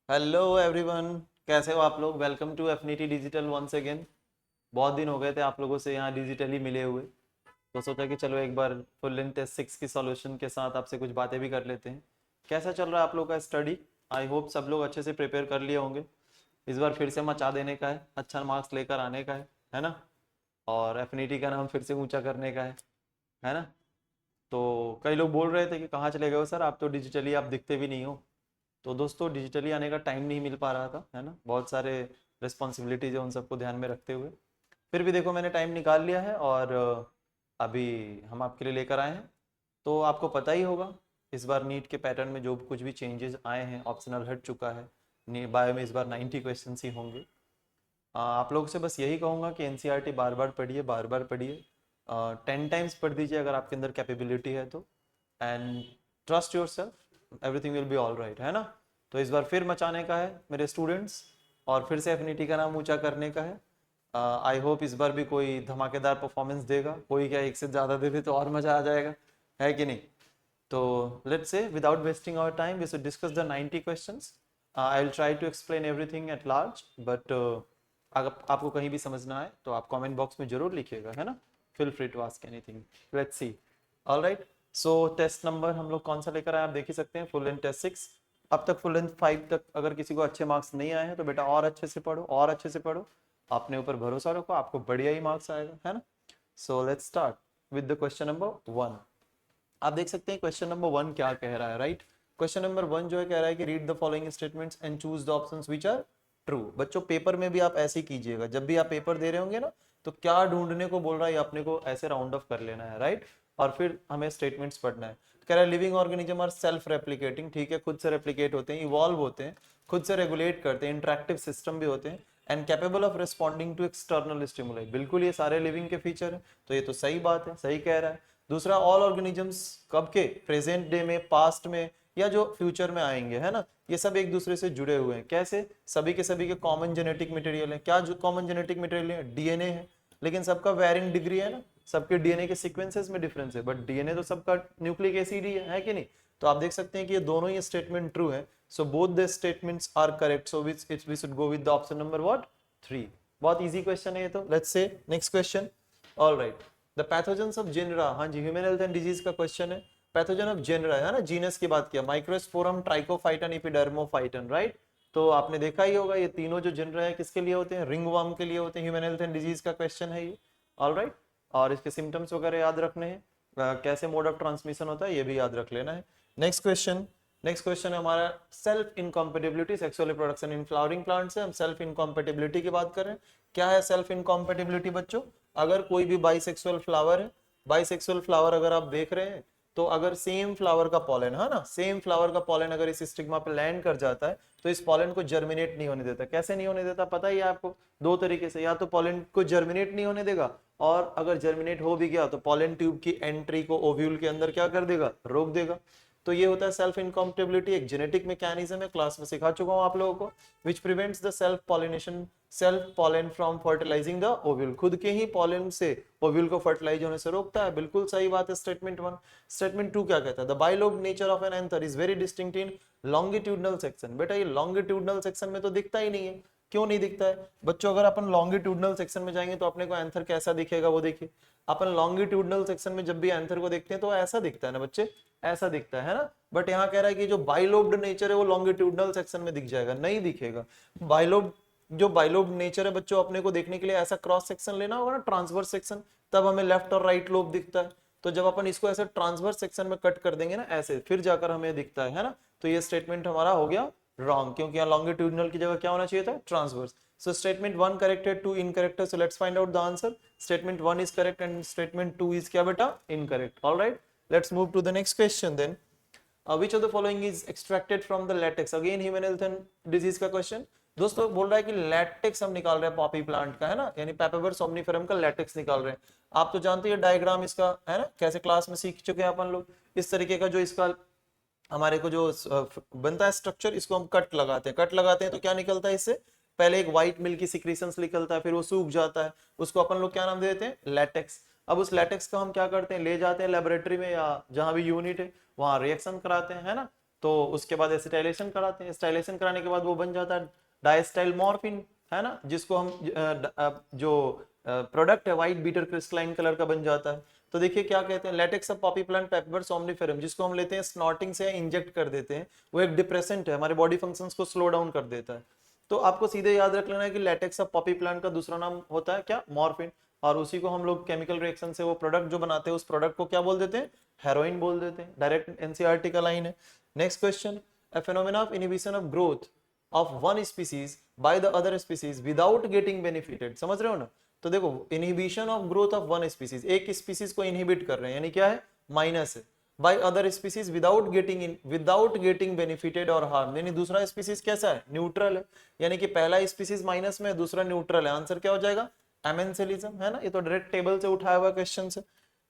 Hello everyone, कैसे हो आप लोग। Welcome to Affinity Digital once again. बहुत दिन हो गए थे आप लोगों से यहाँ डिजिटली मिले हुए, तो सोचा कि चलो एक बार फुल लेंथ टेस्ट 6 की सॉल्यूशन के साथ आपसे कुछ बातें भी कर लेते हैं। कैसा चल रहा है आप लोग का स्टडी। आई होप सब लोग अच्छे से प्रिपेयर कर लिए होंगे। इस बार फिर से मचा देने का है, अच्छा मार्क्स लेकर आने का है ना। और एफिनिटी का नाम फिर से ऊंचा करने का है ना। तो कई लोग बोल रहे थे कि कहाँ चले गए हो सर, आप तो डिजिटली आप दिखते भी नहीं हो। तो दोस्तों डिजिटली आने का टाइम नहीं मिल पा रहा था, है ना। बहुत सारे रिस्पॉन्सिबिलिटीज है, उन सबको ध्यान में रखते हुए फिर भी देखो मैंने टाइम निकाल लिया है और अभी हम आपके लिए लेकर आए हैं। तो आपको पता ही होगा इस बार नीट के पैटर्न में जो कुछ भी चेंजेस आए हैं, ऑप्शनल हट चुका है। बायो में इस बार 90 क्वेश्चन ही होंगे। आप लोगों से बस यही कहूँगा कि एनसीईआरटी बार बार पढ़िए, बार बार पढ़िए। 10 टाइम्स पढ़ दीजिए अगर आपके अंदर कैपेबिलिटी है तो। And trust your self, everything will be all right, है ना। तो इस बार फिर मचाने का है मेरे स्टूडेंट्स, और फिर से एफिनिटी का नाम ऊंचा करने का है। आई होप इस बार भी कोई धमाकेदार परफॉर्मेंस देगा, कोई क्या एक से ज़्यादा दे दे तो और मज़ा आ जाएगा, है कि नहीं। तो let's say without wasting our time we should discuss the 90 questions. I'll try to explain everything at large, but अगर आपको कहीं भी समझना आए तो आप कमेंट बॉक्स में जरूर लिखिएगा, है ना। Feel free to ask anything. Let's see. Alright, so test number हम लोग कौन सा लेकर आए आप देख ही सकते हैं, फुल लेंथ टेस्ट 6। अब तक फुल लेंथ 5 तक अगर किसी को अच्छे मार्क्स नहीं आए हैं तो बेटा और अच्छे से पढ़ो, और अच्छे से पढ़ो। अपने ऊपर भरोसा रखो, आपको बढ़िया ही मार्क्स आएगा, है ना। So let's start with the question number 1। आप देख सकते हैं क्वेश्चन नंबर 1 क्या कह रहा है, राइट। क्वेश्चन नंबर 1 जो है कह रहा है कि read the following statements and choose the options which are true. बच्चों पेपर में भी आप ऐसे ही कीजिएगा, जब भी आप पेपर दे रहे होंगे ना, तो क्या ढूंढने को बोल रहा है अपने को ऐसे राउंड ऑफ कर लेना है, राइट। और फिर हमें स्टेटमेंट्स पढ़ना है। कह रहा है living organism are self replicating, ठीक है, खुद से रेप्लिकेट होते हैं, इवॉल्व होते हैं, खुद से रेगुलेट करते हैं, इंटरेक्टिव सिस्टम भी होते हैं, and capable of responding to external stimuli. बिल्कुल ये सारे लिविंग के फीचर हैं, तो ये तो सही बात है, सही कह रहा है। दूसरा, ऑल ऑर्गेनिजम्स कब के, प्रेजेंट डे में, पास्ट में, या जो फ्यूचर में आएंगे, है ना, ये सब एक दूसरे से जुड़े हुए हैं। कैसे, सभी के कॉमन जेनेटिक मटेरियल है। क्या जो कॉमन जेनेटिक मटेरियल है, डीएनए है, लेकिन सबका वेरिंग डिग्री है ना, सबके डीएनए के सीक्वेंसेस में डिफरेंस है, बट डीएनए तो सबका न्यूक्लिक एसिड ही है कि नहीं। तो आप देख सकते हैं कि ये दोनों ही स्टेटमेंट ट्रू है। So both the statements are correct, so we should go with the option number what 3। बहुत इजी क्वेश्चन है ये तो। Let's say next question. Alright, the pathogens of genera, हाँ जी, ह्यूमन हेल्थ एंड डिजीज का question है। Pathogen of genera है ना, जीनस की बात किया, माइक्रोस्पोरम, ट्राइकोफाइटन, एपिडर्मोफाइटन, राइट। तो आपने देखा ही होगा ये तीनों जो जेनरा है किसके लिए होते हैं, रिंगवर्म के लिए होते हैं। ह्यूमन हेल्थ एंड डिजीज का क्वेश्चन है ये। ऑलराइट, और इसके सिम्टम्स वगैरह याद रखने हैं, कैसे मोड ऑफ ट्रांसमिशन होता है ये भी याद रख लेना है। नेक्स्ट क्वेश्चन, नेक्स्ट क्वेश्चन है हमारा self incompatibility sexual reproduction in flowering plant से हम सेल्फ इनकॉम्पेटिबिलिटी की बात कर रहे हैं। क्या है सेल्फ इनकॉम्पेटिबिलिटी बच्चों, अगर कोई भी बाइसेक्सुअल फ्लावर है, बाइसेक्सुअल फ्लावर अगर आप देख रहे हैं, तो अगर सेम फ्लावर का पॉलन है ना, सेम फ्लावर का पॉलन अगर इस स्टिग्मा पे लैंड कर जाता है तो इस पॉलन को जर्मिनेट नहीं होने देता। कैसे नहीं होने देता पता ही है आपको, दो तरीके से, या तो पॉलन को जर्मिनेट नहीं होने देगा, और अगर जर्मिनेट हो भी गया तो पॉलन ट्यूब की एंट्री को ओव्यूल के अंदर क्या कर देगा, रोक देगा। तो ये होता है सेल्फ इनकॉम्पेटिबिलिटी, एक जेनेटिक मैकेनिज्म है, क्लास में सिखा चुका हूं आप लोगों को, which prevents the self pollination, self pollen from fertilising the ovule, खुद के ही पॉलन से ओव्यूल को फर्टिलाइज होने से रोकता है। बिल्कुल सही बात है स्टेटमेंट 1। स्टेटमेंट 2 क्या कहता है, the bilobe nature of an anther is very distinct in longitudinal section. बेटा ये लॉन्गिट्यूडनल सेक्शन में तो दिखता ही नहीं है। क्यों नहीं दिखता है बच्चों, अगर अपन लॉन्गिट्यूडनल सेक्शन में जाएंगे तो अपने को एंथर कैसा दिखेगा वो देखिए। अपन लॉन्गिट्यूडनल सेक्शन में जब भी एंथर को देखते हैं तो ऐसा दिखता है ना बच्चे, ऐसा दिखता है ना। बट यहाँ कह रहा है कि जो बाइलोब्ड नेचर है वो लॉन्गिट्यूडनल सेक्शन में दिख जाएगा, नहीं दिखेगा। बाइलोब, जो बाइलोब नेचर है बच्चों, अपने को देखने के लिए ऐसा क्रॉस सेक्शन लेना होगा ना, ट्रांसवर्स सेक्शन, तब हमें लेफ्ट और राइट लोब दिखता है। तो जब अपन इसको ऐसे ट्रांसवर्स सेक्शन में कट कर देंगे ना ऐसे, फिर जाकर हमें दिखता है ना। तो ये स्टेटमेंट हमारा हो गया रॉन्ग, क्योंकि यहाँ लॉन्गिट्यूडनल की जगह क्या होना चाहिए था, transverse. So statement 1 corrected, 2 incorrect. So let's find out the answer. Statement 1 is correct and statement 2 is क्या बेटा, incorrect. All right. Let's move to the next question then. Which of the following is extracted from the latex? Again human health and disease का question. दोस्तों बोल रहा है कि latex हम निकाल रहे हैं पॉपी प्लांट का, है ना, यानी पेपावर सोमनिफेरम का लैटेक्स निकाल रहे हैं। आप तो जानते हैं डायग्राम इसका, है ना, कैसे क्लास में सीख चुके हैं अपन लोग। इस तरीके का जो इसका हमारे को जो बनता है स्ट्रक्चर, इसको हम कट लगाते हैं, कट लगाते हैं तो क्या निकलता है इससे, पहले एक व्हाइट मिल्की सिक्रीशंस निकलता है, फिर वो सूख जाता है, उसको अपन लोग क्या नाम दे देते हैं, लैटेक्स। अब उस लैटेक्स का हम क्या करते हैं, ले जाते हैं लेबोरेटरी में या जहां भी यूनिट है वहां रिएक्शन कराते हैं, है ना। तो उसके बाद एसिटाइलेशन कराते हैं, एसिटाइलेशन कराने के बाद वो बन जाता है डाइस्टाइल मॉर्फिन, है ना, जिसको हम जो प्रोडक्ट है व्हाइट बीटर क्रिस्टलाइन कलर का बन जाता है। तो देखिए क्या कहते हैं, latex of Poppy plant paper सोमनिफेरम, जिसको हम लेते हैं स्नॉटिंग से इंजेक्ट कर देते हैं, वो एक डिप्रेसेंट है, हमारे बॉडी फंक्शंस को स्लो डाउन कर देता है। तो आपको सीधे याद रख लेना है कि लेटेक्स ऑफ पॉपी प्लांट का दूसरा नाम होता है क्या, मॉर्फिन, और उसी को हम लोग केमिकल रिएक्शन से वो प्रोडक्ट जो बनाते हैं उस प्रोडक्ट को क्या बोल देते हैं, हेरोइन बोल देते हैं। डायरेक्ट एनसीईआरटी का लाइन है। Next question, a phenomena of inhibition of growth of one species by the other species without getting benefited, समझ रहे हो ना। तो देखो inhibition of growth of one species, एक स्पीसीज को इनहिबिट कर रहे हैं, यानी क्या है, माइनस है, by other species without getting benefited or harm, यानी दूसरा स्पीसीज कैसा है, न्यूट्रल है, यानी कि पहला स्पीसीज माइनस में है, दूसरा न्यूट्रल है। आंसर क्या हो जाएगा, एमेंसेलिज्म, है ना, ये तो डायरेक्ट टेबल से उठाया हुआ क्वेश्चन है।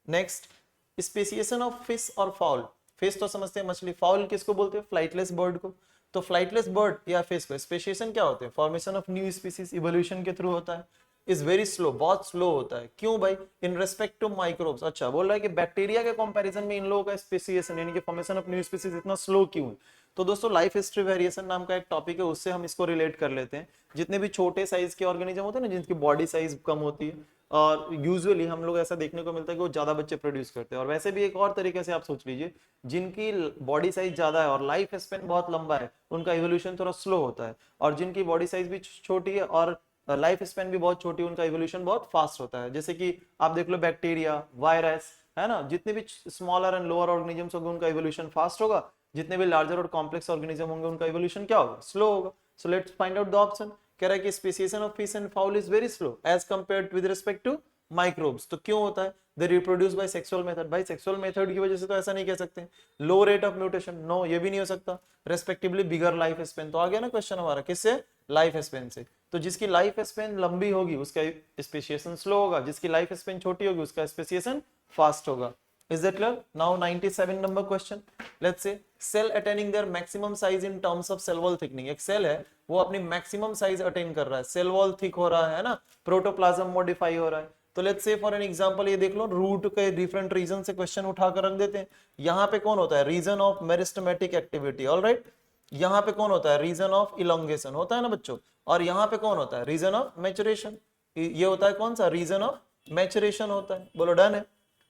नेक्स्ट, स्पेसिएशन ऑफ फिश और फाउल, फिश तो समझते हैं मछली, फाउल किसको बोलते हैं, फ्लाइटलेस बर्ड को। तो फ्लाइटलेस बर्ड या फिश को स्पेसिएशन क्या होते हैं, formation of new species, evolution के थ्रू होता है। इज वेरी स्लो, बहुत स्लो होता है, क्यों भाई, इन रेस्पेक्ट टू माइक्रोब्स। अच्छा, बोल रहा है कि बैक्टीरिया के कंपैरिजन में इन लोगों का स्पेसिएशन यानी कि फॉर्मेशन ऑफ न्यू स्पीसीज इतना स्लो क्यों है। तो दोस्तों लाइफ हिस्ट्री वेरिएशन नाम का एक टॉपिक है, उससे हम इसको रिलेट कर लेते हैं। जितने भी छोटे साइज के ऑर्गेनिज्म होते हैं ना, जिनकी बॉडी साइज कम होती है, और यूजुअली हम लोग ऐसा देखने को मिलता है कि वो ज्यादा बच्चे प्रोड्यूस करते हैं। और वैसे भी एक और तरीके से आप सोच लीजिए, जिनकी बॉडी साइज ज्यादा है और लाइफ स्पेन बहुत लंबा है, उनका इवोल्यूशन थोड़ा स्लो होता है, और जिनकी बॉडी साइज भी छोटी है और लाइफ स्पेन भी बहुत छोटी है, उनका इवोल्यूशन बहुत फास्ट होता है। जैसे कि आप देख लो बैक्टीरिया, वायरस, है ना, जितने भी स्मॉलर एंड लोअर ऑर्गेनिजम्स होंगे उनका इवोल्यूशन फास्ट होगा, जितने भी लार्जर और कॉम्प्लेक्स ऑर्गेनिज्म होंगे उनका इवोल्यूशन क्या होगा, स्लो होगा। So let's find out the option. कह रहा है कि speciation of fish and fowl is very slow as compared with respect to microbes. तो क्यों होता है, they reproduce by sexual method. भाई सेक्सुअल मेथड की वजह से तो ऐसा नहीं कह सकते। Low rate of mutation, no, ये भी नहीं हो सकता। रेस्पेक्टिवली बिगर लाइफ स्पेन, तो आ गया ना क्वेश्चन हमारा, किससे, लाइफ स्पेन से। तो जिसकी लाइफ स्पेन लंबी होगी उसका स्पेसिएशन स्लो होगा, जिसकी लाइफ स्पेन छोटी होगी उसका स्पेसिएशन फास्ट होगा। Is that clear? Now 97 number question. Let's say cell attaining their maximum size in terms of cell wall thickening. एक सेल है वो अपनी मैक्सिमम साइज अटेन कर रहा है, सेल वॉल थिक हो रहा है ना, प्रोटोप्लाज्म मॉडिफाई हो रहा है। तो लेट्स से फॉर एन एग्जांपल ये देख लो, रूट के डिफरेंट रीजन से क्वेश्चन उठाकर रख देते हैं। यहाँ पे कौन होता है, region of meristematic activity, alright. यहाँ पे कौन होता है, रीजन ऑफ इलोंगेशन होता है ना बच्चों, और यहाँ पे कौन होता है, रीजन ऑफ मैचुरेशन। ये होता है कौन सा, रीजन ऑफ मैचुरेशन होता है। बोलो डन है।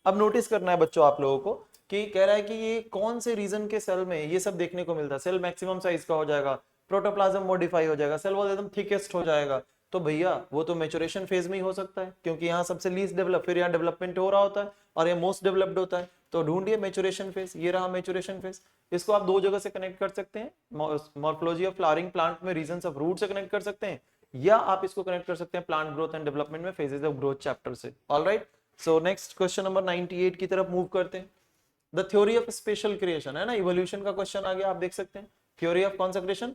अब नोटिस करना है बच्चों आप लोगों को कि कह रहा है कि ये कौन से रीजन के सेल में ये सब देखने को मिलता है। सेल मैक्सिमम साइज का हो जाएगा, प्रोटोप्लाज्म मॉडिफाई हो जाएगा, सेल वॉल एकदम थिकेस्ट हो जाएगा। तो भैया वो तो मैचुरेशन फेज में ही हो सकता है, क्योंकि यहाँ सबसे लीस्ट डेवलप, फिर यहाँ डेवलपमेंट हो रहा होता है और ये मोस्ट डेवलप्ड होता है। तो ढूंढिए मैचुरेशन फेज, ये रहा मैचुरेशन फेज। इसको आप दो जगह से कनेक्ट कर सकते हैं, मॉर्फोलॉजी ऑफ फ्लावरिंग प्लांट में रीजंस ऑफ रूट से कनेक्ट कर सकते हैं, या आप इसको कनेक्ट कर सकते हैं प्लांट ग्रोथ एंड डेवलपमेंट में फेजेस ऑफ ग्रोथ चैप्टर से। Alright, so next question number 98 की तरफ मूव करते हैं। The theory of special creation, है ना, इवोल्यूशन का क्वेश्चन आ गया, आप देख सकते हैं। थ्योरी ऑफ कौन सा creation,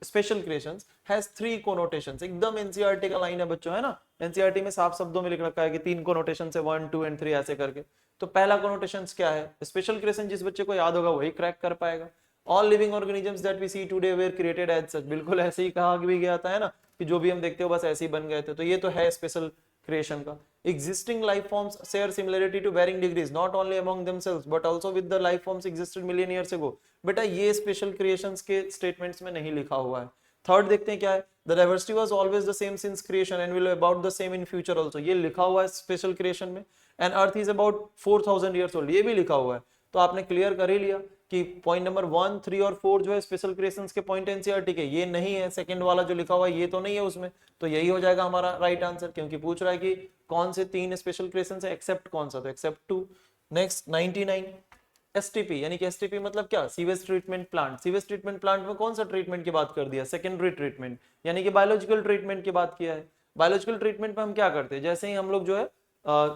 special creations has 3 connotations. एकदम एनसीईआरटी का लाइन है बच्चों, है ना, एनसीईआरटी में साफ शब्दों में लिख रखा है कि 3 कोनोटेशन है, 1 2 एंड 3 ऐसे करके। तो पहला कोनोटेशन क्या है, स्पेशल क्रिएशन, जिस बच्चे को याद होगा वही क्रैक कर पाएगा। All living organisms that we see today were created as such, बिल्कुल ऐसे ही कहा भी गया था, है ना, कि जो भी हम देखते हो बस ऐसे ही बन गए थे। तो ये तो है स्पेशल क्रिएशन का। Existing life forms share similarity to varying degrees, not only among themselves but also with the life forms existed million years ago। बेटा ये स्पेशल क्रिएशंस के स्टेटमेंट्स में नहीं लिखा हुआ है। थर्ड देखते हैं क्या है, the diversity was always the same since creation and will be about the same in future also, ये लिखा हुआ है स्पेशल क्रिएशन में। and earth is about 4000 years old, ये भी लिखा हुआ है। तो आपने क्लियर कर ही लिया कि पॉइंट नंबर 1 3 और 4 जो है स्पेशल क्रिएशंस के पॉइंट एनसीईआरटी के, ये नहीं है। सेकंड वाला जो लिखा हुआ है ये तो नहीं है उसमें, तो यही हो जाएगा हमारा राइट आंसर, क्योंकि पूछ रहा है कि कौन से 3 स्पेशल क्रिएशंस है, एक्सेप्ट कौन सा, तो एक्सेप्ट 2। नेक्स्ट 99, एसटीपी, यानी कि एसटीपी मतलब क्या, sewage treatment plant. Sewage treatment plant में कौन सा ट्रीटमेंट की बात कर दिया, सेकेंडरी ट्रीटमेंट, यानी कि बायोलॉजिकल ट्रीटमेंट की बात किया है। बायोलॉजिकल ट्रीटमेंट में हम क्या करते हैं, जैसे ही हम लोग जो है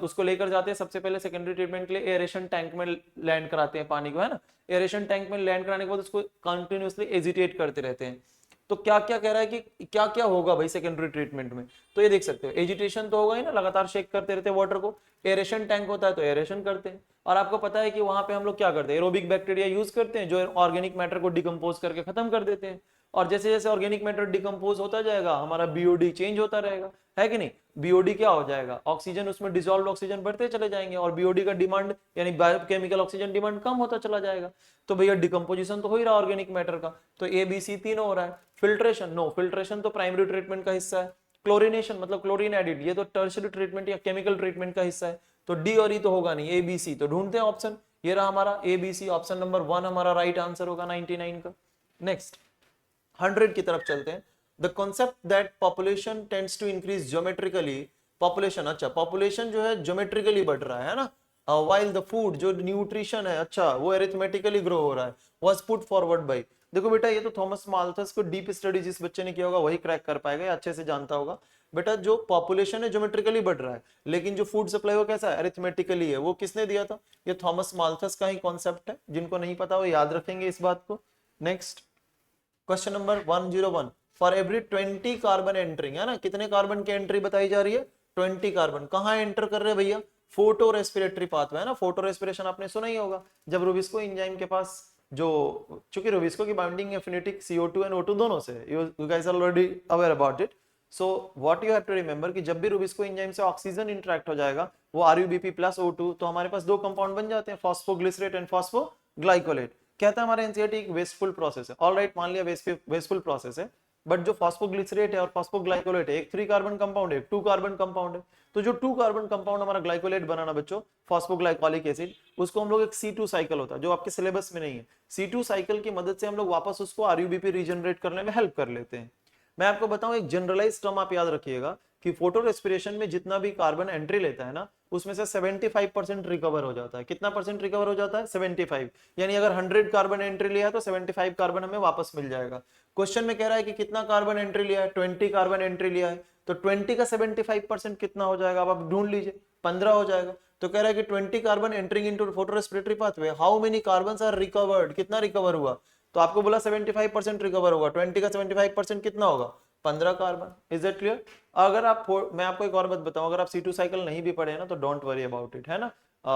उसको लेकर जाते हैं, सबसे पहले सेकेंडरी ट्रीटमेंट के लिए एरेशन टैंक में लैंड कराते हैं पानी को, है ना। एरेशन टैंक में लैंड कराने के बाद उसको कंटिन्यूअसली एजिटेट करते रहते हैं। तो क्या क्या कह रहा है कि क्या क्या होगा भाई सेकेंडरी ट्रीटमेंट में, तो ये देख सकते हो, एजिटेशन तो होगा ही ना, लगातार शेक करते रहते हैं वाटर को। एरेशन टैंक होता है तो एरेशन करते हैं, और आपको पता है कि वहां पे हम लोग क्या करते हैं, एरोबिक बैक्टीरिया यूज करते हैं जो ऑर्गेनिक मैटर को डिकम्पोज करके खत्म कर देते हैं। और जैसे जैसे ऑर्गेनिक मैटर डिकम्पोज होता जाएगा हमारा बीओडी चेंज होता रहेगा, है कि नहीं। बीओडी क्या हो जाएगा, ऑक्सीजन, उसमें डिसॉल्व ऑक्सीजन बढ़ते चले जाएंगे और बीओडी का डिमांड यानी बायोकेमिकल ऑक्सीजन डिमांड कम होता चला जाएगा। तो भैया डिकम्पोजिशन तो हो ही रहा ऑर्गेनिक मैटर का, तो ए बी सी तीनों हो रहा है। फिल्ट्रेशन, नो, फिल्ट्रेशन तो प्राइमरी ट्रीटमेंट का हिस्सा है। क्लोरिनेशन मतलब क्लोरीन एडिड, ये तो टर्शियरी ट्रीटमेंट या केमिकल ट्रीटमेंट का हिस्सा है। तो डी और ई तो होगा नहीं, ए बी सी, तो ढूंढते हैं ऑप्शन, ये रहा हमारा A B C, option number 1 हमारा राइट आंसर होगा 99 का। नेक्स्ट 100 की तरफ चलते हैं। The concept that population tends to increase geometrically, population, अच्छा पॉपुलेशन जो है ज्योमेट्रिकली बढ़ रहा है ना, वाइल द फूड जो न्यूट्रिशन है अच्छा वो एरिथमेटिकली ग्रो हो रहा है, वाज पुट फॉरवर्ड बाय, देखो बेटा ये तो थॉमस माल्थस को डीप स्टडी जिस बच्चे ने किया होगा वही क्रैक कर पाएगा, या अच्छे से जानता होगा। बेटा जो पॉपुलेशन है ज्योमेट्रिकली बढ़ रहा है, लेकिन जो फूड सप्लाई वो कैसा है, अरिथमेटिकली है, वो किसने दिया था, ये थॉमस माल्थस का ही कॉन्सेप्ट है, जिनको नहीं पता वो याद रखेंगे इस बात को। Next question number 101, for every 20 carbon entering, है ना, कितने कार्बन की एंट्री बताई जा रही है, 20 कार्बन, कहाँ एंटर कर रहे हैं भैया, फोटो रेस्पिरेटरी पाथवे, है ना, फोटो रेस्पिरेशन आपने सुना ही होगा, जब रुबिस्को एंजाइम के पास जो, चूंकि रुबिस्को की binding affinity CO2 and O2 दोनों से, you guys are already aware about it. So what you have to remember कि जब भी रुबिस्को एंजाइम से ऑक्सीजन इंटरेक्ट हो जाएगा वो RuBP प्लस O2, तो हमारे पास दो कंपाउंड बन जाते हैं, फॉस्फोग्लिसरेट एंड फॉस्फोग्लाइकोलेट। कहता है हमारा एनसीईआरटी एक वेस्टफुल प्रोसेस है, ऑलराइट मान लिया वेस्टफुल प्रोसेस है, बट जो फॉस्फोग्लिसरेट है और फॉस्फोग्लाइकोलेट है एक 3 कार्बन कंपाउंड है, 2 कार्बन कंपाउंड है, तो जो 2 कार्बन कंपाउंड हमारा ग्लाइकोलेट बनाना बच्चों, फॉस्फोग्लाइकोलिक एसिड, उसको हम लोग एक C2 साइकिल होता है जो आपके सिलेबस में नहीं है, C2 साइकिल की मदद से हम लोग वापस उसको RuBP रीजनरेट करने में हेल्प कर लेते हैं। मैं आपको बताऊं एक जनरलाइज टर्म आप याद रखिएगा कि फोटो रेस्पिरेशन में जितना भी कार्बन एंट्री लेता है ना उसमें से 75% रिकवर हो जाता है, कितना परसेंट रिकवर हो जाता है, 75, यानी अगर 100 कार्बन एंट्री लिया तो 75 कार्बन हमें वापस मिल जाएगा। क्वेश्चन में कह रहा है कि कितना कार्बन एंट्री लिया है, 20 कार्बन एंट्री लिया है, तो 20 का 75% कितना हो जाएगा, अब आप ढूंढ लीजिए, 15 हो जाएगा। तो कह रहा है कि 20 carbon entering into photorespiratory pathway, how many carbons are recovered, कितना रिकवर हुआ, तो आपको बोला 75% रिकवर होगा, 20 का 75% कितना होगा, 15 कार्बन। Is it clear. अगर आप, मैं आपको एक और बात बताऊं, अगर आप C2 साइकिल नहीं भी पढ़े ना तो डोंट वरी अबाउट इट, है ना,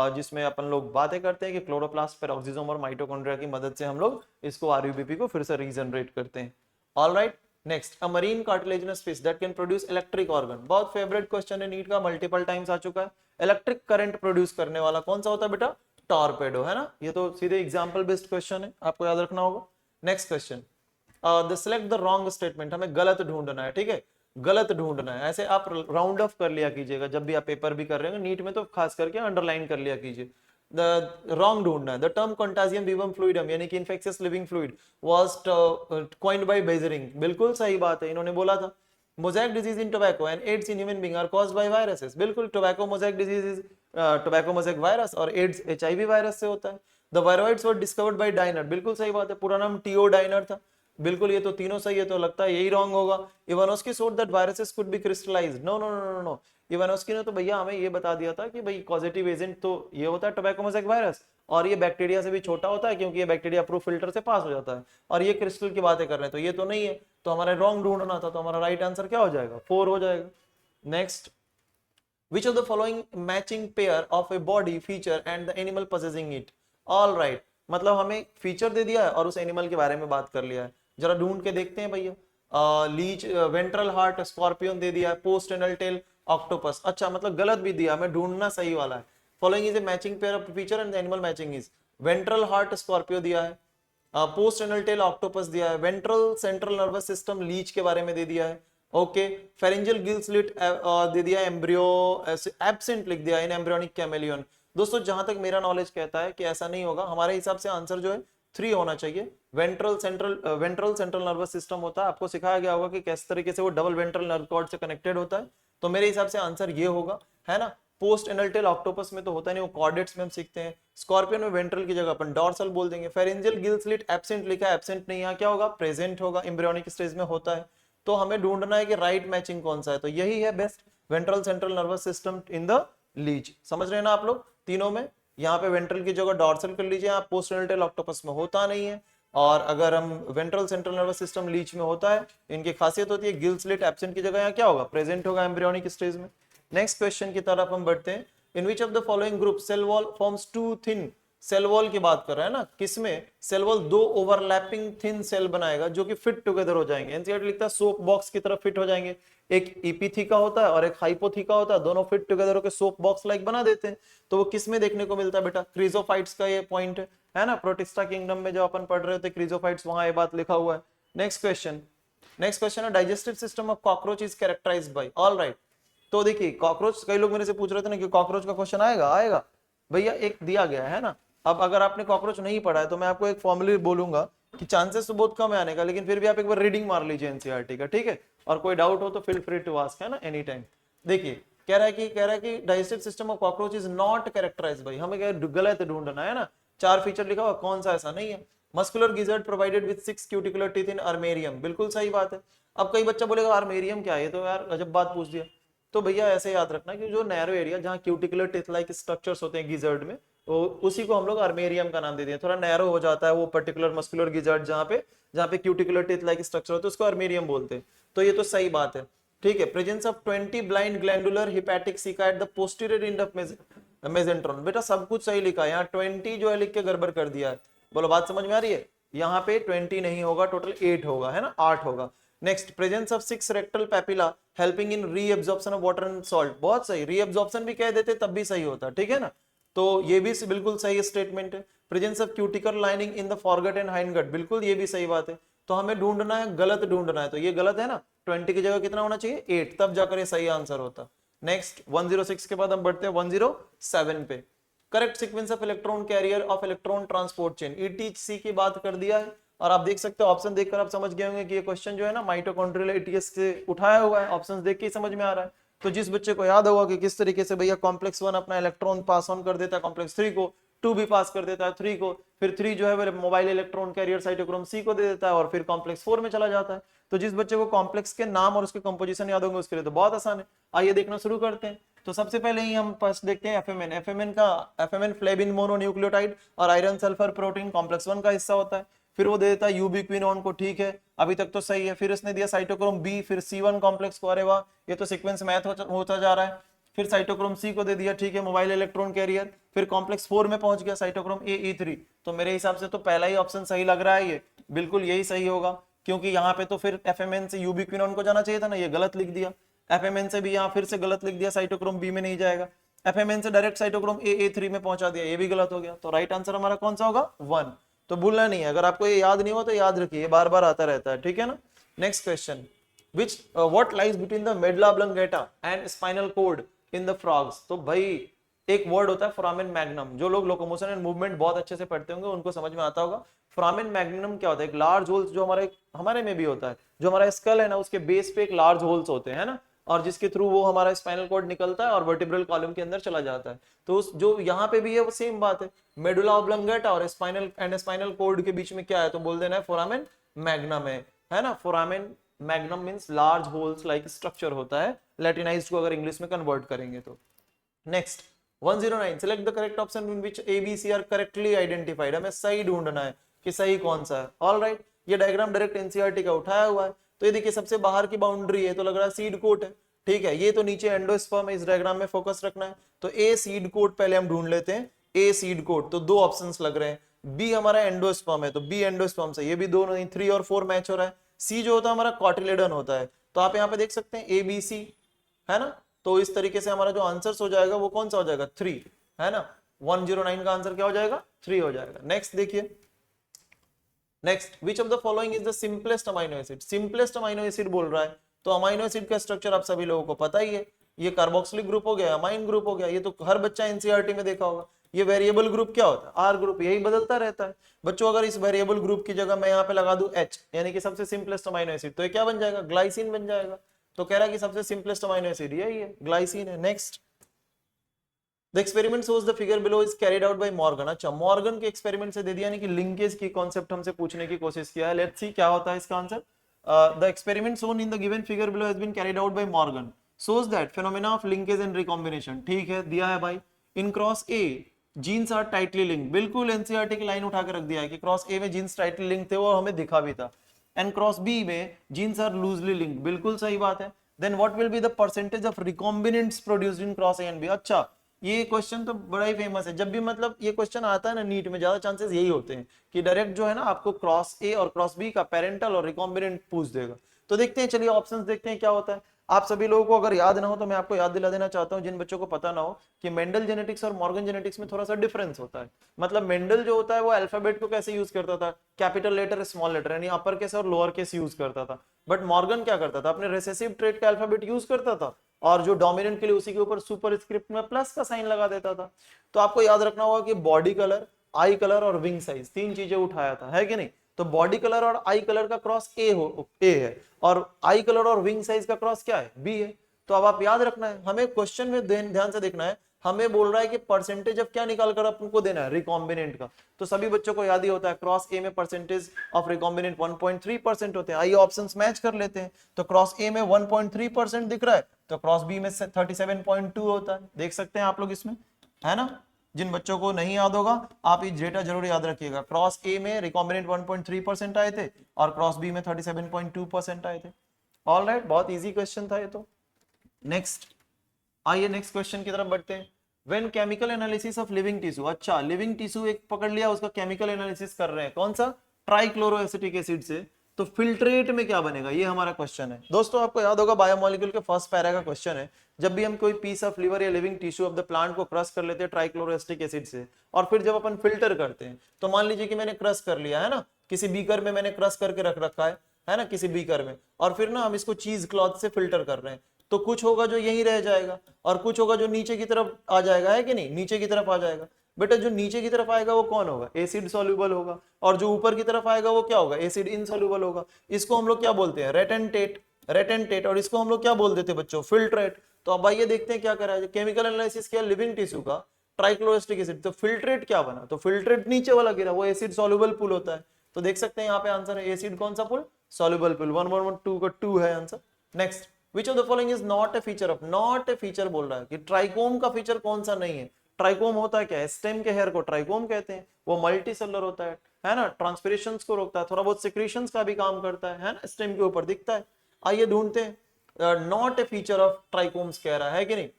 जिसमें अपन लोग बातें करते हैं कि क्लोरोप्लास्ट, पेरोक्सिसोम और माइटोकॉन्ड्रिया की मदद से हम लोग इसको RuBP को फिर से रीजनरेट करते हैं। Alright, next, a marine cartilaginous fish that can produce electric organ, बहुत फेवरेट क्वेश्चन है नीट का, मल्टीपल टाइम्स आ चुका है। इलेक्ट्रिक करंट प्रोड्यूस करने वाला कौन सा होता है बेटा, टॉर्पेडो, है ना, ये तो सीधे एग्जांपल बेस्ड क्वेश्चन है, आपको याद रखना होगा। Next question, select the wrong statement, हमें गलत ढूंढना है, ठीक है, गलत ढूंढना है, ऐसे आप राउंड ऑफ कर लिया कीजिएगा जब भी आप पेपर भी कर रहे हो, नीट में तो खास करके अंडरलाइन कर लिया कीजिए। द रॉन्ग ढूंढना है, the term contagium vivum fluidum यानी कि infectious living fluid was coined by Beijerinck, बिल्कुल सही बात है, इन्होंने बोला था। Mosaic disease in tobacco and AIDS in human being are caused by viruses, बिल्कुल, tobacco mosaic disease is tobacco mosaic virus और एड्स HIV वायरस से होता है। The viroids were discovered by Diener, बिल्कुल सही बात है, पूरा नाम टीओ डाइनर था, बिल्कुल, ये तो तीनों सही है, तो लगता है यही रॉन्ग होगा। Ivanowsky showed that viruses could be crystallised, no no no no no, Ivanowsky ने तो भैया हमें ये बता दिया था कि भाई कॉजेटिव एजेंट तो ये होता है टोबैको मोज़ेक वायरस, और ये बैक्टीरिया से भी छोटा होता है क्योंकि ये बैक्टीरिया प्रूफ फिल्टर से पास हो जाता है, और ये क्रिस्टल की बातें कर रहे हैं तो ये तो नहीं है, तो हमारा रॉन्ग ढूंढना था, तो हमारा राइट आंसर क्या हो जाएगा, 4 हो जाएगा। Next, which of the following matching pair of a body feature and the animal possessing it, all right, मतलब हमें फीचर दे दिया है और उस एनिमल के बारे में बात कर लिया है, जरा ढूंढ के देखते हैं भैया। लीच, वेंट्रल हार्ट स्कॉर्पियन दे दिया है, पोस्ट एनल टेल ऑक्टोपस, अच्छा मतलब गलत भी दिया, हमें ढूंढना सही वाला है। Following is a matching pair of feature and the animal matching is, ventral heart scorpio दिया है, पोस्ट एनल टेल ऑक्टोपस दिया है, ventral central nervous system leech के बारे में दे दिया है, ओके, फेरेंजियल गिल स्लिट दे दिया, एम्ब्रियो एब्सेंट लिख दिया इन एम्ब्रियोनिक कैमेलियन। दोस्तों जहां तक मेरा नॉलेज कहता है कि ऐसा नहीं होगा, हमारे हिसाब से आंसर जो है 3 होना चाहिए। वेंट्रल सेंट्रल नर्वस सिस्टम होता है, आपको सिखाया गया होगा कि किस तरीके से वो डबल वेंट्रल नर्व कॉर्ड से कनेक्टेड होता है, तो मेरे हिसाब से आंसर ये होगा, है ना। पोस्ट एनल टेल ऑक्टोपस में तो होता नहीं, वो कॉर्डेट्स में हम सीखते हैं। स्कॉर्पियन में वेंट्रल की जगह अपन डॉर्सल बोल देंगे। फेरेंजियल गिल स्लिट एब्सेंट लिखा है, एब्सेंट नहीं, यहाँ क्या होगा, प्रेजेंट होगा, एम्ब्रियोनिक स्टेज में होता है। तो हमें ढूंढना है कि राइट मैचिंग कौन सा है, तो यही है best, ventral central nervous system in the leech. समझ रहे हैं ना आप लोग तीनों में, यहाँ पे वेंट्रल की जगह डॉर्सल कर लीजिए आप, पोस्टरल टेल ऑक्टोपस में होता नहीं है, और अगर हम ventral central nervous system leech में होता है, इनकी खासियत होती है गिल स्लिट एब्सेंट की जगह यहाँ क्या होगा, प्रेजेंट होगा एम्ब्रियोनिक स्टेज में। नेक्स्ट क्वेश्चन की तरफ हम बढ़ते हैं। In which of the following group cell wall forms two thin cell wall की बात कर रहा है ना, किसमें? सेल वॉल दो ओवरलैपिंग थिन सेल बनाएगा जो कि फिट टुगेदर हो जाएंगे। एनसीईआरटी लिखता है सोप बॉक्स की तरफ फिट हो जाएंगे। एक इपीथीका होता है और एक हाइपोथीका होता है, दोनों फिट टुगेदर होकर सोप बॉक्स लाइक बना देते हैं। तो वो किसमें देखने को मिलता है बेटा? क्रीजोफाइट्स का ये पॉइंट है ना, प्रोटिस्टा किंगडम में जो अपन पढ़ रहे थे क्रीजोफाइट्स, वहां ये बात लिखा हुआ है। नेक्स्ट क्वेश्चन है digestive system of cockroach is characterised by. Alright, तो देखिए कॉकरोच, कई लोग मेरे से पूछ रहे थे ना कि कॉकरोच का क्वेश्चन आएगा भैया, एक दिया गया है ना। अब अगर आपने कॉकरोच नहीं पढ़ा है तो मैं आपको एक फॉर्मूला बोलूंगा कि चांसेस तो बहुत कम है आने का, लेकिन फिर भी आप एक बार रीडिंग मार लीजिए एनसीईआरटी का, ठीक है? और कोई डाउट हो तो फील फ्री टू आस्क, है ना, एनी टाइम। देखिए कह रहा है कि digestive system of cockroach is not characterised by, हमें क्या गलत ढूंढना है ना। 4 फीचर लिखा हुआ, कौन सा ऐसा नहीं है? Muscular gizzard provided with 6 cuticular teeth in अर्मेरियम, बिल्कुल सही बात है। अब कई बच्चा बोलेगा अर्मेरियम क्या है, तो यार गजब बात पूछ दिया। तो भैया ऐसे याद रखना कि जो नैरो एरिया जहाँ क्यूटिकुलर टिथ लाइक स्ट्रक्चर्स होते हैं गिजर्ड में, तो उसी को हम लोग अर्मेरियम का नाम देते हैं। थोड़ा नैरो हो जाता है वो पर्टिकुलर मस्कुलर गिजर्ड जहाँ पे क्यूटिकुलर टिथ लाइक स्ट्रक्चर होते हैं, उसको अर्मेरियम बोलते हैं। तो ये तो सही बात है, ठीक है। Presence of 20 blind glandular hepatic caeca at the posterior end of mesenteron, बेटा सब कुछ सही लिखा है, यहाँ 20 जो है लिख के गड़बड़ कर दिया है। बोलो बात समझ में आ रही है? यहाँ पे 20 नहीं होगा, टोटल 8 होगा, है ना, 8 होगा। Next, presence of 6 rectal papilla helping in reabsorption of water and salt, बहुत सही। रीअब्जॉर्प्शन भी कह देते तब भी सही होता, ठीक है ना। तो ये भी बिल्कुल सही स्टेटमेंट है। Presence of cuticle lining in the forgot and hindgut, बिल्कुल ये भी सही बात है। तो हमें ढूंढना है, गलत ढूंढना है, तो ये गलत है ना। 20 की जगह कितना होना चाहिए? 8, तब जाकर ये सही आंसर होता। नेक्स्ट 106 के बाद हम बढ़ते हैं 107 पे। Correct sequence of electron carrier of electron transport chain, etc की बात कर दिया है। और आप देख सकते हो ऑप्शन देखकर आप समझ गए होंगे कि ये क्वेश्चन जो है ना माइटोकॉन्ड्रियल एटीएस से उठाया हुआ है, ऑप्शंस देख के ही समझ में आ रहा है। तो जिस बच्चे को याद होगा कि किस तरीके से भैया कॉम्प्लेक्स 1 अपना इलेक्ट्रॉन पास ऑन कर देता है कॉम्प्लेक्स 3 को, 2 भी पास कर देता है 3 को, फिर 3 जो है वो mobile electron carrier cytochrome c को दे देता है और फिर कॉम्प्लेक्स 4 में चला जाता है। तो जिस बच्चे को कॉम्प्लेक्स के नाम और उसके कंपोजिशन याद होंगे उसके लिए तो बहुत आसान है। आइए देखना शुरू करते हैं। तो सबसे पहले ही हम फर्स्ट देखते हैं एफएमएन फ्लेविन मोनोन्यूक्लियोटाइड और आयरन सल्फर प्रोटीन कॉम्प्लेक्स 1 का हिस्सा होता है। फिर वो दे देता है यूबिक्विनोन को, ठीक है, अभी तक तो सही है। फिर इसने दिया साइटोक्रोम बी, फिर C1 कॉम्प्लेक्स को, अरे वाह ये तो सीक्वेंस मैथ होता जा रहा है। फिर साइटोक्रोम सी को दे दिया, ठीक है, मोबाइल इलेक्ट्रॉन कैरियर। फिर कॉम्प्लेक्स 4 में पहुंच गया साइटोक्रोम AE3। तो मेरे हिसाब से तो पहला ही ऑप्शन सही लग रहा है, ये बिल्कुल यही सही होगा, क्योंकि यहाँ पे तो फिर एफएमएन से यूबिक्विनोन को जाना चाहिए था ना, ये गलत लिख दिया। एफएमएन से भी यहाँ फिर से गलत लिख दिया, साइटोक्रोम बी में नहीं जाएगा। एफएमएन से डायरेक्ट साइटोक्रोम AA3 में पहुंचा दिया, ये भी गलत हो गया। तो राइट आंसर हमारा कौन सा होगा? 1। तो भूलना नहीं है, अगर आपको ये याद नहीं हो तो याद रखिए, बार बार आता रहता है, ठीक है ना। Next question, which what lies between the medulla oblongata and spinal cord in the frogs। तो भाई एक वर्ड होता है फोरामेन मैग्नम, जो लोग लोकोमोशन एंड मूवमेंट बहुत अच्छे से पढ़ते होंगे उनको समझ में आता होगा। फोरामेन मैग्नम क्या होता है? एक लार्ज होल्स जो हमारे में भी होता है, जो हमारा स्कल है ना उसके बेस पे एक लार्ज होल्स होते हैं ना, और जिसके थ्रू वो हमारा स्पाइनल कॉर्ड निकलता है और वर्टिब्रल कॉलम के अंदर चला जाता है। तो जो यहाँ पे भी है वो सेम बात है, मेडुला ऑब्लोंगेटा और स्पाइनल कॉर्ड के बीच में क्या है, तो बोल देना है फोरामेन मैग्नम है ना। Foramen magnum means large holes like structure होता है, लैटिनाइज्ड को अगर इंग्लिश में कन्वर्ट करेंगे तो। Next 109, select the correct option in which A B C are correctly identified, हमें सही ढूंढना है कि सही कौन सा है। ऑलराइट, ये डायग्राम डायरेक्ट एनसीईआरटी का उठाया हुआ है। तो ये देखिए सबसे बाहर की बाउंड्री है तो लग रहा है सीड कोट है, ठीक है। ये तो नीचे एंडोस्पर्म है, इस डायग्राम में फोकस रखना है। तो ए सीड कोट पहले हम ढूंढ लेते हैं, ए सीड कोट, तो 2 ऑप्शंस लग रहे हैं। बी हमारा एंडोस्पर्म है तो बी एंडोस्पर्म से, ये भी 2 नहीं, 3 और 4 मैच हो रहा है। सी जो होता है हमारा कॉटिलेडन होता है, तो आप यहाँ पे देख सकते हैं ABC, है ना। तो इस तरीके से हमारा जो आंसर हो जाएगा वो कौन सा हो जाएगा? 3, है ना। 109 का आंसर क्या हो जाएगा? 3 हो जाएगा। नेक्स्ट देखिए, next which of the following is the simplest amino acid, simplest amino acid बोल रहा है। तो अमाइनो एसिड का स्ट्रक्चर आप सभी लोगों को पता ही है, ये कार्बोक्सिलिक ग्रुप हो गया, अमाइन ग्रुप हो गया, ये तो हर बच्चा एनसीईआरटी में देखा होगा। ये वेरिएबल ग्रुप क्या होता है? आर ग्रुप, यही बदलता रहता है बच्चों। अगर इस वेरिएबल ग्रुप की जगह मैं यहाँ पे लगा दूं H, यानी कि सबसे सिंपलेस्ट अमाइनो एसिड, तो ये क्या बन जाएगा? ग्लाइसिन बन जाएगा। तो कह रहा है कि सबसे सिंपलेस्ट अमाइनो एसिड यही है, ग्लाइसिन है। Next, the experiment shows the figure below is carried out by Morgan. अच्छा, मॉर्गन के एक्सपेरिमेंट से दे दिया, यानी कि लिंकेज की कॉन्सेप्ट हमसे पूछने की कोशिश किया है। लेट्स सी क्या होता है इसका answer. The experiment shown in the given figure below has been carried out by Morgan, shows that phenomena of linkage and recombination, ठीक है, दिया है भाई। In cross A genes are tightly link, बिल्कुल एनसीईआरटी की लाइन उठा के रख दिया है कि क्रॉस ए में जीन्स टाइटली लिंक थे, वो हमें दिखा भी था। एंड क्रॉस बी में जीन्स आर लूजली लिंक, बिल्कुल सही बात है। Then what will be the percentage of recombinants produced in cross A and B. अच्छा, ये क्वेश्चन तो बड़ा ही फेमस है, जब भी मतलब ये क्वेश्चन आता है ना नीट में, ज्यादा चांसेस यही होते हैं कि डायरेक्ट जो है ना आपको क्रॉस ए और क्रॉस बी का पेरेंटल और रिकॉम्बिनेंट पूछ देगा। तो देखते हैं, चलिए ऑप्शंस देखते हैं क्या होता है। आप सभी लोगों को अगर याद ना हो तो मैं आपको याद दिला देना चाहता हूं, जिन बच्चों को पता ना हो, कि मेंडल जेनेटिक्स और मॉर्गन जेनेटिक्स में थोड़ा सा डिफरेंस होता है। मतलब मेंडल जो होता है वो अल्फाबेट को कैसे यूज करता था, कैपिटल लेटर स्मॉल लेटर यानी अपर केस और लोअर केस यूज करता था। बट मॉर्गन क्या करता था, अपने रिसेसिव ट्रेट का अल्फाबेट यूज करता था, और जो डोमिनेंट के लिए उसी के ऊपर सुपर स्क्रिप्ट में प्लस का साइन लगा देता था। तो आपको याद रखना होगा कि बॉडी कलर, आई कलर और विंग साइज, तीन चीजें उठाया था, है कि नहीं। तो बॉडी कलर और आई कलर का क्रॉस ए है, और आई कलर और विंग साइज का क्रॉस क्या है, बी है। तो अब आप याद रखना है, हमें क्वेश्चन में ध्यान से देखना है, हमें बोल रहा है कि परसेंटेज अब क्या निकाल कर आपको देना है, रिकॉम्बिनेंट का। तो सभी बच्चों को याद ही होता है, क्रॉस ए में परसेंटेज ऑफ रिकॉम्बिनेंट 1.3% होते हैं। आइए ऑप्शंस मैच कर लेते हैं। तो क्रॉस ए में 1.3% दिख रहा है, तो क्रॉस बी में 37.2 होता है, देख सकते हैं आप लोग इसमें, है ना। जिन बच्चों को नहीं याद होगा आप ये डेटा जरूर याद रखिएगा, क्रॉस ए में रिकॉम्बिनेंट 1.3% आए थे और क्रॉस बी में 37.2% आए थे। ऑलराइट, बहुत इजी क्वेश्चन था ये तो। नेक्स्ट, आइए नेक्स्ट क्वेश्चन की तरफ बढ़ते हैं। When chemical analysis of living tissue, अच्छा लिविंग टिश्यू एक पकड़ लिया, उसका केमिकल एनालिसिस कर रहे हैं, कौन सा, ट्राइक्लोरोएसिटिक एसिड से। तो फिल्ट्रेट में क्या बनेगा, ये हमारा क्वेश्चन है। दोस्तों आपको याद होगा बायोमोलिक्यूल के फर्स्ट पैरा का क्वेश्चन है, जब भी हम कोई पीस ऑफ लिवर या living tissue of the plant को क्रश कर लेते हैं ट्राइक्लोरोएसिटिक एसिड से, और फिर जब अपन फिल्टर करते हैं, तो मान लीजिए कि मैंने क्रश कर लिया है ना, किसी बीकर में मैंने क्रश करके रख रखा है ना, किसी बीकर में, और फिर ना हम इसको चीज क्लॉथ से फिल्टर कर रहे हैं। तो कुछ होगा जो यहीं रह जाएगा और कुछ होगा जो नीचे की तरफ आ जाएगा, है कि नहीं, नीचे की तरफ आ जाएगा। बेटा जो नीचे की तरफ आएगा वो कौन होगा, एसिड सॉल्युबल होगा, और जो ऊपर की तरफ आएगा वो क्या होगा, एसिड इनसॉल्युबल होगा। इसको हम लोग क्या बोलते हैं, रेटेंटेट, और इसको हम लोग क्या बोल देते हैं बच्चों, फिल्ट्रेट। तो अब आइए देखते हैं क्या करा है, केमिकल एनालिसिस किया लिविंग टिश्यू का, ट्राइक्लोरोएसिटिक एसिड, तो फिल्ट्रेट क्या बना, तो फिल्ट्रेट नीचे वाला गिरा, वो एसिड सॉल्युबल पूल होता है। तो देख सकते हैं यहाँ पे आंसर है एसिड कौन सा पूल, सॉल्युबल पूल, 1 1 1 2 का 2 है answer. Next, which of the following is not a feature of, not a feature बोल रहा है कि ट्राइकोम का फीचर कौन सा नहीं है। ट्राइकोम होता है क्या है, स्टेम के हेयर को ट्राइकोम कहते हैं, वो मल्टी सेलर होता है ना, ट्रांसपिरेशन को रोकता है, थोड़ा बहुत सिक्रीशंस का भी काम करता है ना, स्टेम के ऊपर दिखता है। आइए ढूंढते हैं, not a feature of trichomes कह रहा है कि नहीं,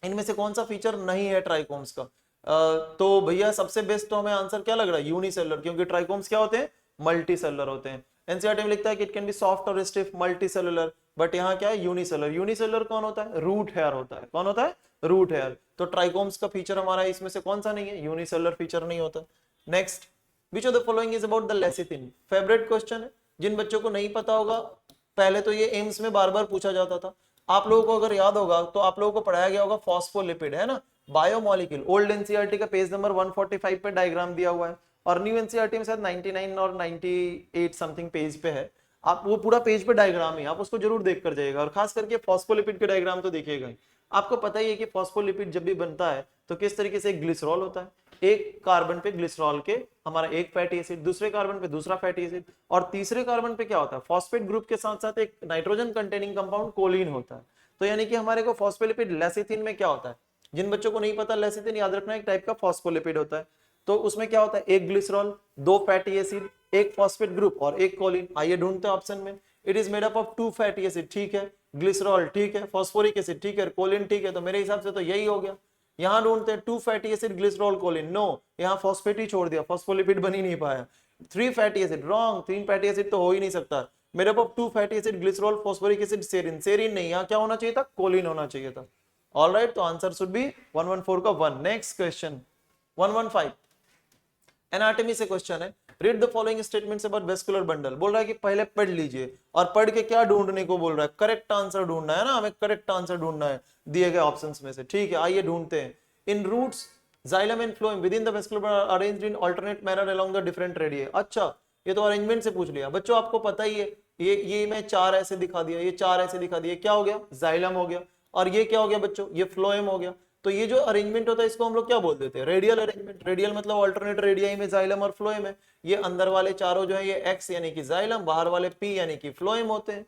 इनमें से कौन सा फीचर नहीं है ट्राइकोम्स का। तो भैया सबसे बेस्ट तो हमें आंसर क्या लग रहा है, यूनिसेलर, क्योंकि ट्राइकोम्स क्या होते हैं, मल्टी सेलर होते हैं। एनसीईआरटी में लिखता है कि इट कैन बी सॉफ्ट और स्टिफ मल्टी सेलुलर, बट यहाँ क्या है, यूनिसेलर। यूनिसेलर कौन होता है, रूट हेयर होता है, कौन होता है, रूट हेयर। तो ट्राइकोम्स का फीचर हमारा इसमें से कौन सा नहीं है, यूनिसेलर फीचर नहीं होता। Next, which of the following is about the lecithin, favourite question है, जिन बच्चों को नहीं पता होगा, पहले तो ये एम्स में बार बार पूछा जाता था। आप लोगों को अगर याद होगा तो आप लोगों को पढ़ाया गया होगा फॉस्फोलिपिड, है ना, बायोमोलिक्यूल। ओल्ड एनसीईआरटी का पेज नंबर 145 पे डायग्राम दिया हुआ है, और न्यू एनसीईआरटी में शायद 99 और 98 समथिंग पेज पे है। आप वो पूरा पेज पे डायग्राम है, आप उसको जरूर देख कर जाइएगा, और खास करके फॉस्फोलिपिड के डायग्राम तो देखिएगा। आपको पता ही है कि फॉस्फोलिपिड जब भी बनता है तो किस तरीके से ग्लिसरॉल होता है, एक कार्बन पे ग्लिसरॉल के हमारा एक फैटी एसिड, दूसरे कार्बन पे दूसरा फैटी एसिड, और तीसरे कार्बन पे क्या होता है, फॉस्फेट ग्रुप के साथ साथ एक नाइट्रोजन कंटेनिंग कंपाउंड कोलिन होता है। तो यानी कि हमारे को फॉस्फोलिपिड लेसिथिन में क्या होता है, जिन बच्चों को नहीं पता, लेसिथिन याद रखना एक टाइप का फॉस्फोलिपिड होता है। तो उसमें क्या होता है, एक ग्लिसरॉल, दो फैटी एसिड, एक फॉस्फेट ग्रुप और एक कोलिन। आइए ढूंढते हैं ऑप्शन में, it is made up of 2 fatty acid, ठीक है, ग्लिसरॉल ठीक है, फॉस्फोरिक एसिड ठीक है, कोलिन ठीक है, तो मेरे हिसाब से तो यही हो गया। यहां ढूंढते हैं 2 fatty acid glycerol choline, no, यहाँ फॉस्फेट ही छोड़ दिया, फॉस्फोलिपिड बन ही नहीं पाया। 3 fatty acid, wrong, 3 fatty acid तो हो ही नहीं सकता। मेरे पास 2 fatty acid glycerol phosphoric acid serine, serine नहीं, यहाँ क्या होना चाहिए था, कोलिन होना चाहिए था। ऑलराइट, तो आंसर शुड बी 114 का 1। नेक्स्ट क्वेश्चन 115, एनाटॉमी से क्वेश्चन है, read the following statements about vascular bundle. बोल रहा है कि पहले पढ़ लीजिए, और पढ़ के क्या ढूंढने को बोल रहा है, करेक्ट आंसर ढूंढना है ना, हमें करेक्ट आंसर ढूंढना है दिए गए ऑप्शंस में से, ठीक है। आइए ढूंढते हैं, in roots xylem and phloem within the vascular arranged in alternate manner along the different radius. अच्छा, ये तो अरेंजमेंट से पूछ लिया बच्चों, आपको पता ही है, ये मैं 4 ऐसे दिखा दिया, ये 4 ऐसे दिखा दिया, क्या हो गया, जाइलम हो गया, और ये क्या हो गया बच्चों, ये फ्लोएम हो गया। तो ये जो अरेंजमेंट होता है इसको हम लोग क्या बोल देते हैं, रेडियल अरेंजमेंट। रेडियल मतलब अल्टरनेट रेडियाई में जाइलम और फ्लोएम है। ये अंदर वाले चारों जो है ये एक्स यानी कि जाइलम, बाहर वाले पी यानी कि फ्लोएम होते हैं।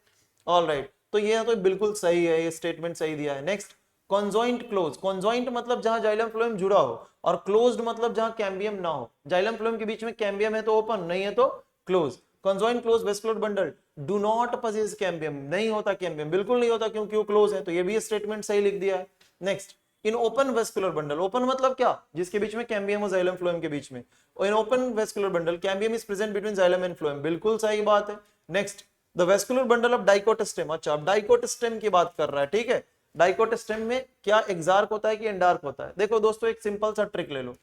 ऑलराइट, तो ये तो बिल्कुल सही है, ये स्टेटमेंट सही दिया है। नेक्स्ट, कॉन्जॉइंट क्लोज, कॉन्जॉइंट मतलब जहां जाइलम फ्लोएम जुड़ा हो, और क्लोज्ड मतलब जहां कैम्बियम ना हो। जाइलम फ्लोएम के बीच में कैम्बियम है तो ओपन, नहीं है तो close. Conjoint close vascular bundle do not possess cambium, नहीं होता कैम्बियम, बिल्कुल नहीं होता क्योंकि वो क्लोज है, तो ये भी स्टेटमेंट सही लिख दिया है। Next, in open vascular bundle, open मतलब क्या, जिसके बीच में कैम्बियम और जाइलम फ्लोएम के बीच में, और in open vascular bundle cambium is present between xylem and phloem, बिल्कुल सही बात है। Next, the vascular bundle of dicot stem, अच्छा अब डाइकोट स्टेम की बात कर रहा है, ठीक है। डाइकोट स्टेम में क्या एक्सार्क होता है कि एंडार्क होता है? देखो दोस्तों एक सिंपल सा ट्रिक ले लो,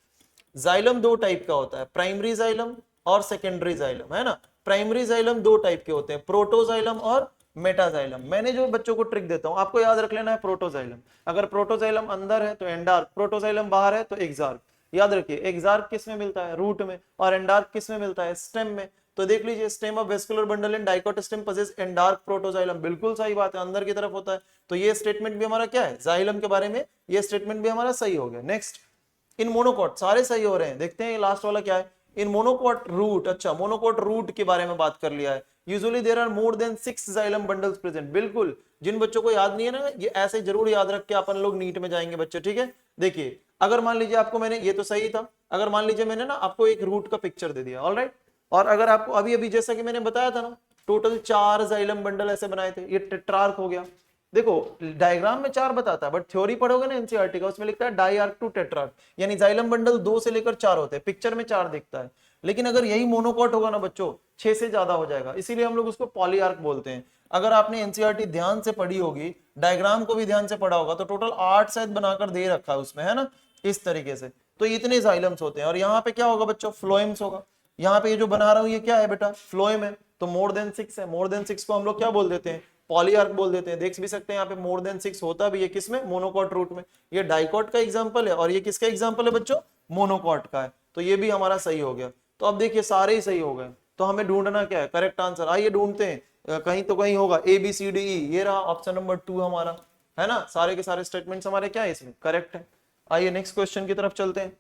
जाइलम दो टाइप का होता है, प्राइमरी जाइलम और सेकेंडरी जाइलम, है ना। प्राइमरी जाइलम दो टाइप के होते हैं, प्रोटोजाइलम और मेटाजाइलम। मैंने जो बच्चों को ट्रिक देता हूं आपको याद रख लेना है, प्रोटोजाइलम, अगर प्रोटोजाइलम अंदर है तो एंडार्क, प्रोटोजाइलम बाहर है तो एक्सार्क। याद रखिए एक्सार्क किस में मिलता है? रूट में, और एंडार्क किस में मिलता है? स्टेम में। तो देख लीजिए, stem of vascular bundle in dicot stem possess endarch protoxylem, बिल्कुल सही बात है, अंदर की तरफ होता है। तो ये स्टेटमेंट भी हमारा क्या है, जाइलम के बारे में, ये स्टेटमेंट भी हमारा सही हो गया। नेक्स्ट, इन मोनोकॉट, सारे सही हो रहे हैं, देखते हैं लास्ट वाला क्या है, इन मोनोकॉट रूट, अच्छा मोनोकॉट रूट के बारे में बात कर लिया है। Usually there are more than 6 xylem bundles present, बिल्कुल। जिन बच्चों को याद नहीं है ना, ये ऐसे जरूर याद रख के अपन लोग नीट में जाएंगे बच्चे, ठीक है। देखिए अगर मान लीजिए आपको मैंने, ये तो सही था, अगर मान लीजिए मैंने ना आपको एक रूट का पिक्चर दे दिया, ऑलराइट, और अगर आपको अभी अभी जैसा कि मैंने बताया था ना, टोटल 4 जाइलम बंडल ऐसे बनाए थे, ये टेट्रार्क हो गया। देखो डायग्राम में 4 बताता है, बट थ्योरी पढ़ोगे ना एनसीईआरटी का, उसमें लिखता है डाइआर्क टू टेट्रार्क, यानी जाइलम बंडल 2 से लेकर 4 होते हैं, पिक्चर में 4 दिखता है। लेकिन अगर यही मोनोकॉट होगा ना बच्चों, 6 से ज्यादा हो जाएगा, इसीलिए हम लोग उसको पॉलीआर्क बोलते हैं। अगर आपने एनसीईआरटी ध्यान से पढ़ी होगी, डायग्राम को भी ध्यान से पढ़ा होगा, तो टोटल 8 शायद बनाकर दे रखा है उसमें, है ना, इस तरीके से। तो इतने जाइलम्स होते हैं, और यहाँ पे क्या होगा बच्चों, फ्लोएम्स होगा। यहाँ पे ये जो बना रहा हूं ये क्या है बेटा, फ्लोएम है, तो मोर देन 6 है, मोर देन 6 को हम लोग क्या बोल देते हैं, पॉलीआर्क बोल देते हैं। देख भी सकते हैं यहाँ पे मोर देन 6 होता भी है, किसमें, मोनोकॉट रूट में। ये डाइकॉट का एग्जांपल है, और ये किसका एग्जांपल है बच्चों, मोनोकॉट का है। तो ये भी हमारा सही हो गया। तो अब देखिए सारे ही सही हो गए, तो हमें ढूंढना क्या है, करेक्ट आंसर। आइए ढूंढते हैं, कहीं तो कहीं होगा ABCDE, ये रहा ऑप्शन नंबर 2 हमारा, है ना। सारे के सारे स्टेटमेंट्स हमारे क्या है इसमें, करेक्ट है। आइए नेक्स्ट क्वेश्चन की तरफ चलते हैं।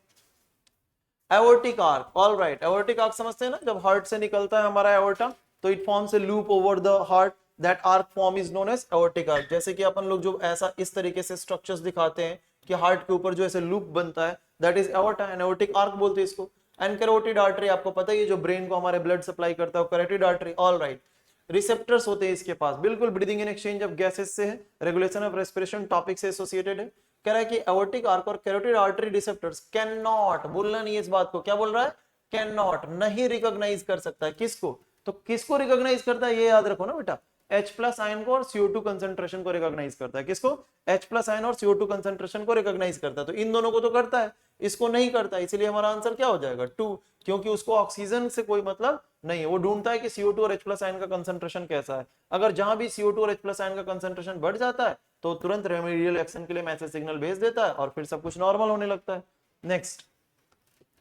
Aortic arch, all right, aortic arch समझते हैं ना, जब हार्ट से निकलता है हमारा एओर्टा, तो it forms a loop over the heart, that arch form is known as aortic arch. जैसे कि अपन लोग जो ऐसा इस तरीके से स्ट्रक्चर्स दिखाते हैं कि हार्ट के ऊपर जो ऐसे लूप बनता है, that is aorta, and aortic arch बोलते हैं इसको। एंड कैरोटिड आर्टरी, आपको पता ही है, जो ब्रेन को हमारे ब्लड सप्लाई करता है, carotid artery, all right. Receptors होते हैं इसके पास, बिल्कुल, breathing in exchange of gases से है, रेगुलेशन ऑफ रेस्पिरेशन टॉपिक से एसोसिएटेड है। कह रहा है कि एओर्टिक आर्क और carotid artery receptors can not, बोलना नहीं है इस बात को, क्या बोल रहा है, कैन नॉट, नहीं रिकॉग्नाइज कर सकता है, किसको, तो किसको रिकॉग्नाइज करता है, ये याद रखो ना बेटा, H+ आयन को और CO2 कंसंट्रेशन को रिकॉग्नाइज करता है, किसको, H+ आयन और CO2 कंसंट्रेशन को रिकॉग्नाइज करता है। तो इन दोनों को तो करता है, इसको नहीं करता, इसीलिए हमारा आंसर क्या हो जाएगा, 2, क्योंकि उसको ऑक्सीजन से कोई मतलब नहीं है, वो ढूंढता है कि CO2 और H+ आयन का कंसंट्रेशन कैसा है। अगर जहां भी CO2 और H+ आयन का कंसंट्रेशन बढ़ जाता है तो तुरंत रेमेडियल एक्शन के लिए मैसेज सिग्नल भेज देता है, और फिर सब कुछ नॉर्मल होने लगता है। Next,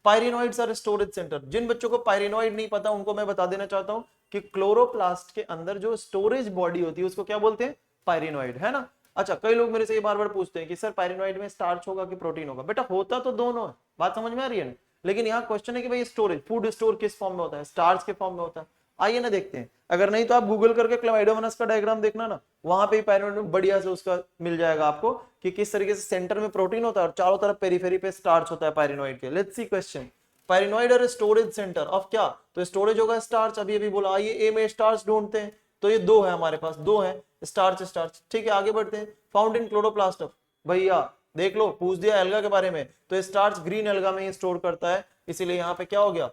pyrenoids are storage centre. जिन बच्चों को पायरिनोइड नहीं पता उनको मैं बता देना चाहता हूं कि क्लोरोप्लास्ट के अंदर जो स्टोरेज बॉडी होती है उसको क्या बोलते हैं, पायरिनोइड, है ना। अच्छा, कई लोग मेरे से ये बार बार पूछते हैं कि सर पायरिनोइड में स्टार्च होगा कि प्रोटीन होगा, बेटा होता तो दोनों है, बात समझ में आ रही है ना। लेकिन यहाँ क्वेश्चन है कि भाई स्टोरेज, फूड स्टोर किस फॉर्म में होता है, स्टार्च के फॉर्म में होता है। आइए ना देखते हैं, अगर नहीं तो आप गूगल करके क्लाइडोमोनास का डायग्राम देखना ना, वहां पे पायरिनोइड बढ़िया से उसका मिल जाएगा आपको कि किस तरीके से सेंटर में प्रोटीन होता है और चारों तरफ पेरीफेरी पे स्टार्च होता है पायरिनोइड के। लेट्स सी क्वेश्चन, पायरिनोइड और स्टोरेज सेंटर ऑफ क्या, तो स्टोरेज होगा स्टार्च, अभी अभी बोला। आइए ए में स्टार्च ढूंढते हैं, तो ये 2 है हमारे पास, 2 है स्टार्च स्टार्च, ठीक है। आगे बढ़ते हैं, फाउंड इन क्लोरोप्लास्ट ऑफ, भैया देख लो पूछ दिया एल्गा के बारे में, तो स्टार्च ग्रीन एल्गा में ही स्टोर करता है, इसीलिए यहाँ पे क्या हो गया,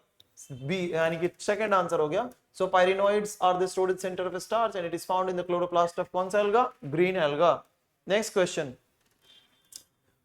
बी, यानी कि सेकंड आंसर हो गया। So pyrenoids are the storage centre of starch and it is found in the chloroplast of कौन सा alga, green alga. Next question,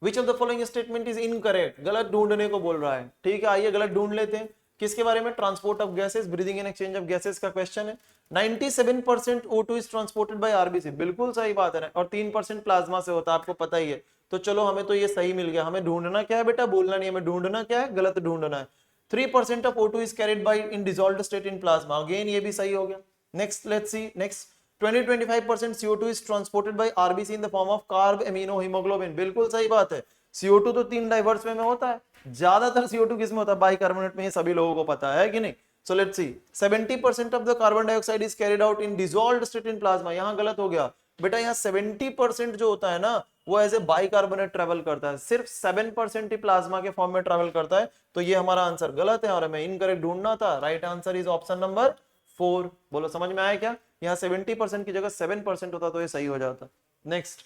Which of the following statement is incorrect, गलत ढूंढने को बोल रहा है, ठीक है। आइए गलत ढूंढ लेते हैं, किसके बारे में, transport of gases, breathing and exchange of gases का क्वेश्चन है। 97% O2 is transported by RBC, बिल्कुल सही बात है, और 3% प्लाज्मा से होता है, आपको पता ही है। तो चलो हमें तो ये सही मिल गया, हमें ढूंढना क्या है बेटा, बोलना नहीं, हमें ढूंढना क्या है, गलत ढूंढना है। 3% of O2 is carried by in dissolved state in plasma, again ये भी सही हो गया। Next let's see, next 20-25% CO2 is transported by RBC in the form of carb amino hemoglobin, बिल्कुल सही बात है। CO2 तो 3 डाइवर्स में होता है, ज्यादातर CO2 किस में होता है, बाइकार्बोनेट में, ये सभी लोगों को पता है कि नहीं। So let's see, 70% of the carbon dioxide is carried out in dissolved state in plasma, यहाँ गलत हो गया बेटा, यहाँ 70% जो होता है ना वो एज ए बाइकार्बोनेट ट्रेवल करता है, सिर्फ 7% ही प्लाज्मा के फॉर्म में ट्रेवल करता है, तो ये हमारा आंसर गलत है और हमें इनकरेक्ट ढूंढना था। Right answer is option number 4। बोलो समझ में आया क्या, यहाँ 70% की जगह 7% होता तो ये सही हो जाता। Next,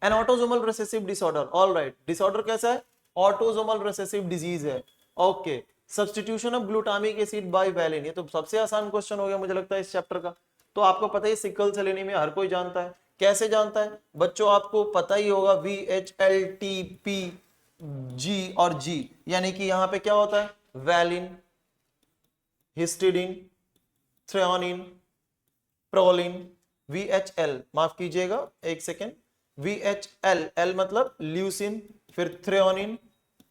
N autosomal recessive disorder, all right, disorder कैसा है, ऑटोसोमल रिसेसिव डिजीज है, okay. Substitution of glutamic acid by valine, ये तो सबसे आसान क्वेश्चन हो गया मुझे लगता है इस चैप्टर का। तो आपको पता है सिकल सेल एनीमिया हर कोई जानता है, कैसे जानता है बच्चों, आपको पता ही होगा VHLTP G और G, यानी कि यहां पे क्या होता है, valine, histidine, threonine, proline, VHL, माफ कीजिएगा एक सेकेंड, VHL, L मतलब ल्यूसिन, फिर थ्रेओनिन,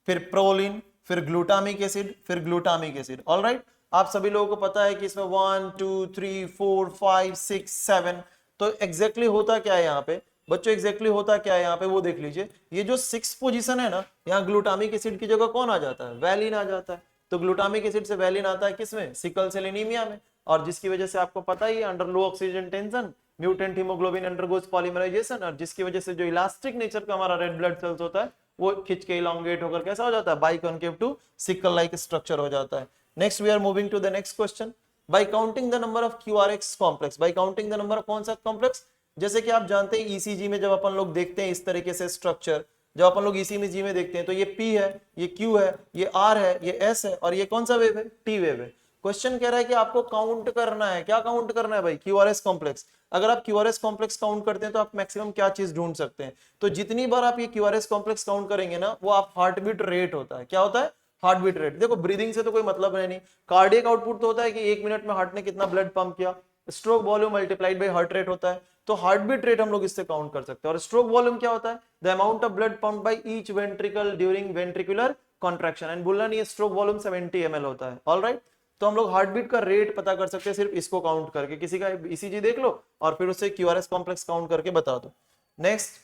फिर प्रोलिन, फिर ग्लूटामिक एसिड, फिर ग्लूटामिक एसिड, ऑलराइट। आप सभी लोगों को पता है कि इसमें 1 2 3 4 5 6 7, तो एग्जैक्टली होता क्या है यहाँ पे बच्चों, एग्जैक्टली होता क्या है यहाँ पे वो देख लीजिए। ये जो 6 पोजीशन है ना, यहाँ ग्लूटामिक एसिड की जगह कौन आ जाता है, वैलिन आ जाता है। तो ग्लूटामिक एसिड से वैलिन आता है किसमें, सिकल सेल एनीमिया में, और जिसकी वजह से आपको पता ही है under low oxygen tension mutant haemoglobin undergoes polymerisation, और जिसकी वजह से जो इलास्टिक नेचर का हमारा रेड ब्लड सेल्स होता है वो खिंच के इलांगेट होकर कैसा हो जाता है, biconcave to sickle like structure हो जाता है। Next we are moving to the next question, by counting the number of QRX complex, by counting the number of कौन सा कॉम्प्लेक्स, जैसे कि आप जानते हैं ECG में जब अपन लोग देखते हैं इस तरीके से स्ट्रक्चर, जब अपन लोग ECG में देखते हैं तो ये P है, ये Q है, ये R है, ये S है, और ये कौन सा वेव है, T वेव है। क्वेश्चन कह रहा है कि आपको काउंट करना है, क्या काउंट करना है भाई, QRS कॉम्प्लेक्स। अगर आप QRS कॉम्प्लेक्स काउंट करते हैं तो आप मैक्सिमम क्या चीज ढूंढ सकते हैं, तो जितनी बार आप ये QRS कॉम्प्लेक्स काउंट करेंगे ना, वो आप हार्ट बीट रेट होता है, क्या होता है, हार्ट बीट रेट। देखो ब्रीदिंग से तो कोई मतलब है नहीं, कार्डियक आउटपुट तो होता है कि 1 मिनट में हार्ट ने कितना ब्लड पंप किया, stroke volume multiplied by heart rate होता है, तो हार्ट बीट रेट हम लोग इससे काउंट कर सकते हैं। और स्ट्रोक वॉल्यूम क्या होता है, the amount of blood pump by each ventricle during ventricular contraction, and बोलना नहीं है स्ट्रोक वॉल्यूम 70 ml होता है, ऑलराइट। तो हम लोग हार्ट बीट का रेट पता कर सकते हैं सिर्फ इसको काउंट करके, किसी का ECG देख लो और फिर उससे QRS कॉम्प्लेक्स काउंट करके बता दो। नेक्स्ट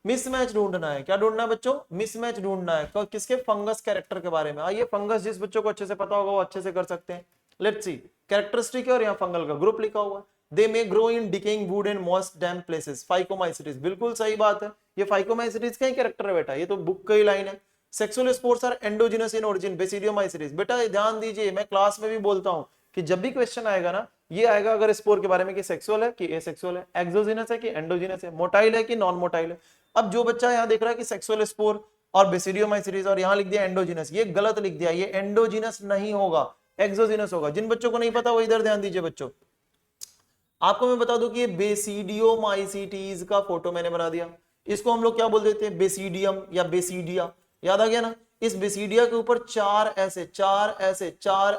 मिसमैच ढूंढना है, क्या ढूंढना है बच्चों, मिसमैच ढूंढना है, किसके, फंगस कैरेक्टर के बारे में। आइए फंगस जिस बच्चों को अच्छे से पता होगा वो अच्छे से कर सकते हैं। लेट्स सी कैरेक्टरिस्टिक है और यहाँ फंगल का ग्रुप लिखा हुआ है, they may grow in decaying wood and moist damp places, phycomycetes, बिल्कुल सही बात है, ये फाइकोमाइसिटिस का ही कैरेक्टर है बेटा, ये तो बुक का ही लाइन है। Sexual spores are endogenous in origin, basidiomycetes, बेटा ध्यान दीजिए, मैं क्लास में भी बोलता हूँ कि जब भी क्वेश्चन आएगा ना, ये आएगा अगर स्पोर के बारे में कि सेक्सुअल है कि एसेक्सुअल है, एक्सोजिनस है कि एंडोजिनस है, मोटाइल है कि नॉन मोटाइल है। अब जो बच्चा यहाँ देख रहा है कि सेक्सुअल स्पोर और बेसिडियोमाइसिटिस और यहाँ लिख दिया एंडोजिनस, ये गलत लिख दिया, ये एंडोजिनस नहीं होगा, एक्सोजिनस होगा। जिन बच्चों को नहीं पता वो इधर ध्यान दीजिए बच्चों, आपको मैं बता दूं कि ये बेसिडियोमाइसिटीज का फोटो मैंने बना दिया, इसको हम लोग क्या बोल देते हैं, बेसिडियम या बेसिडिया, याद आ गया ना। इस बेसिडिया के ऊपर चार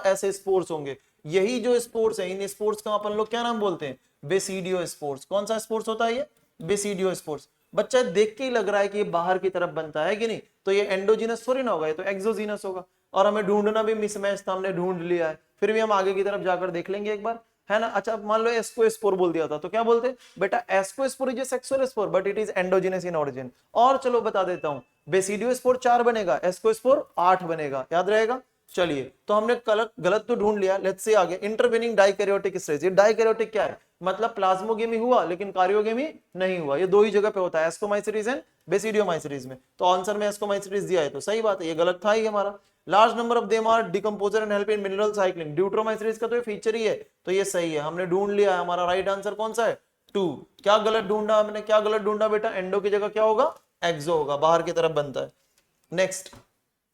ऐसे स्पोर्स होंगे, यही जो स्पोर्स है, इन स्पोर्स का अपन लोग क्या नाम बोलते हैं, बेसिडियो स्पोर्स। कौन सा स्पोर्स होता है ये, बेसिडियो स्पोर्स। बच्चा देख के ही लग रहा है कि ये बाहर की तरफ बनता है कि नहीं, तो ये एंडोजिनस थोड़ी ना होगा, ये तो एक्सोजिनस होगा। और हमें ढूंढना भी मिसमैच था, हमने ढूंढ लिया है, फिर भी हम आगे की तरफ जाकर देख लेंगे एक बार, है ना। अच्छा मान लो एस्कोस्पोर बोल दिया था तो क्या बोलते, बेटा ascospore is a sexual spore but it is endogenous in origin. और चलो बता देता हूं, बेसिडियोस्पोर 4 बनेगा, एस्कोस्पोर 8 बनेगा, याद रहेगा। चलिए तो हमने गलत तो ढूंढ लिया, लेट्स से आगे इंटरवेनिंग डाइकैरियोटिक स्टेज। ये डाइकैरियोटिक क्या है, मतलब प्लाज्मोगेमी हुआ लेकिन कार्योगेमी नहीं हुआ, ये दो ही जगह पे होता है, एस्कोमाइसिटीज एंड बेसिडियोमाइसिटीज में। तो आंसर में एस्कोमाइसिटीज दिया है तो सही बात है, ये गलत था ही हमारा। Large number of them are decomposer and help in mineral cycling, deuteromycetes का तो ये फीचर ही है, तो ये सही है, हमने ढूंढ लिया है। हमारा राइट आंसर कौन सा है, 2। क्या गलत ढूंढा हमने, क्या गलत ढूंढा बेटा, एंडो की जगह क्या होगा, एक्सो होगा, बाहर की तरफ बनता है। नेक्स्ट,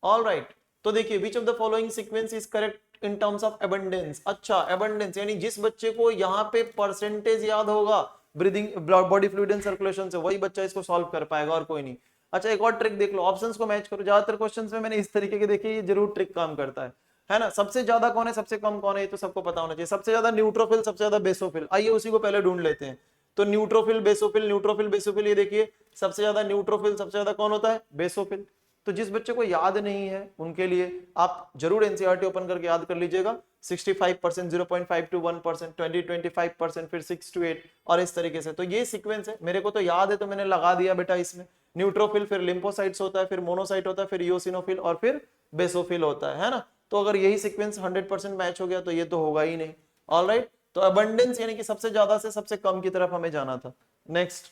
ऑल राइट, तो देखिए विच of the following sequence is correct in terms of abundance. अच्छा एबंडेंस यानी जिस बच्चे को यहाँ पे परसेंटेज याद होगा breathing body fluid and circulation से, वही बच्चा इसको सॉल्व कर पाएगा और कोई नहीं। अच्छा एक और ट्रिक देख लो, ऑप्शंस को मैच करो, ज्यादातर क्वेश्चंस में मैंने इस तरीके के देखे, ये जरूर ट्रिक काम करता है ना। सबसे ज्यादा कौन है, सबसे कम कौन है, ये तो सबको पता होना चाहिए। सबसे ज्यादा न्यूट्रोफिल, सबसे ज्यादा बेसोफिल, आइए उसी को पहले ढूंढ लेते हैं। तो न्यूट्रोफिल बेसोफिल, न्यूट्रोफिल बेसोफिल, ये देखिए सबसे ज्यादा न्यूट्रोफिल, सबसे ज्यादा कौन होता है, बेसोफिल। तो जिस बच्चे को याद नहीं है उनके लिए आप जरूर एनसीईआरटी ओपन करके याद कर लीजिएगा, 65%, 0.5 to 1%, 20-25%, फिर 6 to 8 और इस तरीके से। तो ये सीक्वेंस है, मेरे को तो याद है तो मैंने लगा दिया बेटा इसमें। न्यूट्रोफिल, फिर लिम्फोसाइट्स होता है, फिर मोनोसाइट होता है, फिर इओसिनोफिल और फिर बेसोफिल होता है ना। तो अगर यही सीक्वेंस 100% मैच हो गया तो ये तो होगा ही नहीं। ऑलराइट, तो अबंडेंस यानी कि सबसे ज्यादा से सबसे कम की तरफ हमें जाना था। नेक्स्ट,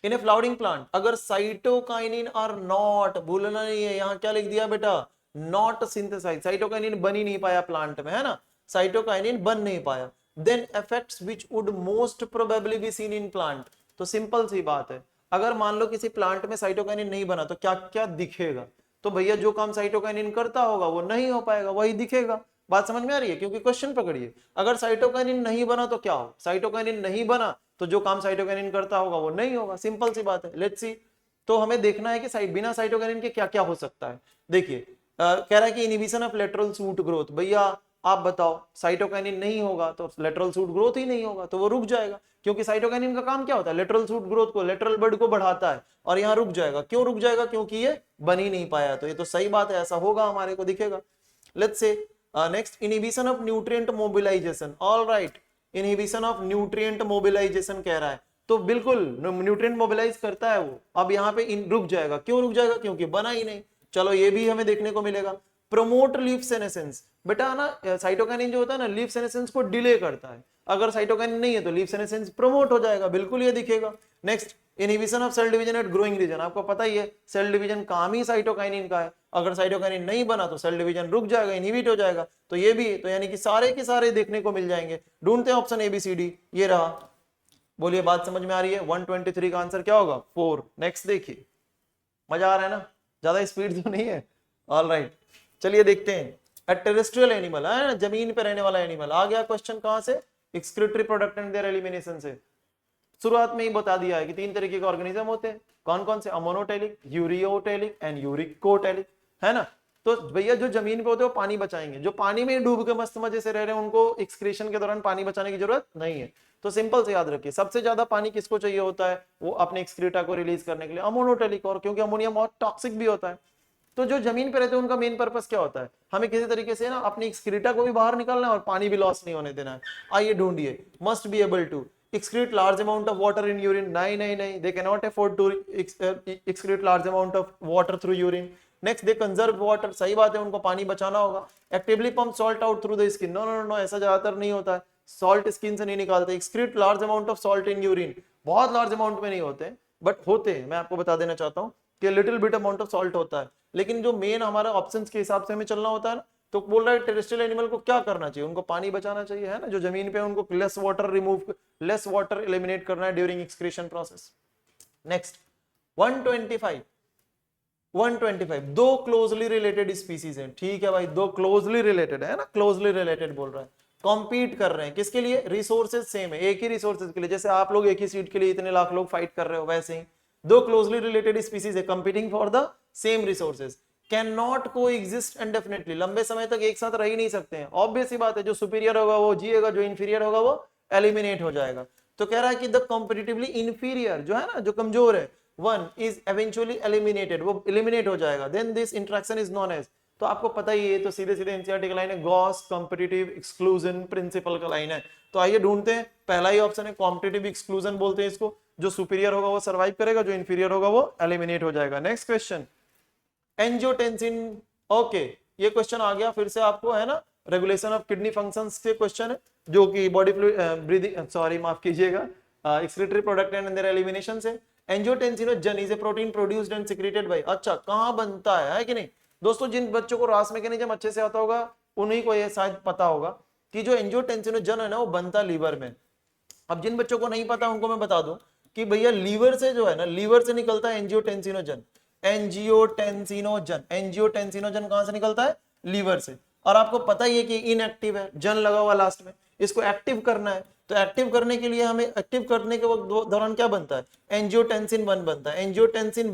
इन ए फ्लावरिंग प्लांट अगर साइटोकाइनिन आर नॉट, भूलना नहीं है, यहां क्या लिख दिया बेटा, नॉट सिंथेसाइज, साइटोकाइनिन बन ही नहीं पाया प्लांट में, है ना, साइटोकाइनिन बन नहीं पाया। Then effects which would most probably be seen in plant, तो सिंपल सी बात है, अगर मान लो किसी प्लांट में साइटोकाइनिन नहीं बना तो क्या क्या दिखेगा, तो भैया जो काम साइटोकाइनिन करता होगा वो नहीं हो पाएगा, वही दिखेगा। बात समझ में आ रही है? क्योंकि क्वेश्चन पकड़िए, अगर साइटोकाइनिन नहीं बना तो क्या हो, साइटोकाइनिन नहीं बना तो जो काम साइटोकाइनिन करता होगा वो नहीं होगा, सिंपल सी बात है। लेट्स सी, तो हमें देखना है कि बिना साइटोकाइनिन के क्या क्या हो सकता है। देखिए कह रहा है कि inhibition of lateral shoot growth, भैया आप बताओ साइटोकाइनिन नहीं होगा तो लेटरल शूट ग्रोथ ही नहीं होगा, तो वो रुक जाएगा, क्योंकि साइटोकाइनिन का काम क्या होता है, लेटरल शूट ग्रोथ को, लेटरल बड को बढ़ाता है, और यहाँ रुक जाएगा। क्यों रुक जाएगा? क्योंकि ये बन ही नहीं पाया, तो ये तो सही बात है, ऐसा होगा, हमारे को दिखेगा। Let's say next, inhibition of nutrient mobilisation, alright, inhibition of nutrient mobilisation कह रहा है, तो बिल्कुल न्यूट्रिएंट मोबिलाइज करता है वो, अब यहाँ पे रुक जाएगा। क्यों रुक जाएगा? क्योंकि बना ही नहीं। चलो ये भी हमें देखने को मिलेगा। प्रोमोट लीफ सेनेसेंस, बेटा ना साइटोकाइनिन जो होता है ना लीफ सेनेसेंस को डिले करता है, अगर साइटोकाइनिन नहीं है तो लीफ सेनेसेंस प्रमोट हो जाएगा, बिल्कुल ये दिखेगा। Next, inhibition of cell division at growing region, आपको पता ही है सेल डिवीजन काम ही साइटोकाइनिन का है, अगर साइटोकाइनिन नहीं बना तो सेल डिवीजन रुक जाएगा, इनहिबिट हो जाएगा, तो ये भी, तो यानी कि सारे के सारे देखने को मिल जाएंगे। ढूंढते हैं ऑप्शन ABCD, ये रहा। बोलिए बात समझ में आ रही है? 123 का आंसर क्या होगा? 4। नेक्स्ट देखिए, मजा आ रहा है ना, ज्यादा स्पीड तो नहीं है। ऑलराइट, चलिए देखते हैं। टेरेस्ट्रियल एनिमल है, जमीन पे रहने वाला एनिमल, आ गया क्वेश्चन कहां से? Excretory product and their elimination से। शुरुआत में ही बता दिया है कि 3 तरीके के ऑर्गेनिज्म होते हैं, कौन कौन से? अमोनोटेलिक, यूरियोटेलिक एंड यूरिकोटेलिक, है ना। तो भैया जो जमीन पे होते हैं वो पानी बचाएंगे, जो पानी में डूब के मस्त मजे से रह रहे हैं उनको एक्सक्रीशन के दौरान पानी बचाने की जरूरत नहीं है। तो सिंपल से याद रखिए, सबसे ज्यादा पानी किसको चाहिए होता है? वो अपने एक्सक्रीटा को रिलीज करने के लिए अमोनोटेलिक, और क्योंकि अमोनिया बहुत टॉक्सिक भी होता है। तो जो जमीन पे रहते हैं उनका मेन पर्पस क्या होता है? हमें किसी तरीके से ना अपनी एक्सक्रीटा को भी बाहर निकालना है और पानी भी लॉस नहीं होने देना है। आइए ढूंढिए, must be able to excrete large amount of water in urine, नहीं नहीं नहीं, they cannot afford to excrete large amount of water through urine. Next, they conserve water, सही बात है, उनको पानी बचाना होगा। Actively pump salt out through the skin, no no no, ऐसा ज्यादातर नहीं होता है, salt skin से नहीं निकालते। Excrete large amount of salt in urine, बहुत large amount में नहीं होते, but होते हैं, मैं आपको बता देना चाहता हूँ कि little bit amount of salt होता है, लेकिन जो मेन हमारा ऑप्शंस के हिसाब से हमें चलना होता है ना, तो बोल रहा है टेरेस्ट्रियल एनिमल को क्या करना चाहिए? उनको पानी बचाना चाहिए, है ना, जो जमीन पे उनको less water remove, less water eliminate करना है ड्यूरिंग एक्सक्रीशन प्रोसेस। नेक्स्ट 125 दो क्लोजली रिलेटेड स्पीसीज हैं, ठीक है भाई, दो क्लोजली रिलेटेड है ना, क्लोजली रिलेटेड बोल रहा है, कॉम्पीट कर रहे हैं किसके लिए? रिसोर्सेज सेम है, एक ही रिसोर्सेज के लिए, जैसे आप लोग एक ही सीट के लिए इतने लाख लोग फाइट कर रहे हो, वैसे ही दो क्लोजली रिलेटेड स्पीसीज है competing for the same resources, can not को एग्जिस्ट इंडेफिनेटली, लंबे समय तक एक साथ रह ही नहीं सकते हैं। ऑब्वियस सी बात है, जो सुपीरियर होगा वो जिएगा, जो इंफीरियर होगा वो एलिमिनेट हो जाएगा। तो कह रहा है कि द कंपैरेटिवली इंफीरियर जो है ना, जो कमजोर है, वन इज एवेंचुअली एलिमिनेटेड, वो एलिमिनेट हो जाएगा, then this interaction is known as, तो आपको पता ही है, तो सीधे सीधे एनसीईआरटी का लाइन है, गॉस कॉम्पिटिटिव एक्सक्लूजन प्रिंसिपल का लाइन है। तो आइए ढूंढते हैं, पहला ही ऑप्शन है कॉम्पिटिटिव एक्सक्लूजन बोलते हैं इसको, जो सुपीरियर होगा वो सर्वाइव करेगा, जो इंफीरियर होगा वो एलिमिनेट हो जाएगा। नेक्स्ट क्वेश्चन, एंजियोटेंसिन, ओके, ये क्वेश्चन आ गया फिर से आपको, है ना, रेगुलेशन ऑफ किडनी फंक्शंस के क्वेश्चन है, जो कि बॉडी फ्लूइड ब्रीदिंग, सॉरी माफ कीजिएगा, excretory product and their elimination से। Angiotensinogen is a protein produced and secreted by, अच्छा कहां बनता है कि नहीं दोस्तों? जिन बच्चों को रास मैकेनिज्म अच्छे से आता होगा उन्हीं को ये शायद पता होगा कि जो एंजियोटेंसिनोजन है ना वो बनता लीवर में। अब जिन बच्चों को नहीं पता उनको मैं बता दूं कि भैया लीवर से जो है ना, लीवर से निकलता है एंजियोटेंसिनोजन, एंजियोटेंसिनोजन कहां से निकलता है? लीवर से। और आपको पता ही है कि इनएक्टिव है, जन लगा हुआ लास्ट में, इसको एक्टिव करना है, तो एक्टिव करने के लिए हमें, एक्टिव करने के वक्त दौरान क्या बनता है? एंजियोटेंसिन 1 बनता है। एंजियोटेंसिन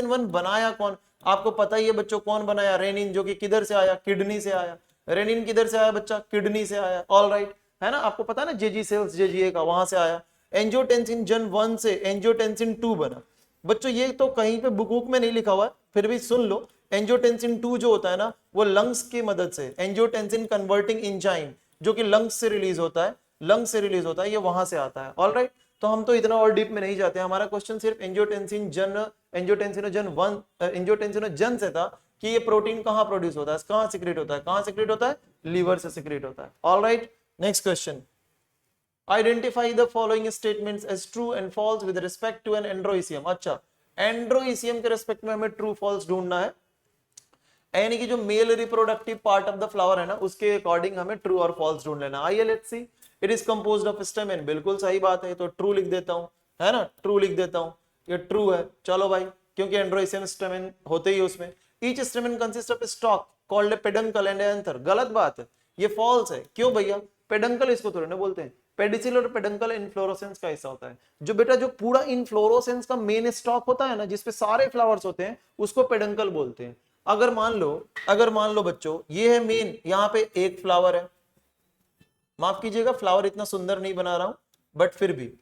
1 बनाया कौन? आपको पता ही है बच्चों, कौन बनाया? रेनिन, जो कि किधर से आया? किडनी से आया। रेनिन किधर से आया बच्चा? किडनी से आया। ऑल राइट, है ना, आपको पता है ना, जेजी सेल्स, जेजीए का, वहां से आया। एंजियोटेंसिन जन 1 से एंजियोटेंसिन 2 बना। बच्चों ये तो कहीं पे बुक में नहीं लिखा हुआ है, फिर भी सुन लो, एंजियोटेंसिन 2 जो होता है ना, वो लंग्स की मदद से, एंजियोटेंसिन कन्वर्टिंग एंजाइम जो कि लंग्स से रिलीज होता है, लंग्स से रिलीज होता है, ये वहां से आता है। ऑलराइट, तो हम तो इतना और डीप में नहीं जाते, हमारा क्वेश्चन सिर्फ एंजियोटेंसिनोजन से था कि ये प्रोटीन कहां प्रोड्यूस होता है, कहां सिक्रेट होता है, कहां सिक्रेट होता है? लीवर से सिक्रेट होता है। Alright, next question, identify the following statements as true and false with respect to an androecium. अच्छा, एंड्रोइसियम के रिस्पेक्ट में हमें ट्रू फॉल्स ढूंढना है, यानी कि जो male reproductive part of the flower है ना, उसके अकॉर्डिंग हमें ट्रू और फॉल्स ढूंढ लेना। आइए let's see, it is composed of stamen, बिल्कुल सही बात है, तो ट्रू लिख देता हूं। है ना, ट्रू लिख देता हूं, ये ट्रू है, चलो भाई, क्योंकि एंड्रोइसियम स्टेमेन होते ही उसमें। Each stamen consist of stock called a peduncle and anther, गलत बात है, ये फॉल्स है। क्यों भैया, पेडंकल इसको थोड़ी ना बोलते हैं, पेडिसिल और पेडंकल इनफ्लोरोसेंस का हिस्सा होता है। जो बेटा जो पूरा इनफ्लोरोसेंस का मेन स्टॉक होता है ना, जिसपे सारे फ्लावर्स होते हैं, उसको पेडंकल बोलते हैं। अगर मान लो बच्चों, ये है मेन, यहाँ पे एक फ्लावर है, माफ कीजिएगा फ्लावर इतना सुंदर नहीं बना रहा हूं, बट फिर भी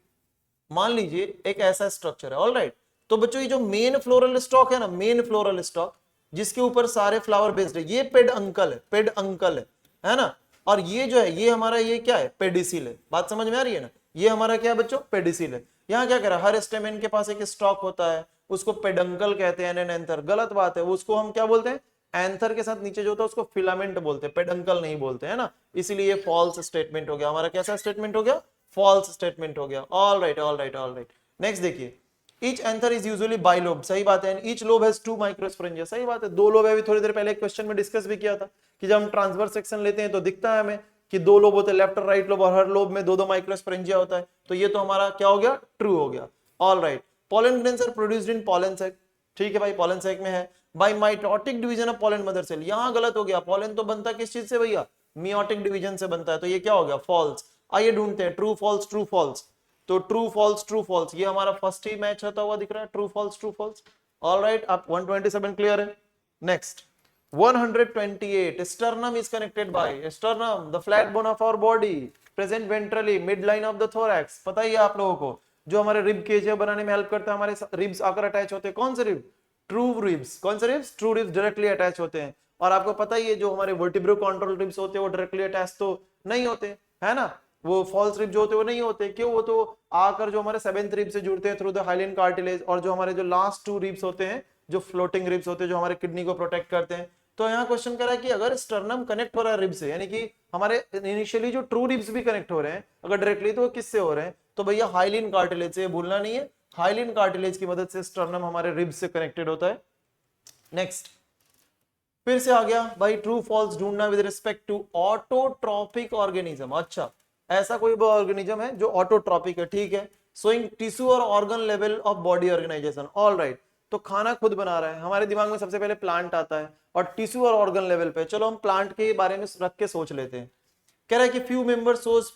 मान लीजिए एक ऐसा स्ट्रक्चर है, ऑलराइट। तो बच्चों ये जो मेन फ्लोरल स्टॉक है ना, मेन फ्लोरल स्टॉक जिसके ऊपर सारे फ्लावर बेस्ड है, ये पेडअंकल है, पेडअंकल है ना। और ये जो है, ये हमारा ये क्या है, पेडिसिल है। बात समझ में आ रही है ना, ये हमारा क्या है बच्चों, पेडिसिल है। यहाँ क्या कह रहा है, हर स्टेमेन के पास एक स्टॉक होता है, उसको पेडंकल कहते हैं, एंथर, गलत बात है, उसको हम क्या बोलते हैं, एंथर के साथ नीचे जो होता है उसको फिलामेंट बोलते हैं, पेडंकल नहीं बोलते, है ना। इसीलिए फॉल्स स्टेटमेंट हो गया हमारा, कैसा स्टेटमेंट हो गया, फॉल्स स्टेटमेंट हो गया। All right all right all right. Next देखिए, each anther is usually bilobe, सही बात है, ईच लोब हैज 2 माइक्रोस्पोरेंजिया, सही बात है, 2 लोब है। अभी थोड़ी देर पहले एक क्वेश्चन में डिस्कस भी किया था कि जब हम ट्रांसवर्स सेक्शन लेते हैं तो दिखता है हमें कि 2 लोब होते हैं, लेफ्ट और राइट लोब, और हर लोब में 2-2 माइक्रोस्पोरेंजिया होता है। तो ये तो हमारा क्या हो गया, ट्रू हो गया। All right, pollen grains are produced in pollen sac, ठीक है भाई, पोलन सैक में है। By mitotic division of pollen mother cell, यहां गलत हो गया, पोलन तो बनता किस चीज से भैया, मियोटिक डिवीजन से बनता है, तो ये क्या हो गया, फॉल्स। आइए ढूंढते हैं ट्रू फॉल्स ट्रू फॉल्स। तो ट्रू फॉल्स ट्रू फॉल्स, ये हमारा फर्स्ट ही मैच होता हुआ दिख रहा है, true false true false. Alright, आप 127 क्लियर है। Next 128, sternum is connected by, sternum the flat bone of our body present ventrally midline of the thorax, पता ही है आप लोगों को, जो हमारे रिब केज बनाने में हेल्प करता है, हमारे रिब्स आकर अटैच होते हैं, कौन से रिब, ट्रू रिब्स, कौन से ribs, true ribs directly attach होते हैं। और आपको पता ही है जो हमारे वर्टिब्रो कंट्रोल रिब्स होते हैं वो डायरेक्टली अटैच तो नहीं होते, है ना, वो फॉल्स रिब जो होते हैं वो नहीं होते। क्यों, वो तो आकर जो हमारे 7th रिब से जुड़ते हैं थ्रू द हाइलियन कार्टिलेज, और जो हमारे जो लास्ट 2 रिब्स होते हैं, जो फ्लोटिंग रिब्स होते हैं, जो हमारे किडनी को प्रोटेक्ट करते हैं। तो यहाँ क्वेश्चन कर रहा है कि अगर स्टर्नम कनेक्ट हो रहा है रिब से, यानी कि हमारे इनिशियली जो ट्रू रिब्स भी कनेक्ट हो रहे हैं अगर डायरेक्टली, तो वो किससे हो रहे हैं, तो भैया हाइलिन कार्टिलेज से, भूलना नहीं है, हाइलिन कार्टिलेज की मदद से स्टर्नम हमारे रिब्स से कनेक्टेड होता है। नेक्स्ट फिर से आ गया भाई, ट्रू फॉल्स ढूंढना with respect to autotrophic organism. अच्छा, ऐसा कोई ऑर्गेनिज्म है जो ऑटोट्रॉपिक है, ठीक है, शोइंग टिश्यू और organ level of body organisation, all right. तो खाना खुद बना रहा है, हमारे दिमाग में सबसे पहले प्लांट आता है, और टिश्यू और ऑर्गन लेवल पे, चलो हम प्लांट के बारे में रख के सोच लेते हैं। कह रहा है कि few members shows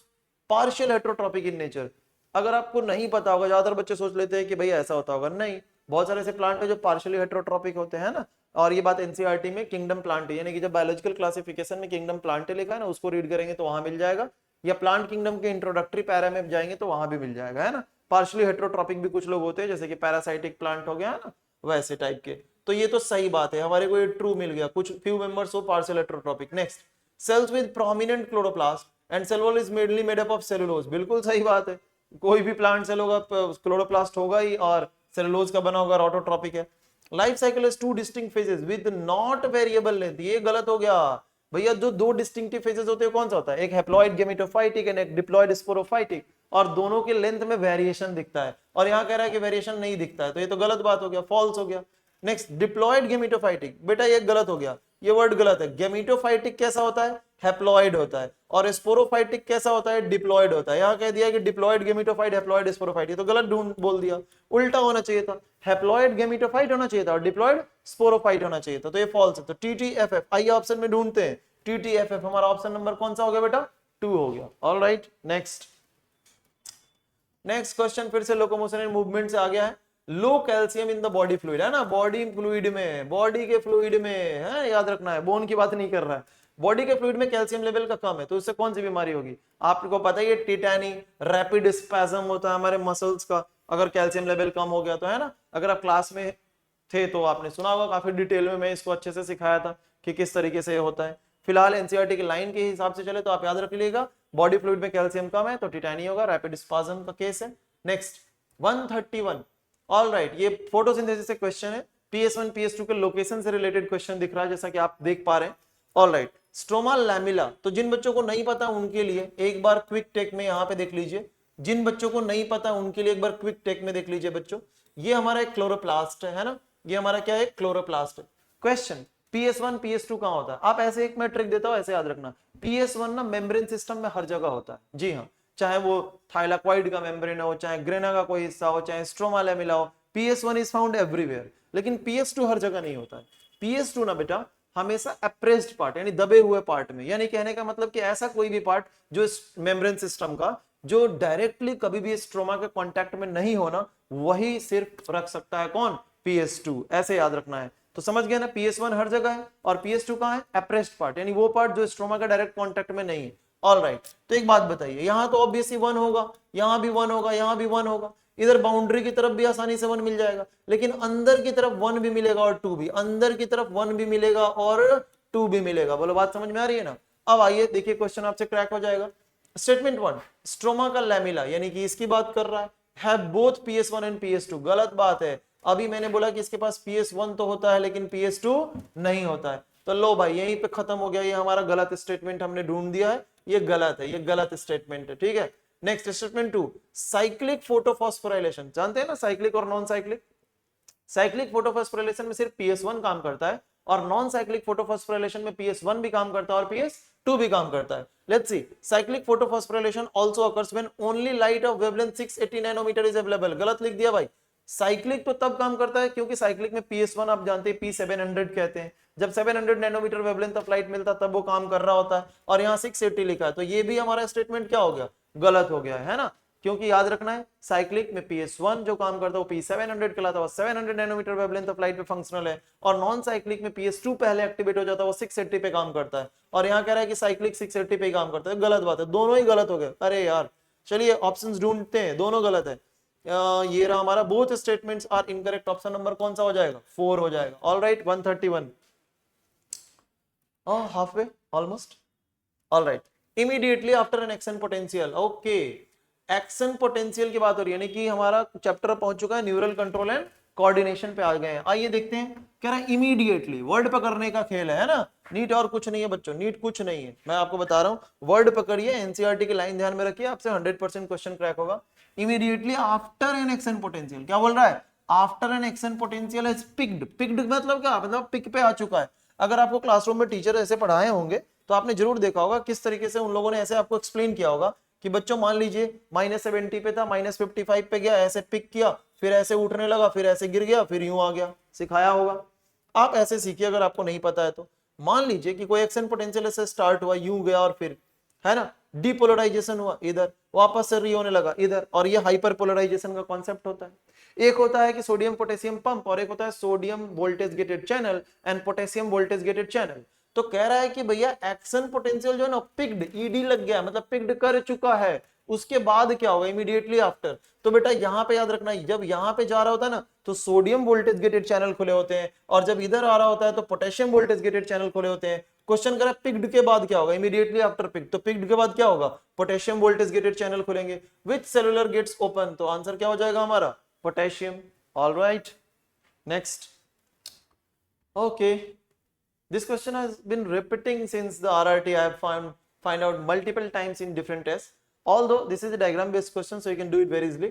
partial heterotrophic in nature. अगर आपको नहीं पता होगा, ज्यादातर बच्चे सोच लेते हैं कि भाई ऐसा होता होगा, नहीं, बहुत सारे ऐसे प्लांट है जो पार्शियली हेटेरोट्रॉपिक होते हैं ना। और ये बात एनसीईआरटी में किंगडम प्लांट, यानी कि जब बायोलॉजिकल क्लासिफिकेशन में किंगडम प्लांट लिखा है ना, उसको रीड करेंगे तो वहां मिल जाएगा, या प्लांट किंगडम के इंट्रोडक्टरी पैरा में जाएंगे तो वहां भी मिल जाएगा, है ना। पार्शियली हेटेरोट्रॉपिक भी कुछ लोग होते हैं, जैसे कि पैरासाइटिक प्लांट हो गया है ना, वैसे टाइप के। तो ये तो सही बात है, हमारे को ये ट्रू मिल गया, कुछ फ्यू मेंबर्स हो partial heterotrophic. Next, cells with prominent chloroplast and cell wall is mainly made up of cellulose, बिल्कुल सही बात है, कोई भी प्लांट सेल होगा क्लोरोप्लास्ट होगा ही, और सेलुलोज का बना होगा, ऑटोट्रॉपिक है। Life cycle is 2 distinct phases with not variable length, ये गलत हो गया भैया, जो 2 डिस्टिंक्टिव फेजेस होते हैं कौन सा होता है, एक हैप्लॉइड गेमेटोफाइटिक एंड एक डिप्लॉइड स्पोरोफाइटिक, और दोनों के लेंथ में वेरिएशन दिखता है, और यहाँ कह रहा है कि वेरिएशन नहीं दिखता है, तो ये तो गलत बात हो गया, फॉल्स हो गया। नेक्स्ट, डिप्लॉइड गेमेटोफाइटिक, बेटा ये गलत हो गया, ये वर्ड गलत है। गेमेटोफाइटिक कैसा होता है, हैप्लॉइड होता है, और स्पोरोफाइटिक कैसा होता है, डिप्लॉइड होता है। यहाँ कह दिया कि डिप्लॉइड गेमेटोफाइट, हैप्लॉइड स्पोरोफाइट, ये तो गलत ढूंढ बोल दिया, उल्टा होना चाहिए था, हैप्लॉइड गेमेटोफाइट होना चाहिए था और डिप्लॉइड स्पोरोफाइट होना चाहिए था, तो ये फॉल्स है। तो TTFF, आइए ऑप्शन में ढूंढते हैं, TTFF हमारा ऑप्शन नंबर कौन सा हो गया बेटा, 2 हो गया। ऑल राइट, नेक्स्ट क्वेश्चन फिर से लोकोमोशन एंड मूवमेंट से आ गया है। Low calcium in the body fluid, है ना, बॉडी फ्लूइड में, बॉडी के फ्लूइड में है, याद रखना है, बोन की बात नहीं कर रहा है, बॉडी के फ्लूइड में कैल्शियम लेवल का कम है, तो इससे कौन सी बीमारी होगी, आपको पता ही है, टिटैनी, रैपिड स्पैज्म होता है हमारे मसल्स का, अगर कैल्शियम लेवल कम हो गया तो, है ना। अगर आप क्लास में थे तो आपने सुना होगा, काफी डिटेल में मैं इसको अच्छे से सिखाया था कि किस तरीके से होता है। फिलहाल एनसीईआरटी की लाइन के हिसाब से चले तो आप याद रख लीजिएगा, बॉडी फ्लूइड में कैल्शियम कम है तो टिटैनी होगा, रैपिड स्पैज्म का केस है। नेक्स्ट 131, ऑल राइट, ये फोटोसिंथेसिस से क्वेश्चन है, PS1 PS2 के लोकेशन से रिलेटेड क्वेश्चन दिख रहा है, जैसा कि आप देख पा रहे हैं। ऑल राइट, स्ट्रोमा लैमिला, तो जिन बच्चों को नहीं पता उनके लिए एक बार क्विक टेक में यहाँ पे देख लीजिए, जिन बच्चों को नहीं पता उनके लिए एक बार क्विक टेक में देख लीजिए बच्चों, ये हमारा एक क्लोरोप्लास्ट है ना, ये हमारा क्या है, क्लोरोप्लास्ट है। क्वेश्चन, PS1 PS2 कहाँ होता है, आप ऐसे एक मैं ट्रिक देता हूं, ऐसे याद रखना, PS1 ना मेम्ब्रेन सिस्टम में हर जगह होता है, जी हाँ, चाहे वो थाइलाकॉइड का मेम्ब्रेन हो, चाहे ग्रेना का कोई हिस्सा हो, चाहे स्ट्रोमा लेमिला हो, PS1 इज फाउंड एवरीवेयर। लेकिन PS2 हर जगह नहीं होता है। PS2 ना बेटा हमेशा अप्रेस्ड पार्ट यानी दबे हुए पार्ट में, यानी कहने का मतलब कि ऐसा कोई भी पार्ट जो इस मेम्ब्रेन सिस्टम का जो डायरेक्टली कभी भी स्ट्रोमा के कांटेक्ट में नहीं होना, वही सिर्फ रख सकता है कौन? PS2। ऐसे याद रखना है। तो समझ गया ना, PS1 हर जगह है और PS2 कहां है? अप्रेस्ड पार्ट, यानी वो पार्ट जो स्ट्रोमा का डायरेक्ट कांटेक्ट में नहीं है। ऑल राइट, तो एक बात बताइए, यहां तो ऑब्वियसली 1 होगा, यहां भी 1 होगा, यहां भी 1 होगा, इधर बाउंड्री की तरफ भी आसानी से 1 मिल जाएगा, लेकिन अंदर की तरफ 1 भी मिलेगा और 2 भी, अंदर की तरफ 1 भी मिलेगा और 2 भी मिलेगा। बोलो बात समझ में आ रही है ना? अब आइए देखिए क्वेश्चन आपसे क्रैक हो जाएगा। स्टेटमेंट 1, स्ट्रोमा का लैमिला यानी कि इसकी बात कर रहा है बोथ PS1 एंड PS2। गलत बात है। अभी मैंने बोला कि इसके पास PS1 तो होता है लेकिन PS2 नहीं होता है। तो लो भाई यहीं पे खत्म हो गया, ये हमारा गलत स्टेटमेंट हमने ढूंढ दिया है, ये गलत है, ये गलत स्टेटमेंट है। ठीक है, नेक्स्ट स्टेटमेंट 2, साइक्लिक फोटोफॉस्फोराइलेशन। जानते हैं ना साइक्लिक और नॉन साइक्लिक? साइक्लिक फोटोफॉस्फोराइलेशन में सिर्फ PS1 काम करता है और नॉन साइक्लिक फोटोफॉस्फोराइलेशन में PS1 भी काम करता है और PS2 भी काम करता है। Let's see, cyclic photophosphorylation also occurs when only light of wavelength 680 nanometre is available. गलत लिख दिया भाई। साइक्लिक तो तब काम करता है क्योंकि साइक्लिक में PS1 आप जानते हैं P700 कहते हैं, जब 700 नैनोमीटर वेवलेंथ ऑफ लाइट मिलता तब वो काम कर रहा होता है, और यहाँ 680 लिखा है, तो ये भी हमारा स्टेटमेंट क्या हो गया? गलत हो गया है ना, क्योंकि याद रखना है साइक्लिक में PS1 जो काम करता है वो P700 कहलाता है, 700 नैनोमीटर वेवलेंथ ऑफ लाइट पे फंक्शनल है, और नॉन साइक्लिक में PS2 पहले एक्टिवेट हो जाता है, वो 680 पे काम करता है, और यहाँ कह रहा है कि साइक्लिक 680 पे काम करता है। गलत बात है, दोनों ही गलत हो गए। अरे यार चलिए ऑप्शंस ढूंढते हैं, दोनों गलत है। ये रहा हमारा, both statements are incorrect. Option number कौन सा हो जाएगा? 4 हो जाएगा। All right, 131, halfway almost. All right, immediately after an action potential, okay, action potential की बात हो रही है, यानी कि हमारा चैप्टर पहुंच चुका है न्यूरल कंट्रोल एंड कोऑर्डिनेशन पे आ गए हैं। आइए देखते हैं, कह रहा है इमीडिएटली, वर्ड पकड़ने का खेल है ना, नीट और कुछ नहीं है बच्चों, नीट कुछ नहीं है, मैं आपको बता रहा हूं। वर्ड पकड़िए, एनसीईआरटी की लाइन ध्यान में रखिए, आपसे 100% क्वेश्चन क्रैक होगा। Immediately after an action potential, क्या बोल रहा है? After an action potential is picked. Picked मतलब क्या? मतलब पिक पे आ चुका है। अगर आपको क्लासरूम में टीचर ऐसे पढ़ाए होंगे तो आपने जरूर देखा होगा किस तरीके से उन लोगों ने ऐसे आपको एक्सप्लेन किया होगा कि बच्चों मान लीजिए -70 पे था, -55 पे गया, ऐसे पिक किया, फिर ऐसे उठने लगा, फिर ऐसे गिर गया, फिर यूं आ गया, सिखाया होगा। आप ऐसे सीखिए अगर आपको नहीं पता है तो। मान लीजिए कि कोई एक्शन पोटेंशियल ऐसे स्टार्ट हुआ, यूं गया और फिर, है ना, डीपोलराइजेशन हुआ इधर, वापस से री होने लगा इधर, और ये हाइपर पोलराइजेशन का कॉन्सेप्ट होता है। एक होता है कि सोडियम पोटेशियम पंप, और एक होता है sodium voltage gated channel and potassium voltage gated channel. तो कह रहा है कि भैया एक्शन पोटेंशियल जो है ना पिक्ड, ईडी लग गया, मतलब पिक्ड कर चुका है, उसके बाद क्या होगा? Immediately after. तो बेटा यहां पे याद रखना, जब यहां पे जा रहा होता है ना तो सोडियम वोल्टेज गेटेड चैनल खुले होते हैं, और जब इधर आ रहा होता है तो पोटेशियम वोल्टेज गेटेड चैनल खुले होते हैं। क्वेश्चन करा पिक्ड के बाद क्या होगा? इमीडिएटली आफ्टर पिक्ड, तो पिक्ड के बाद क्या होगा? पोटेशियम वोल्टेज गेटेड चैनल खुलेंगे। विच सेलुलर गेट्स ओपन? तो आंसर क्या हो जाएगा हमारा? Potassium. All right, next. Okay, this question has been repeating since the RRT. I have find out multiple times in different tests. Although this is a diagram based question, so you can do it very easily.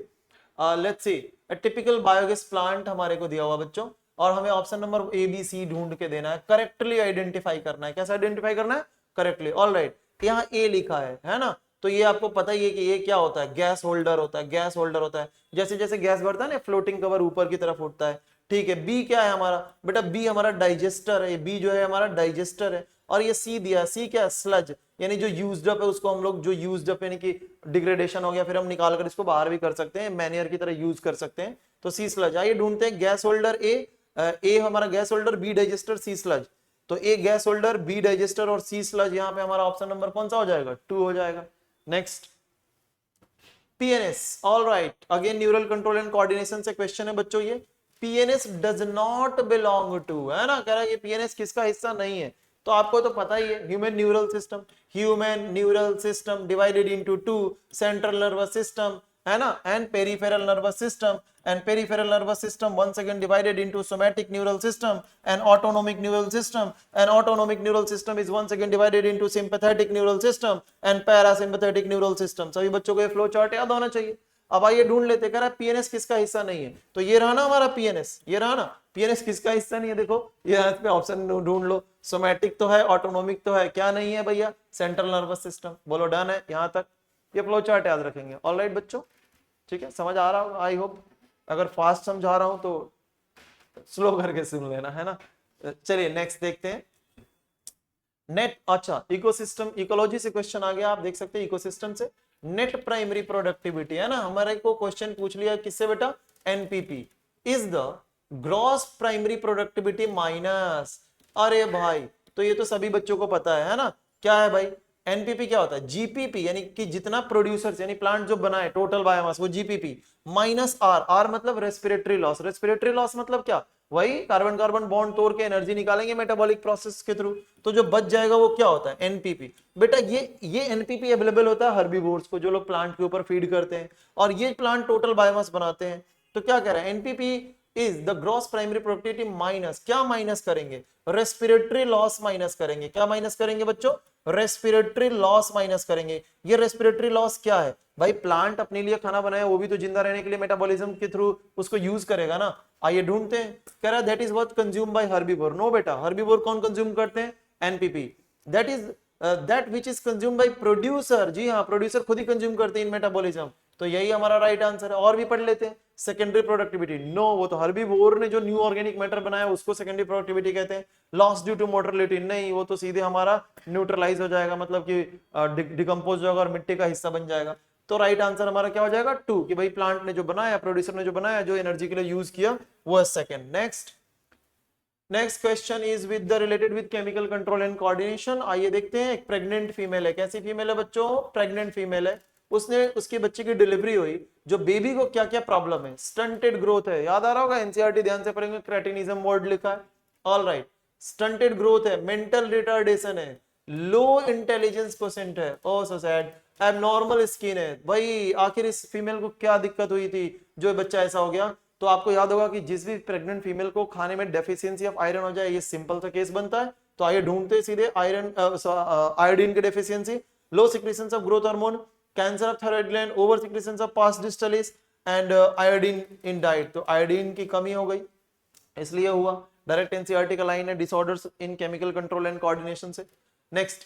Let's see, a typical biogas plant हमारे को दिया हुआ बच्चों, और हमें option number ABC ढूंढ के देना है, करेक्टली आइडेंटिफाई करना है। कैसे आइडेंटिफाई करना है? करेक्टली। ऑल राइट, यहाँ A लिखा है ना, तो ये आपको पता ही है कि ये क्या होता है? गैस होल्डर होता है, गैस होल्डर होता है। जैसे जैसे गैस बढ़ता है ना, फ्लोटिंग कवर ऊपर की तरफ उठता है। ठीक है, बी क्या है हमारा? बेटा बी हमारा डाइजेस्टर है, बी जो है हमारा डाइजेस्टर है। और ये सी दिया, सी क्या है? स्लज, यानी जो यूज्ड अप है उसको हम लोग, जो यूज्ड अप यानी कि डिग्रेडेशन हो गया, फिर हम निकाल कर इसको बाहर भी कर सकते हैं, मैन्योर की तरह यूज कर सकते हैं, तो सी स्लज। आइए ढूंढते हैं गैस होल्डर ए हमारा गैस होल्डर, बी डाइजेस्टर, सी स्लज। तो ए गैस होल्डर, बी डाइजेस्टर और सी स्लज, यहाँ पे हमारा ऑप्शन नंबर कौन सा हो जाएगा? 2 हो जाएगा। Next, PNS। All right, again neural control and coordination से क्वेश्चन है बच्चों ये। PNS does not belong to, है ना, कह रहा है कि PNS किसका हिस्सा नहीं है। तो आपको तो पता ही है, human neural system, human neural system divided into 2, central nervous system, है ना, and peripheral nervous system, and peripheral nervous system once again divided into somatic neural system and autonomic neural system, and autonomic neural system is once again divided into sympathetic neural system and parasympathetic neural system। सभी बच्चों को ये flow chart याद होना चाहिए। अब आइए ढूंढ लेते, कह रहा है PNS किसका हिस्सा नहीं है, तो ये रहा ना हमारा PNS, ये रहा ना, PNS किसका हिस्सा नहीं है? देखो ये पे ऑप्शन ढूंढ लो, सोमैटिक तो है, ऑटोनोमिक तो है, क्या नहीं है भैया? Central nervous system. बोलो डन है यहाँ तक? ये फ्लो चार्ट याद रखेंगे। ऑलराइट बच्चों, ठीक है, समझ आ रहा होगा आई होप। अगर फास्ट समझा रहा हूं तो स्लो करके सुन लेना, है ना। चलिए नेक्स्ट देखते हैं। नेट, अच्छा इकोसिस्टम, इकोलॉजी से क्वेश्चन आ गया, आप देख सकते हैं इकोसिस्टम से। नेट प्राइमरी प्रोडक्टिविटी, है ना, हमारे को क्वेश्चन पूछ लिया किससे बेटा, NPP is the gross primary productivity minus, अरे भाई तो ये तो सभी बच्चों को पता है ना, क्या है भाई, एनपीपी क्या होता है, जीपीपी यानी कि जितना प्रोड्यूसर्स यानी प्लांट जो बनाए टोटल बायोमास वो जीपीपी माइनस आर, आर मतलब रेस्पिरेटरी लॉस, रेस्पिरेटरी लॉस मतलब क्या, वही कार्बन कार्बन बॉन्ड तोड़ के एनर्जी निकालेंगे मेटाबॉलिक प्रोसेस के थ्रू, तो जो बच जाएगा वो क्या होता है, एनपीपी। बेटा ये एनपीपी अवेलेबल होता है हर्बीवोर्स को, जो लोग प्लांट के ऊपर फीड करते हैं, और ये प्लांट टोटल बायोमास बनाते हैं। तो क्या कह रहा है, NPP is the gross primary productivity minus, क्या माइनस करेंगे, रेस्पिरेटरी लॉस माइनस करेंगे, क्या माइनस करेंगे बच्चों, रेस्पिरेटरी लॉस माइनस करेंगे। ये रेस्पिरेटरी लॉस क्या है भाई, प्लांट अपने लिए खाना बनाया वो भी तो जिंदा रहने के लिए मेटाबॉलिज्म के थ्रू उसको यूज करेगा ना, आइए ढूंढते हैं। कह रहा है that is what consume by herbivore, no बेटा हर्बीवोर कौन कंज्यूम करते हैं, NPP, that is that which is consume by producer, जी हाँ प्रोड्यूसर खुद ही कंज्यूम करते हैं इन मेटाबॉलिज्म, तो यही हमारा राइट आंसर है। और भी पढ़ लेते हैं, सेकेंडरी प्रोडक्टिविटी, नो वो तो हर्बीवोर ने जो न्यू ऑर्गेनिक मैटर बनाया उसको सेकेंडरी प्रोडक्टिविटी कहते हैं। लॉस ड्यू टू मोर्टेलिटी, नहीं वो तो सीधे हमारा न्यूट्रलाइज हो जाएगा, मतलब कि डिकम्पोज होगा और मिट्टी का हिस्सा बन जाएगा। तो राइट आंसर हमारा क्या हो जाएगा, 2, कि भाई प्लांट ने जो बनाया, प्रोड्यूसर ने जो बनाया, जो एनर्जी के लिए यूज किया वो है second. Next question is with the related with chemical control and coordination. आइए देखते हैं, एक प्रेग्नेंट फीमेल है, कैसी फीमेल है बच्चों, प्रेग्नेंट फीमेल है, उसने उसकी बच्चे की डिलीवरी हुई, जो बेबी को क्या क्या प्रॉब्लम है, स्टंटेड ग्रोथ है, याद आ रहा होगा एनसीईआरटी ध्यान से पढ़ेंगे, क्रेटिनिज्म वर्ड लिखा है, ऑलराइट, स्टंटेड ग्रोथ है, मेंटल रिटार्डेशन है, लो इंटेलिजेंस परसेंट है, ओ सो सैड, एबनॉर्मल स्किन है। भाई आखिर इस फीमेल को क्या दिक्कत हुई थी जो बच्चा ऐसा हो गया, तो आपको याद होगा कि जिस भी प्रेग्नेंट फीमेल को खाने में डेफिशिएंसी ऑफ आयरन हो जाए, ये सिंपल सा केस बनता है। तो आइए ढूंढते सीधे आयरन आयोडीन की deficiency, low secretions of growth hormone, cancer of thyroid gland, over secretions of pars distalis and iodine in diet, तो आयोडीन की कमी हो गई इसलिए हुआ। डायरेक्ट एनसीईआरटी का लाइन है, disorders in chemical control and coordination से। Next,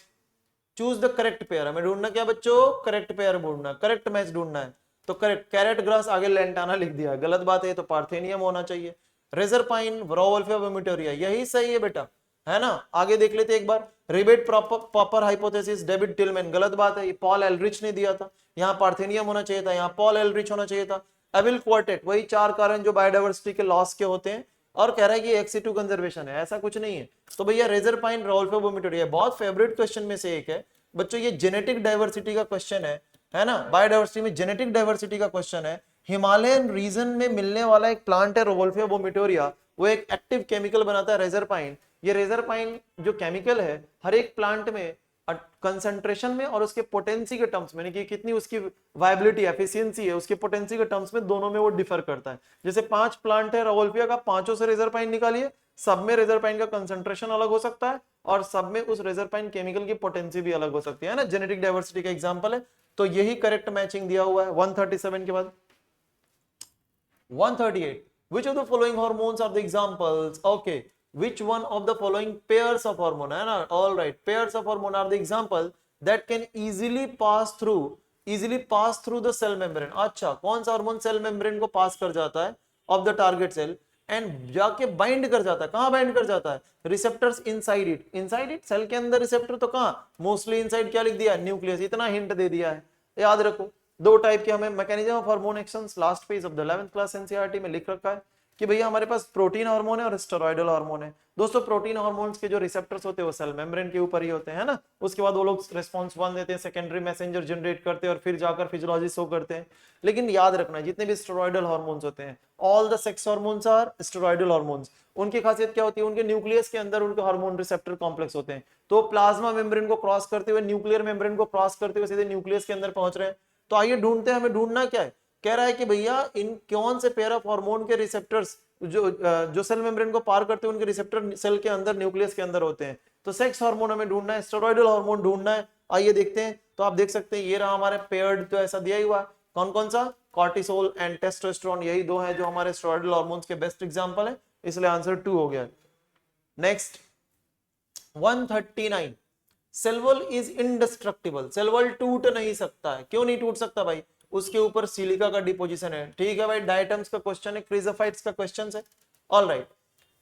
choose the correct pair, हमें ढूंढना क्या बच्चों, करेक्ट पेयर ढूंढना, करेक्ट मैच ढूंढना है। तो करेक्ट, कैरेट ग्रास आगे लेंटाना लिख दिया, गलत बात है, तो पार्थेनियम होना चाहिए। रेजरपाइन, वोरोवोल्फिया वोमिटोरिया, यही सही है बेटा, है ना। आगे देख लेते एक बार, rivet popper hypothesis, David Tilman, गलत बात है, ये पॉल एलरिच ने दिया था, यहाँ पार्थेनियम होना चाहिए था, यहाँ पॉल एलरिच होना चाहिए था। एविल क्वार्टेट, वही 4 कारण जो बायोडाइवर्सिटी के लॉस के होते हैं, और कह रहा है कि एक्सी2 कंजर्वेशन है, ऐसा कुछ नहीं है। तो भैया रेजरपाइन, वोरोवोल्फिया वोमिटोरिया बहुत फेवरेट क्वेश्चन में से एक है बच्चों, ये जेनेटिक डाइवर्सिटी का क्वेश्चन है ना, बायोडाइवर्सिटी में जेनेटिक डाइवर्सिटी का क्वेश्चन है। हिमालयन रीजन में मिलने वाला एक प्लांट है वोल्फिया वोमिटोरिया, वो एक एक्टिव केमिकल बनाता है रेजरपाइन। ये रेजरपाइन जो केमिकल है हर एक प्लांट में कंसंट्रेशन में और उसके पोटेंसी के टर्म्स में, कि कितनी उसकी वायबिलिटी एफिशिएंसी है, उसके पोटेंसी के टर्म्स में दोनों में वो डिफर करता है। जैसे 5 प्लांट है रोवोल्फिया का, 5 से रेजरपाइन निकालिए, सब में रेजरपाइन का कंसंट्रेशन अलग हो सकता है और सब में उस रेजरपाइन केमिकल की पोटेंसी भी अलग हो सकती है ना, जेनेटिक डाइवर्सिटी का एग्जांपल है। तो यही करेक्ट मैचिंग दिया हुआ है। 137 के बाद 138, which of the following hormones are the examples, okay, which one of the following pairs of hormone, है ना, all right, pairs of hormone are the example that can easily pass through the cell membrane। अच्छा, कौन सा hormone cell membrane को पास कर जाता है of the target cell and जाके बाइंड कर जाता है, कहां बाइंड कर जाता है, रिसेप्टर्स इनसाइड इट, सेल के अंदर रिसेप्टर तो कहां, मोस्टली इनसाइड, क्या लिख दिया, न्यूक्लियस, इतना हिंट दे दिया है, याद रखो। 2 टाइप के हमें mechanism of hormone actions last page of the 11th class NCERT में लिख रखा है कि भैया हमारे पास प्रोटीन हार्मोन है और स्टेरॉयडल हार्मोन है। दोस्तों प्रोटीन हार्मोन्स के जो रिसेप्टर्स होते हैं वो सेल मेम्ब्रेन के ऊपर ही होते हैं ना, उसके बाद वो लोग रिस्पांस 1 देते हैं, सेकेंडरी मैसेंजर जनरेट करते हैं और फिर जाकर फिजियोलॉजी शो करते हैं। लेकिन याद रखना जितने भी स्टेरॉयडल हार्मोन्स होते हैं, all the sex hormones are steroidal hormones. उनकी खासियत क्या होती है, उनके न्यूक्लियस के अंदर उनके हार्मोन रिसेप्टर कॉम्प्लेक्स होते हैं, तो प्लाज्मा मेम्ब्रेन को क्रॉस करते हुए, न्यूक्लियर मेम्ब्रेन को क्रॉस करते हुए सीधे न्यूक्लियस के अंदर पहुंच रहे हैं। तो आइए ढूंढते हैं, हमें ढूंढना क्या है, कह रहा है कि भैया इन कौन से पेयर ऑफ हार्मोन के रिसेप्टर्स जो सेल मेम्ब्रेन को पार करते हैं, उनके रिसेप्टर सेल के अंदर न्यूक्लियस के अंदर होते हैं। तो सेक्स हार्मोन हमें ढूंढना है, स्टेरॉयडल हार्मोन ढूंढना है। आइए देखते हैं, तो आप देख सकते हैं ये रहा हमारे पेयर्ड, तो ऐसा दिया ही हुआ, कौन कौन सा, कॉर्टिसोल एंड टेस्टोस्टेरोन, यही 2 है जो हमारे स्टेरॉयडल हार्मोन्स के बेस्ट एग्जांपल है, इसलिए आंसर 2 हो गया। Next 139, cell wall is indestructible, cell wall टूट नहीं सकता है। क्यों नहीं टूट सकता भाई? उसके ऊपर सिलिका का डिपोजिशन है। ठीक है भाई, डायटम्स का क्वेश्चन है, क्रिजोफाइट्स का क्वेश्चन है। Alright,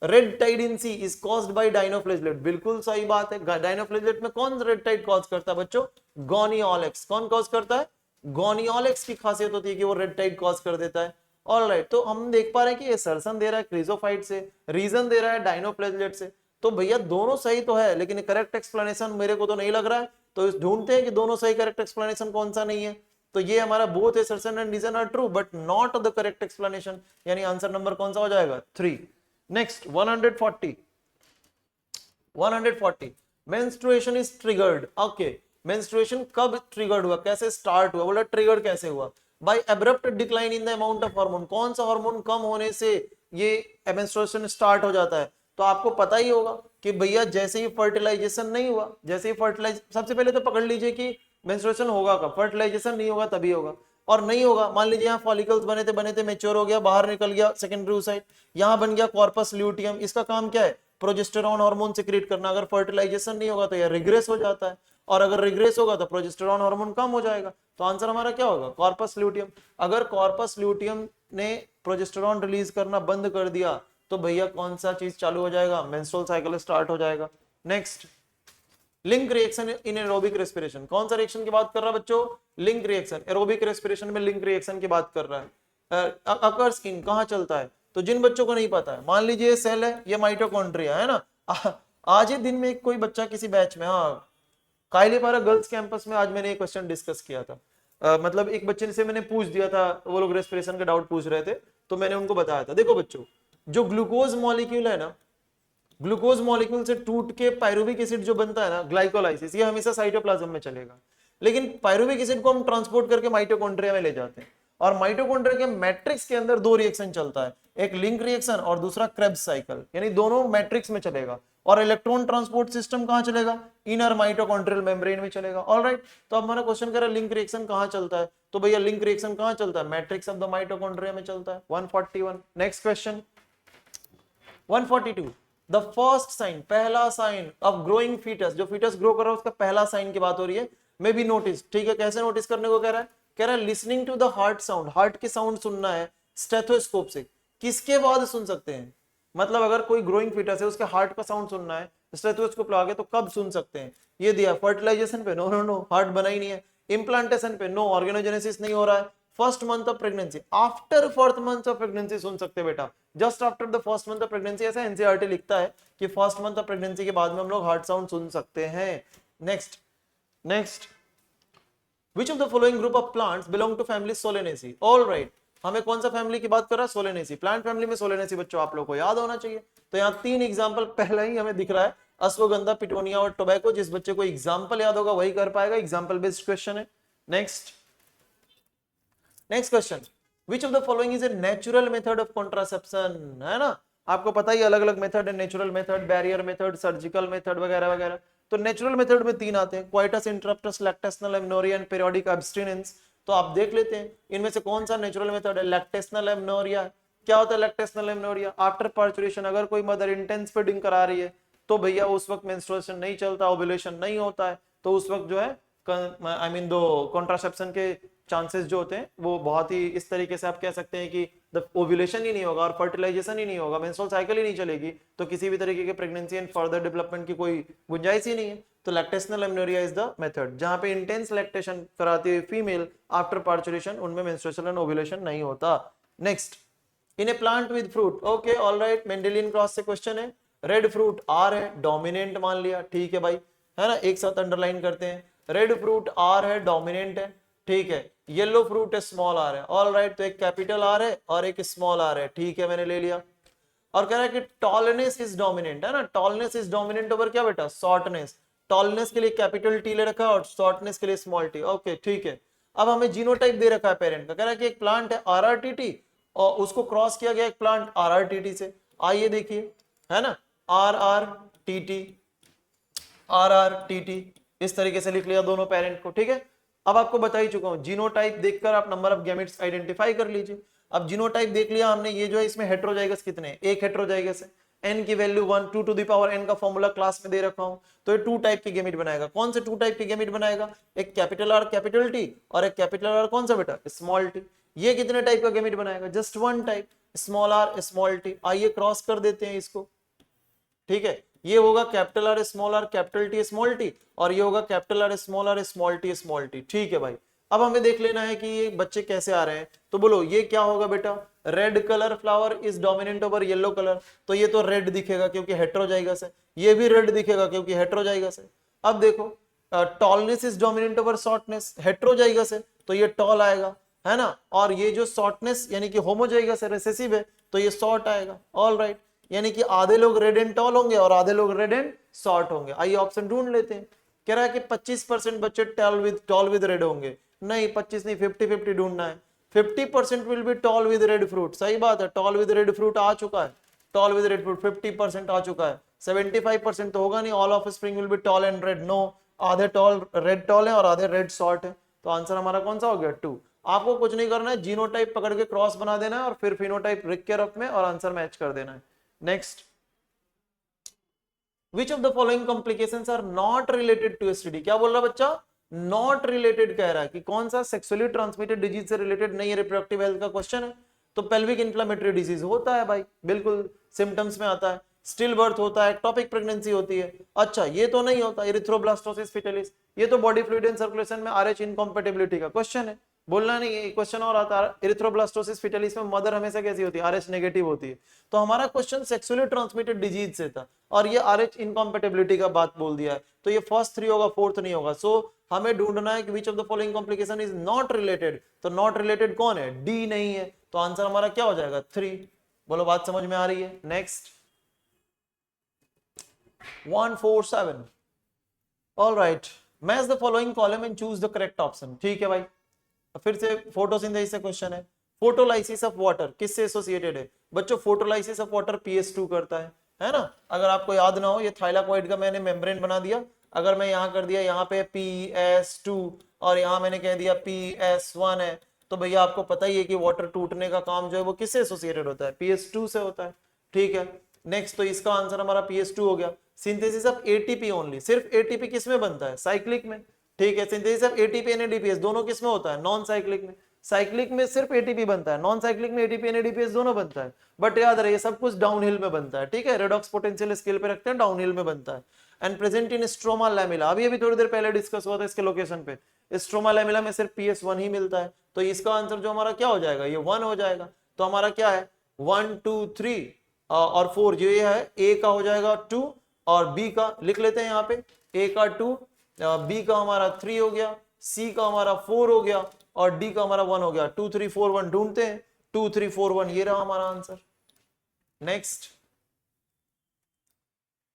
red tide in sea is caused by dinoflagellate, बिल्कुल सही बात है। डाइनोफ्लेजलेट में कौन रेड टाइड कॉज करता है बच्चों? गोनियोलेक्स। कौन कॉज करता है? गोनियोलेक्स की खासियत होती है कि वो रेड टाइड कॉज कर देता है। ऑलराइट, तो हम देख पा रहे हैं कि ये सर्सन दे रहा है क्रिजोफाइट से, रीजन दे रहा है डाइनोफ्लेजलेट से। तो भैया दोनों सही तो है, लेकिन करेक्ट एक्सप्लेनेशन मेरे को तो नहीं लग रहा है। तो ढूंढते हैं कि दोनों सही, करेक्ट एक्सप्लेनेशन कौन सा नहीं है। तो ये हमारा both assertion and reason are true but not the correct explanation, यानी आंसर नंबर कौन सा हो जाएगा? 3। Next 140 menstruation is triggered. Okay, menstruation कब ट्रिगर्ड हुआ, कैसे स्टार्ट हुआ? बोला ट्रिगर्ड कैसे हुआ? By abrupt decline in the amount of hormone. कौन सा हार्मोन कम होने से ये मेंस्ट्रुएशन स्टार्ट हो जाता है? तो आपको पता ही होगा कि भैया जैसे ही फर्टिलाइजेशन नहीं हुआ, जैसे ही फर्टिलाइज, सबसे पहले तो पकड़ लीजिए कि मेंस्ट्रुएशन होगा कब? फर्टिलाइजेशन नहीं होगा तभी होगा। और नहीं होगा, मान लीजिए यहाँ फॉलिकल्स बने थे मैच्योर हो गया, बाहर निकल गया सेकेंडरी oocyte, यहाँ बन गया कॉर्पस ल्यूटियम। इसका काम क्या है? प्रोजेस्टेरॉन हार्मोन सिक्रीट करना। अगर फर्टिलाइजेशन नहीं होगा तो यह रिग्रेस हो जाता है, और अगर रिग्रेस होगा तो प्रोजेस्टेरॉन हार्मोन कम हो जाएगा। तो आंसर हमारा क्या होगा? Corpus luteum. अगर कॉर्पस ल्यूटियम ने प्रोजेस्टेरॉन रिलीज करना बंद कर दिया तो भैया कौन सा चीज चालू हो जाएगा? मेंस्ट्रुअल साइकिल स्टार्ट हो जाएगा। Next, link reaction in aerobic respiration. कौन सा रिएक्शन की बात कर रहा है बच्चों? Link reaction. एरोबिक रेस्पिरेशन में लिंक रिएक्शन की बात कर रहा है। अकर्स इन, कहां चलता है? तो जिन बच्चों को नहीं पता है, मान लीजिए सेल है, ये माइटोकॉन्ड्रिया है ना। आज ही दिन में कोई बच्चा किसी बैच में, हाँ कायलीपारा गर्ल्स कैंपस में आज मैंने एक क्वेश्चन डिस्कस किया था। मतलब एक बच्चे से मैंने पूछ दिया था, वो लोग रेस्पिरेशन का डाउट पूछ रहे थे, तो मैंने उनको बताया था, देखो बच्चों, जो ग्लूकोज मॉलिक्यूल है ना, ग्लूकोज मॉलिक्यूल से टूट के पायरुविक एसिड जो बनता है ना, ग्लाइकोलाइसिस, ये हमेशा साइटोप्लाज्म में चलेगा। लेकिन पायरुविक एसिड को हम ट्रांसपोर्ट करके माइटोकॉन्ड्रिया में ले जाते हैं, और माइटोकॉन्ड्रिया के मैट्रिक्स के अंदर दो रिएक्शन चलता है, एक लिंक रिएक्शन और दूसरा क्रेब्स साइकिल, यानी दोनों मैट्रिक्स में चलेगा। और इलेक्ट्रॉन ट्रांसपोर्ट सिस्टम कहां चलेगा? इनर माइटोकॉन्ड्रियल मेम्ब्रेन में चलेगा। ऑलराइट, तो अब हमारा क्वेश्चन कह रहा है लिंक रिएक्शन कहां चलता है? तो भैया लिंक रिएक्शन कहां चलता है? मैट्रिक्स ऑफ द माइटोकॉन्ड्रिया में चलता है। 141। Next question 142, the first sign, पहला साइन ऑफ ग्रोइंग फीटस, जो फीटस ग्रो कर रहा है उसका पहला साइन की बात हो रही है, मे बी नोटिस। ठीक है, कैसे नोटिस करने को कह रहा है? कह रहा है listening to the heart sound, heart के साउंड सुनना है स्टेथोस्कोप से। किसके बाद सुन सकते हैं? मतलब अगर कोई ग्रोइंग फीटस है उसके हार्ट का साउंड सुनना है स्टेथोस्कोप लगा के, तो कब सुन सकते हैं? ये दिया फर्टिलाइजेशन पे, नो नो नो, हार्ट बना ही नहीं है। इम्प्लांटेशन पे, नो, ऑर्गेनोजेनेसिस नहीं हो रहा है। First month of pregnancy, after fourth month of pregnancy सुन सकते बेटा, just after the first month of pregnancy, ऐसा एनसीईआरटी लिखता है कि फर्स्ट मंथ ऑफ प्रेगनेंसी के बाद में हम लोग हार्ट साउंड सुन सकते हैं। Next, which of the following group of plants belong to family Solanaceae? All right, हमें कौन सा फैमिली की बात कर रहा है? Solanaceae। प्लांट फैमिली में Solanaceae बच्चों आप लोगों को याद होना चाहिए। तो यहाँ तीन एग्जांपल पहले ही हमें दिख रहा है, अश्वगंधा, पिटोनिया और टोबैको। जिस बच्चे को एग्जांपल याद होगा वही कर पाएगा, एग्जांपल बेस्ड क्वेश्चन है। Next question, which of the following is a natural method of contraception? है ना, आपको पता ही अलग अलग मेथड है, natural method, barrier method, surgical method वगैरह वगैरह। तो नेचुरल मेथड में तीन आते हैं, coitus interruptus, lactational amenorrhoea and periodic abstinence. तो आप देख लेते हैं इनमें से कौन सा नेचुरल मेथड है। लैक्टेशनल एमनोरिया, क्या होता है लैक्टेशनल एमनोरिया? आफ्टर पार्चुरेशन, अगर कोई मदर इंटेंस फीडिंग करा रही है तो भैया उस वक्त मेंस्ट्रुएशन नहीं चलता, ओव्यूलेशन नहीं होता है, तो उस वक्त जो है आई मीन दो कॉन्ट्रासेप्शन के चांसेस जो होते हैं वो बहुत ही, इस तरीके से आप कह सकते हैं कि द ओव्यूलेशन ही नहीं होगा और फर्टिलाइजेशन ही नहीं होगा, मेंस्ट्रुअल साइकिल ही नहीं चलेगी, तो किसी भी तरीके के प्रेगनेंसी एंड फर्दर डेवलपमेंट की कोई गुंजाइश ही नहीं है। तो lactational amenorrhoea is the method जहां पे इंटेंस लैक्टेशन कराती हुई फीमेल आफ्टर पार्चुरेशन, उनमें मेंस्ट्रुएशन एंड ओव्यूलेशन नहीं होता। Next, in A plant with fruit, okay alright, Mendelian cross से क्वेश्चन है। रेड फ्रूट आर है, डोमिनेंट मान लिया, ठीक है भाई, है ना, एक साथ अंडरलाइन करते हैं। रेड फ्रूट आर है, डोमिनेंट है, ठीक है। येलो फ्रूट है, स्मॉल आर है, ऑलराइट, तो एक कैपिटल आर है और एक स्मॉल आर है, ठीक है, मैंने ले लिया। और कह रहा है कि टॉलनेस इज डोमिनेंट, है ना, टॉलनेस इज डोमिनेंट ओवर क्या बेटा? शॉर्टनेस। टॉलनेस के लिए कैपिटल टी ले रखा है और शॉर्टनेस के लिए स्मॉल टी, ओके ठीक है। अब हमें जीनोटाइप दे रखा है पेरेंट का, कह रहा है कि एक प्लांट है आरआरटीटी और उसको क्रॉस किया गया एक प्लांट आरआरटीटी से। आइए देखिए, है ना, आरआरटीटी, आरआरटीटी, इस तरीके से लिख लिया दोनों पेरेंट को, ठीक है। अब आपको बता ही चुका हूं, जीनोटाइप देखकर आप नंबर ऑफ गैमेट्स आइडेंटिफाई कर लीजिए। अब जीनोटाइप देख लिया हमने, ये जो है इसमें हेटेरोजाइगस कितने हैं? एक हेटेरोजाइगस है। n की value 1, 2 to the power n का फॉर्मूला क्लास में दे रखा हूं, तो ये 2 टाइप के गैमेट बनाएगा। कौन से 2 टाइप के गैमेट बनाएगा? एक कैपिटल R कैपिटल T और एक कैपिटल R कौन सा बेटा? Small t। ये कितने टाइप का गैमेट बनाएगा? Just 1 type, small r small t। आइए क्रॉस कर देते हैं इसको, ठीक है। ये होगा capital R small r capital T small t, और ये होगा capital R small t small t। ठीक है भाई, अब हमें देख लेना है कि ये बच्चे कैसे आ रहे हैं। तो बोलो ये क्या होगा बेटा? Red colour flower is dominant over yellow colour, तो ये तो रेड दिखेगा क्योंकि हेट्रोजाइगस है। ये भी रेड दिखेगा क्योंकि हेट्रोजाइगस है। अब देखो tallness is dominant over shortness, heterozygous है तो ये टॉल आएगा, है ना। और ये जो शॉर्टनेस यानी कि होमोजाइगस है, रिसेसिव है, तो ये शॉर्ट आएगा। ऑल राइट, यानी कि आधे लोग रेड एंड टॉल होंगे और आधे लोग रेड एंड शॉर्ट होंगे। आइए ऑप्शन ढूंढ लेते हैं। कह रहा है कि 25% बच्चे टॉल विद रेड होंगे। नहीं 25 नहीं, 50-50 ढूंढना है। 50% will be tall with red fruit, सही बात है, टॉल विद रेड फ्रूट आ चुका है, टॉल विद रेड फ्रूट 50% आ चुका है। 75% तो होगा नहीं, all offspring will be tall and red, no, आधे टॉल रेड टॉल है और आधे रेड शॉर्ट है। तो आंसर हमारा कौन सा हो गया? 2। आपको कुछ नहीं करना है, जीनोटाइप पकड़ के क्रॉस बना देना है और फिर फिनोटाइप लिख के रख में और आंसर मैच कर देना है। Next, Which of the following complications are not related to STD? क्या बोल रहा बच्चा? नॉट रिलेटेड कह रहा है कि कौन सा सेक्सुअली ट्रांसमिटेड डिजीज से रिलेटेड नहीं है, रिप्रोडक्टिव हेल्थ का क्वेश्चन है। तो पेल्विक इन्फ्लेमेटरी डिजीज होता है भाई, बिल्कुल सिम्टम्स में आता है। स्टिल बर्थ होता है, एक्टोपिक प्रेगनेंसी होती है। अच्छा ये तो नहीं होता, एरिथ्रोब्लास्टोसिस फिटलिस, ये तो बॉडी फ्लूइड एंड सर्कुलेशन में RH इनकॉम्पेटिबिलिटी का क्वेश्चन है। बोलना नहीं है, क्वेश्चन और आता है एरिथ्रोब्लास्टोसिस फिटलिस में मदर हमेशा कैसी होती है? RH नेगेटिव होती है। तो हमारा क्वेश्चन सेक्सुअली ट्रांसमिटेड डिजीज से था और ये RH इनकॉम्पेटिबिलिटी का बात बोल दिया है, तो ये फर्स्ट 3 होगा, फोर्थ नहीं होगा। सो हमें ढूंढना है कि विच of the following complication is not related. तो नॉट रिलेटेड कौन है? डी नहीं है, तो आंसर हमारा क्या हो जाएगा? 3। बोलो बात समझ में आ रही है? Next 147। All right, match the following column and choose the correct option. ठीक है भाई, फिर से फोटोसिंथेसिस से क्वेश्चन है। फोटोलाइसिस ऑफ वाटर किससे एसोसिएटेड है? बच्चों फोटोलाइसिस ऑफ वाटर PS2 करता है ना। अगर आपको याद ना हो, ये थाइलाकोइड का मैंने मेम्ब्रेन बना दिया, अगर मैं यहाँ कर दिया यहाँ पे PS2 और यहाँ मैंने कह दिया PS1 है, तो भैया आपको पता ही है कि वाटर टूटने का काम जो है वो किससे एसोसिएटेड होता है? PS2 से होता है। ठीक है, नेक्स्ट, तो इसका आंसर हमारा PS2 हो गया। सिंथेसिस ऑफ ATP ओनली, सिर्फ ATP किस में बनता है? साइक्लिक में। ठीक है, सिंथेसिस ऑफ ATP NADPS दोनों किस में होता है? नॉन साइक्लिक में। साइक्लिक में सिर्फ ATP बनता है, नॉन साइक्लिक में ATP NADPS दोनों बनता है। बट याद रहे सब कुछ डाउनहिल में बनता है। ठीक है, रेडॉक्स पोटेंशियल स्केल पे रखते हैं, डाउनहिल में बनता है। And present in stroma lamella, अभी थोड़ी देर पहले डिस्कस हुआ था इसके लोकेशन पे। स्ट्रोमा लैमिला में सिर्फ PS1 ही मिलता है, तो इसका आंसर जो हमारा क्या हो जाएगा? ये 1 हो जाएगा। तो हमारा क्या है? 1 2 3 और 4, जो ये है A का हो जाएगा 2 और B का लिख लेते हैं यहाँ पे, A का 2, B का हमारा 3 हो गया, C का हमारा 4 हो गया और D का हमारा 1 हो गया। 2 3 4 1 ढूंढते हैं, 2 3 4 1 ये रहा हमारा आंसर। नेक्स्ट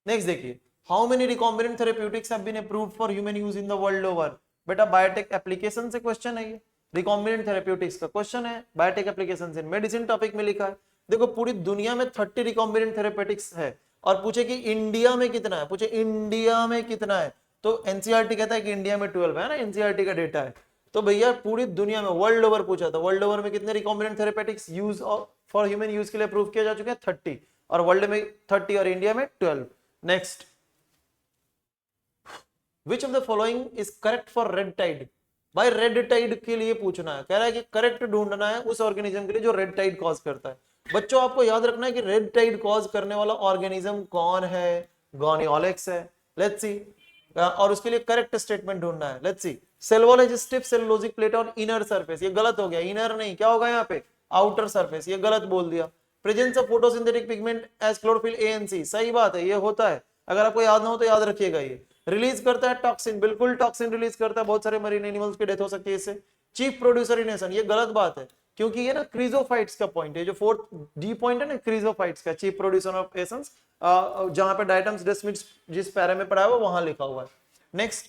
देखिए, how many recombinant therapeutics have been approved for human use in the world over? बेटा बायोटेक एप्लीकेशन से क्वेश्चन है, ये रिकॉम्बिनेंट थेरेप्यूटिक्स का क्वेश्चन है, बायोटेक एप्लीकेशन से मेडिसिन टॉपिक में लिखा है। देखो पूरी दुनिया में 30 रिकॉम्बिनेंट थेरेप्यूटिक्स है और पूछे कि इंडिया में कितना है, पूछे इंडिया में कितना है, तो एनसीईआरटी कहता है कि इंडिया में 12 है ना, एनसीईआरटी का डेटा है। तो भैया पूरी दुनिया में वर्ल्ड ओवर पूछा था, वर्ल्ड ओवर में कितने recombinant therapeutics use for human use के लिए अप्रूव किया जा चुके हैं? 30, और वर्ल्ड में 30 और इंडिया में 12। Next, which of the following is correct for red tide? भाई रेड टाइड के लिए पूछना है, कह रहा है कि करेक्ट ढूंढना है उस ऑर्गेनिज्म के लिए जो रेड टाइड कॉज करता है। बच्चों आपको याद रखना है कि रेड टाइड कॉज करने वाला ऑर्गेनिज्म कौन है? गोनियोलेक्स है। लेट्स सी, और उसके लिए करेक्ट स्टेटमेंट ढूंढना है। Let's C, cellulose stiff cellulosic plate on inner surface, ये गलत हो गया, इनर नहीं, क्या होगा यहाँ पे? आउटर सरफेस, ये गलत बोल दिया। Presence of photosynthetic pigment as chlorophyll A and C, सही बात है, ये होता है, अगर आपको याद ना हो तो याद रखिएगा। ये रिलीज करता है टॉक्सिन, बिल्कुल टॉक्सिन रिलीज करता है, बहुत सारे मरीन एनिमल्स की डेथ हो सकती है इससे। चीफ प्रोड्यूसर इन नेशन, ये गलत बात है, क्योंकि ये ना क्रीजोफाइट्स का पॉइंट है, जो 4th D पॉइंट है ना क्रीजोफाइट्स का, चीफ प्रोड्यूसर ऑफ एसेंस, जहां पे डायटम्स डेस्मिड्स जिस पैरा में पढ़ा हुआ वहां लिखा हुआ है। नेक्स्ट,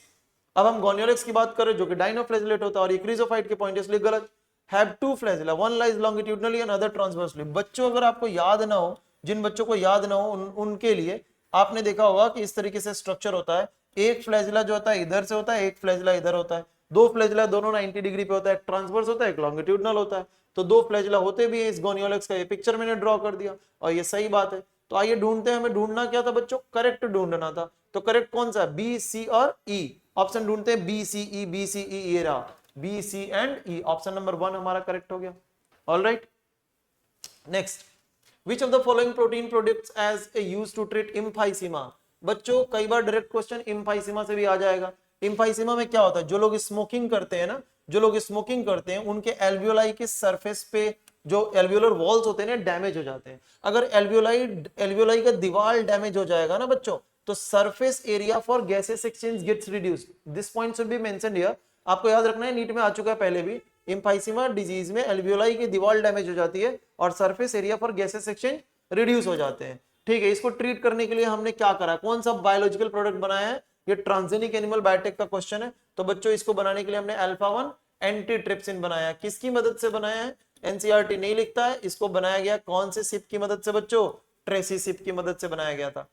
अब हम गोनियोलेक्स की बात करें जो कि डाइनोफ्लैजेलेट होता है और ये क्रीजोफाइट के पॉइंट, इसलिए गलत। Have 2 flagella, one lies longitudinally and other transversely. बच्चों अगर आपको याद ना हो, जिन बच्चों को याद ना हो उनके लिए आपने देखा होगा कि इस तरीके से स्ट्रक्चर होता है, एक फ्लैजिला जो होता है इधर से होता है, एक फ्लैजिला इधर होता है, 2 फ्लैजिला दोनों 90 डिग्री पे होता है, ट्रांसवर्स होता है, एक लॉन्गिट्यूडनल होता है। तो 2 फ्लैजिला होते भी है इस गोनियोलेक्स का, ये पिक्चर मैंने ड्रॉ कर दिया और ये सही बात है। तो आइए ढूंढते हैं, हमें ढूंढना क्या था बच्चों, करेक्ट ढूंढना था। तो करेक्ट कौन सा, बी सी और ई, ऑप्शन ढूंढते हैं बी सी ई, बी सी ई, ये रहा B C and E, option number 1 हमारा करेक्ट हो गया। Alright, next, which of the following protein products as a use to treat emphysema. बच्चों कई बार डायरेक्ट क्वेश्चन इम्फाइसीमा से भी आ जाएगा। इम्फाइसीमा में क्या होता है, जो लोग स्मोकिंग करते हैं ना, जो लोग स्मोकिंग करते हैं उनके एल्वियोलाई के सरफेस पे जो एल्वियोलर वॉल्स होते हैं ना डैमेज हो जाते हैं। अगर एल्वियोलाई का दीवार डैमेज हो जाएगा ना बच्चों, तो surface area for gases exchange gets reduced. This point should be mentioned here. आपको याद रखना है, नीट में आ चुका है पहले भी, इम्फाइसीमा डिजीज में एल्वियोलाई की दीवार डैमेज हो जाती है और surface area for gases exchange reduce हो जाते हैं। ठीक है, इसको ट्रीट करने के लिए हमने क्या करा, कौन सा बायोलॉजिकल प्रोडक्ट बनाया है, ये ट्रांसजेनिक एनिमल बायोटेक का क्वेश्चन है। तो बच्चों इसको बनाने के लिए हमने अल्फा 1 एंटी ट्रिप्सिन बनाया। किसकी मदद से बनाया है, एनसीईआरटी नहीं लिखता है, इसको बनाया गया कौन से सिप की मदद से बच्चों, ट्रेसी सिप की मदद से बनाया गया था।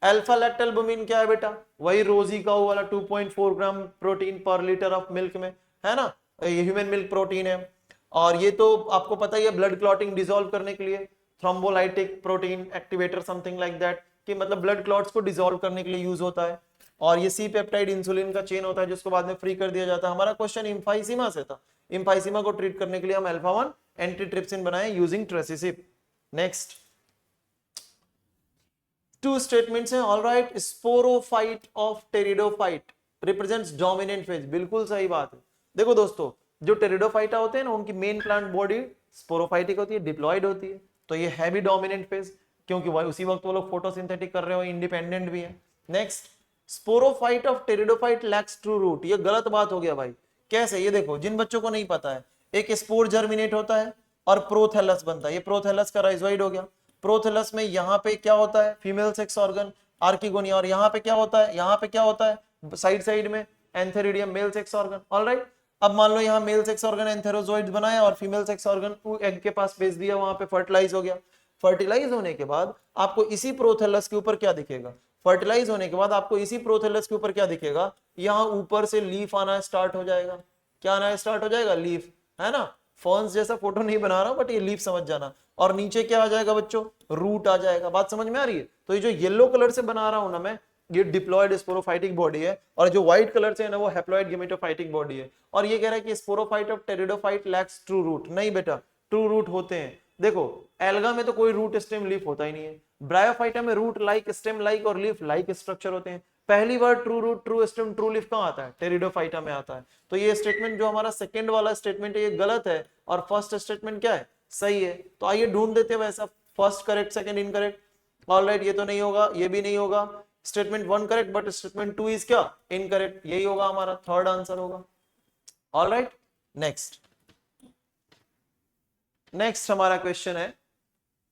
अल्फा लैक्टोल्बुमिन क्या है बेटा, वही रोजी काऊ वाला 2.4 ग्राम प्रोटीन पर लीटर ऑफ मिल्क में है ना, ये ह्यूमन मिल्क प्रोटीन है। और ये तो आपको पता ही है ब्लड क्लॉटिंग डिसॉल्व करने के लिए, thrombolytic protein activator something like that, कि मतलब ब्लड क्लॉट्स को डिसॉल्व करने के लिए यूज होता है। और ये सी पेप्टाइड इंसुलिन का चेन होता है जिसको बाद में फ्री कर दिया जाता है। हमारा क्वेश्चन इम्फाइसीमा से था, इम्फाइसीमा को ट्रीट करने के लिए हम अल्फा 1 एंटीट्रिप्सिन बनाए यूजिंग ट्रेसिसिप। नेक्स्ट, टू स्टेटमेंट्स हैं। Alright, sporophyte of pteridophyte represents dominant phase, बिल्कुल सही बात है। देखो दोस्तों, जो टेरिडोफाइटा होते हैं ना उनकी मेन प्लांट बॉडी स्पोरोफाइटिक होती है, डिप्लॉयड होती है, तो ये है भी डोमिनेंट फेज, क्योंकि उसी वक्त वो लोग फोटोसिंथेटिक कर रहे हो, इंडिपेंडेंट भी है। Next, sporophyte of pteridophyte lacks true root, ये गलत बात हो गया भाई। कैसे, ये देखो, जिन बच्चों को नहीं पता है, एक स्पोर जर्मिनेट होता है और प्रोथैलस बनता है, ये प्रोथैलस का राइजोइड हो गया। प्रोथैलस में यहाँ पे क्या होता है, फीमेल सेक्स ऑर्गन आर्किगोनिया, और यहाँ पे क्या होता है, यहाँ पे क्या होता है साइड साइड में antheridium male sex organ. Alright, अब मान लो यहाँ मेल सेक्स ऑर्गन एंथेरोजोइड बनाया और फीमेल सेक्स ऑर्गन एग के पास भेज दिया, वहां पे फर्टिलाइज हो गया। फर्टिलाइज होने के बाद आपको इसी प्रोथैलस के ऊपर क्या दिखेगा, फर्टिलाइज होने के बाद आपको इसी प्रोथैलस के ऊपर क्या दिखेगा, यहाँ ऊपर से लीफ आना स्टार्ट हो जाएगा। क्या आना स्टार्ट हो जाएगा, लीफ, है ना। फर्न्स जैसा फोटो नहीं बना रहा हूं, बट ये लीफ समझ जाना। और नीचे क्या आ जाएगा बच्चों, रूट आ जाएगा। बात समझ में आ रही है। तो ये जो येलो कलर से बना रहा हूं ना मैं, ये डिप्लॉयड स्पोरोफाइटिक बॉडी है, और जो व्हाइट कलर से है ना वो हैप्लॉइड गेमेटोफाइटिक बॉडी है। और ये कह रहा है कि sporophyte of pteridophyte lacks true root. नहीं बेटा, ट्रू रूट होते हैं। देखो, एल्गा में तो कोई रूट स्टेम लीफ होता ही नहीं है। ब्रायोफाइटा में रूट लाइक, स्टेम लाइक और लीफ लाइक स्ट्रक्चर होते हैं। पहली बार true root, true stem, true leaf कहां आता है, टेरिडोफाइटा में आता है। तो ये स्टेटमेंट जो हमारा सेकंड वाला स्टेटमेंट है ये गलत है, और फर्स्ट स्टेटमेंट क्या है, सही है। तो आइए ढूंढ देते हैं वैसा, first correct second incorrect. Alright, ये तो नहीं होगा, ये भी नहीं होगा। Statement 1 correct, but statement 2 is क्या, इनकरेक्ट। यही होगा हमारा थर्ड आंसर होगा। ऑलराइट, नेक्स्ट हमारा क्वेश्चन है,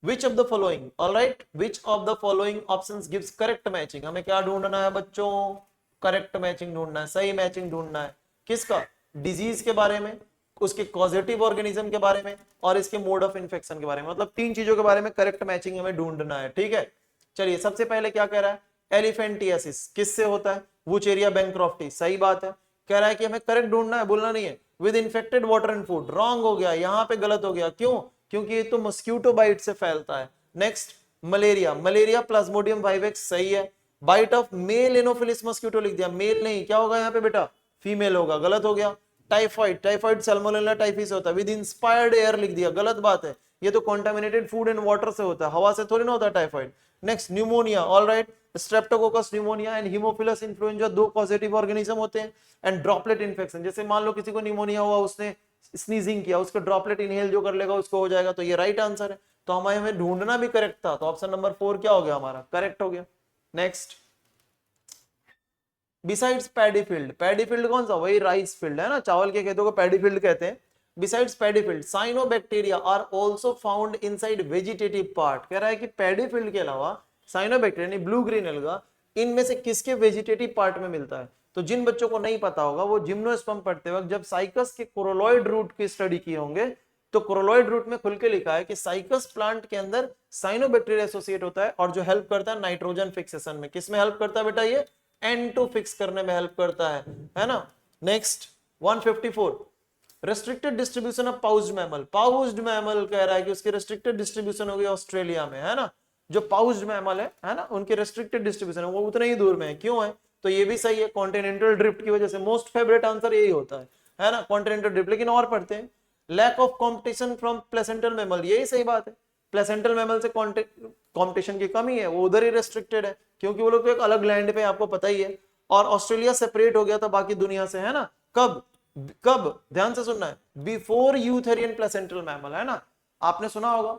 which of the following, alright, which of the following options gives correct matching। हमें क्या ढूंढना है बच्चों, करेक्ट मैचिंग ढूंढना है, सही मैचिंग ढूंढना है। किसका, डिजीज के बारे में, उसके कॉजेटिव ऑर्गेनिज्म के बारे में, और इसके मोड ऑफ इन्फेक्शन के बारे में। मतलब 3 चीजों के बारे में करेक्ट मैचिंग हमें ढूंढना है। ठीक है, चलिए सबसे पहले क्या कह रहा है, एलिफेंटियासिस किससे होता है, वुचेरिया बैंक्रॉफ्टी, सही बात है। कह रहा है कि हमें करेक्ट ढूंढना है, बोलना नहीं है। With infected water and food, wrong हो गया, यहाँ पे गलत हो गया। क्यों, क्योंकि ये तो मस्क्यूटो बाइट से फैलता है। Next, malaria, malaria plasmodium vivax, सही है। Bite of male anopheles mosquito लिख दिया, मेल नहीं, क्या होगा यहाँ पे बेटा, फीमेल होगा, गलत हो गया। टाइफाइड, टाइफाइड सैल्मोनेला टाइफिस होता है। विद इंस्पायर्ड एयर लिख दिया, गलत बात है, ये तो कॉन्टामिनेटेड फूड एंड वाटर से होता है, हवा से थोड़ी ना होता है typhoid. Next, pneumonia, alright, Streptococcus pneumonia and Haemophilus influenza 2 positive organism होते हैं। एंड ड्रॉपलेट इन्फेक्शन, जैसे मान लो किसी को निमोनिया हुआ, उसने स्नीजिंग किया, उसका ड्रॉपलेट इनहेल जो कर लेगा उसको हो जाएगा। तो ये राइट आंसर है। तो हमें ढूंढना भी करेक्ट था, तो ऑप्शन नंबर 4 क्या हो गया हमारा, करेक्ट हो गया। Next, besides paddy field, paddy field कौन सा, वही राइस फील्ड है ना, चावल के खेतों को पैडी फील्ड कहते हैं। Besides paddy field, cyanobacteria are also found inside vegetative part. कह रहा है कि पैडी फील्ड के अलावा साइनोबैक्टीरिया ब्लू ग्रीन एल्गा इनमें से किसके वेजिटेटिव पार्ट में मिलता है। तो जिन बच्चों को नहीं पता होगा वो जिम्नोस्पर्म पढ़ते वक्त जब साइकस के कोरोलॉइड रूट की स्टडी किए होंगे, तो कोरोलॉइड रूट में खुल के लिखा है कि साइकस प्लांट के अंदर साइनोबैक्टीरिया एसोसिएट होता है, और जो हेल्प करता है नाइट्रोजन फिक्सेशन में। किसमें हेल्प करता है बेटा, ये N2 फिक्स करने में हेल्प करता है ना। Next 154, restricted distribution of pouched mammal. Pouched mammal कह रहा है कि उसकी रेस्ट्रिक्टेड डिस्ट्रीब्यूशन होगी ऑस्ट्रेलिया में, है ना। जो पाउच्ड मैमल है ना, उनके रेस्ट्रिक्टेड डिस्ट्रीब्यूशन है वो उतने ही दूर में है। क्यों है? तो ये भी सही है, कॉन्टिनेंटल ड्रिफ्ट की वजह से। मोस्ट फेवरेट आंसर यही होता है ना, कॉन्टिनेंटल ड्रिफ्ट। लेकिन और पढ़ते हैं, lack of competition from placental mammal, यही सही बात है। प्लेसेंटल मैमल से कॉम्पिटिशन की कमी है, वो उधर ही रेस्ट्रिक्टेड है, क्योंकि वो लोग तो एक अलग लैंड पे, आपको पता ही है। और ऑस्ट्रेलिया सेपरेट हो गया था बाकी दुनिया से, है ना, कब कब ध्यान से सुनना है, बिफोर यूथेरियन प्लेसेंटल मैमल, है ना। आपने सुना होगा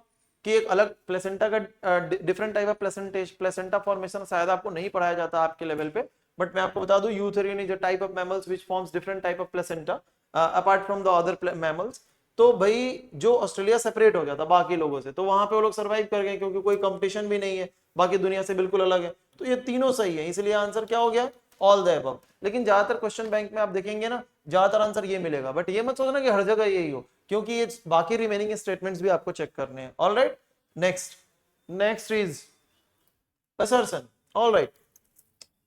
कि एक अलग प्लेसेंटा का different type of placenta formation शायद आपको नहीं पढ़ाया जाता आपके लेवल पे, बट मैं आपको बता दूं, eutherian is a type of mammals which forms different type of placenta apart from the other mammals. तो भाई जो ऑस्ट्रेलिया सेपरेट हो गया था बाकी लोगों से, तो वहां पे वो लोग सर्वाइव कर गए, क्योंकि कोई कंपटीशन भी नहीं है, बाकी दुनिया से बिल्कुल अलग है। तो ये तीनों सही है, इसलिए आंसर क्या हो गया, ऑल द अबव। लेकिन ज्यादातर क्वेश्चन बैंक में आप देखेंगे ना, ज्यादातर आंसर ये मिलेगा, बट ये मत सोचना कि हर जगह यही हो, क्योंकि ये बाकी रिमेनिंग स्टेटमेंट्स भी आपको चेक करने हैं। Alright, next is assertion. Alright,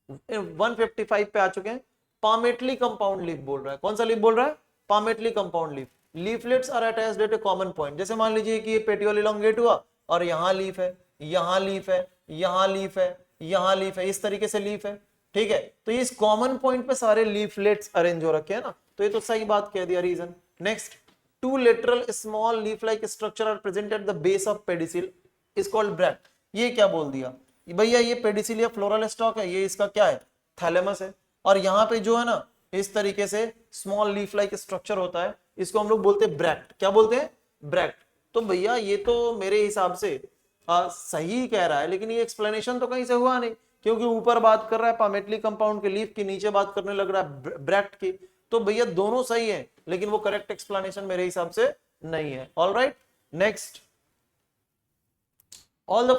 155 पे आ चुके हैं। पामेटली कंपाउंड लीफ बोल रहा है, कौन सा लीफ बोल रहा है, palmately compound leaf. Leaflets are attached at a common point. जैसे मान लीजिए कि ये पेटियोल इलोंगेट हुआ और यहाँ लीफ है, यहाँ लीफ है, यहाँ लीफ है, यहाँ लीफ है, इस तरीके से लीफ है, ठीक है। तो इस कॉमन पॉइंट पे सारे लीफलेट्स अरेंज हो रखे हैं ना, तो ये तो सही बात कह दिया, reason. Next, two lateral small leaf like structure are present at the base of pedicel is called bract. ये क्या बोल दिया भैया, ये पेडिसिल या फ्लोरल स्टॉक है, ये इसका क्या है, थैलेमस है। और यहाँ पे जो है ना, इस तरीके से स्मॉल लीफ लाइक स्ट्रक्चर होता है, इसको हम लोग बोलते हैं ब्रैक्ट। क्या बोलते हैं, ब्रैक्ट। तो भैया ये तो मेरे हिसाब से सही कह रहा है, लेकिन ये एक्सप्लेनेशन तो कहीं से हुआ नहीं, क्योंकि ऊपर बात कर रहा है पामेटली कंपाउंड के लीफ की, नीचे बात करने लग रहा है ब्रैक्ट की। तो भैया दोनों सही है, लेकिन वो करेक्ट एक्सप्लेनेशन मेरे हिसाब से नहीं है। Alright, next, all the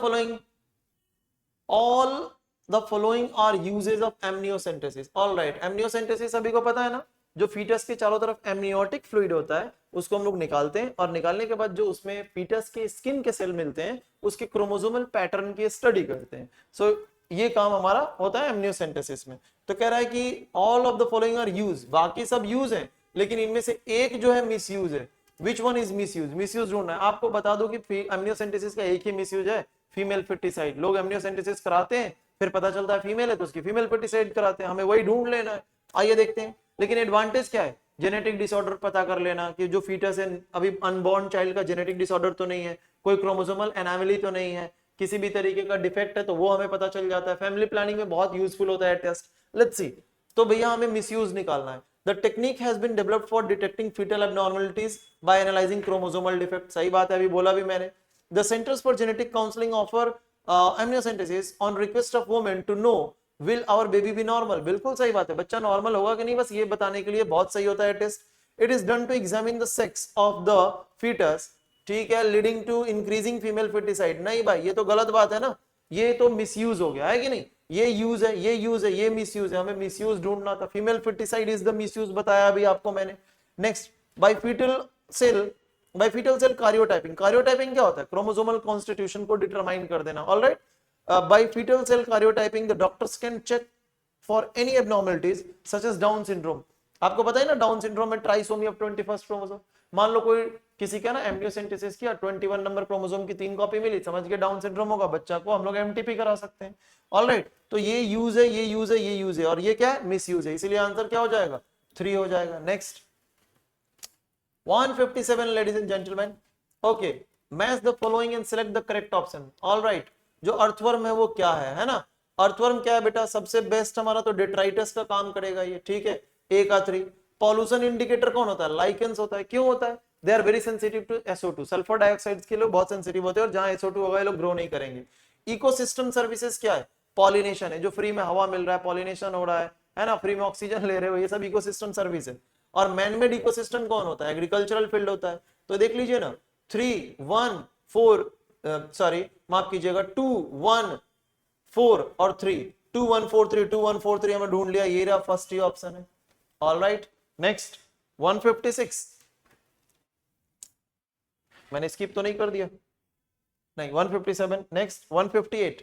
following are uses of amniocentesis। all right, amniocentesis सभी को पता है ना, जो फीटस के चारों तरफ एमनियोटिक फ्लूइड होता है उसको हम लोग निकालते हैं, और निकालने के बाद जो उसमें फीटस के स्किन के सेल मिलते हैं उसके क्रोमोसोमल पैटर्न की स्टडी करते हैं। सो ये काम हमारा होता है एमनियोसेंटेसिस में। तो कह रहा है कि all of the following are use, बाकी सब यूज है, लेकिन इनमें से एक जो है मिस यूज है। Which one is miss use, miss use ढूंढना है। आपको बता दो कि एमनियोसेंटेसिस का एक ही मिस यूज है, फीमेल फर्टिसाइड। लोग एमनियोसेंटेसिस कराते हैं, फिर पता चलता है फीमेल है तो उसकी फीमेल फर्टिसाइड कराते हैं, हमें वही ढूंढ लेना है। आइए देखते हैं, लेकिन एडवांटेज क्या है, जेनेटिक डिसऑर्डर पता कर लेना कि जो फीटस है, अभी अनबॉर्न चाइल्ड का जेनेटिक डिसऑर्डर तो नहीं है, कोई क्रोमोसोमल एनामली तो नहीं है, किसी भी तरीके का डिफेक्ट है तो वो हमें पता चल जाता है। फैमिली प्लानिंग में बहुत यूजफुल होता है टेस्ट। लेट्स सी, तो भैया हमें मिसयूज निकालना है। The technique has been developed for detecting foetal abnormalities by analysing chromosomal defect. सही बात है, अभी बोला भी मैंने। The centres for genetic counselling offer amniocentesis on request of women to know will our baby be normal। बिल्कुल सही बात है, बच्चा नॉर्मल होगा कि नहीं, बस ये बताने के लिए बहुत सही होता है test. It is done to examine the sex of the foetus, ठीक है, leading to increasing female foeticide. नहीं भाई, ये तो गलत बात है ना, ये तो मिसयूज हो गया है कि नहीं। ये यूज है, ये यूज है, ये मिसयूज है, हमें मिसयूज ढूंढना था। Female foeticide is the misuse, बताया अभी आपको मैंने। Next, by foetal cell karyotyping. Karyotyping क्या होता है, क्रोमोसोमल कॉन्स्टिट्यूशन को डिटरमाइन कर देना। Alright, by foetal cell karyotyping the doctors can check for any abnormalities such as Down syndrome. आपको पता है ना, डाउन सिंड्रोम में ट्राइसोमी ऑफ 21st क्रोमोसोम। मान लो कोई किसी का ना एम्ब्रियोसेंटेसिस किया, 21 नंबर क्रोमोसोम की 3 कॉपी मिली, समझ के डाउन सिंड्रोम होगा बच्चा को, हम लोग एमटीपी करा सकते हैं। ऑलराइट, तो ये यूज है, ये यूज है, ये यूज है, और ये क्या है, मिस यूज है, इसीलिए आंसर क्या हो जाएगा, 3 हो जाएगा। Next, 157 ladies and gentlemen, okay, match the following and select the correct option। all right, जो अर्थवर्म है वो क्या है ना। अर्थवर्म क्या है बेटा, सबसे बेस्ट हमारा तो डेट्राइटस का काम करेगा ये, ठीक है, A का 3। पॉल्यूशन इंडिकेटर कौन होता है, लाइकेंस होता है। क्यों होता है, they are very sensitive to SO2, sulphur dioxide के लोग बहुत सेंसिटिव होते हैं, और जहां SO2 होगा ये लोग ग्रो नहीं करेंगे। इकोसिस्टम सर्विसेज क्या है, पॉलिनेशन है, जो फ्री में हवा मिल रहा है, पॉलिनेशन हो रहा है ना, फ्री में ऑक्सीजन ले रहे हो, ये सब इकोसिस्टम सर्विस है। और मैनमेड इकोसिस्टम कौन होता है, एग्रीकल्चरल फील्ड होता है। तो देख लीजिए ना, 3, 1, 4, सॉरी माफ कीजिएगा, 2, 1, 4 और 3, 2, 1, 4, 3, 2, 1, 4, 3 हमें ढूंढ लिया, ये रहा फर्स्ट ही ऑप्शन है। ऑलराइट, नेक्स्ट 156, मैंने स्किप तो नहीं कर दिया, नहीं 157। Next 158,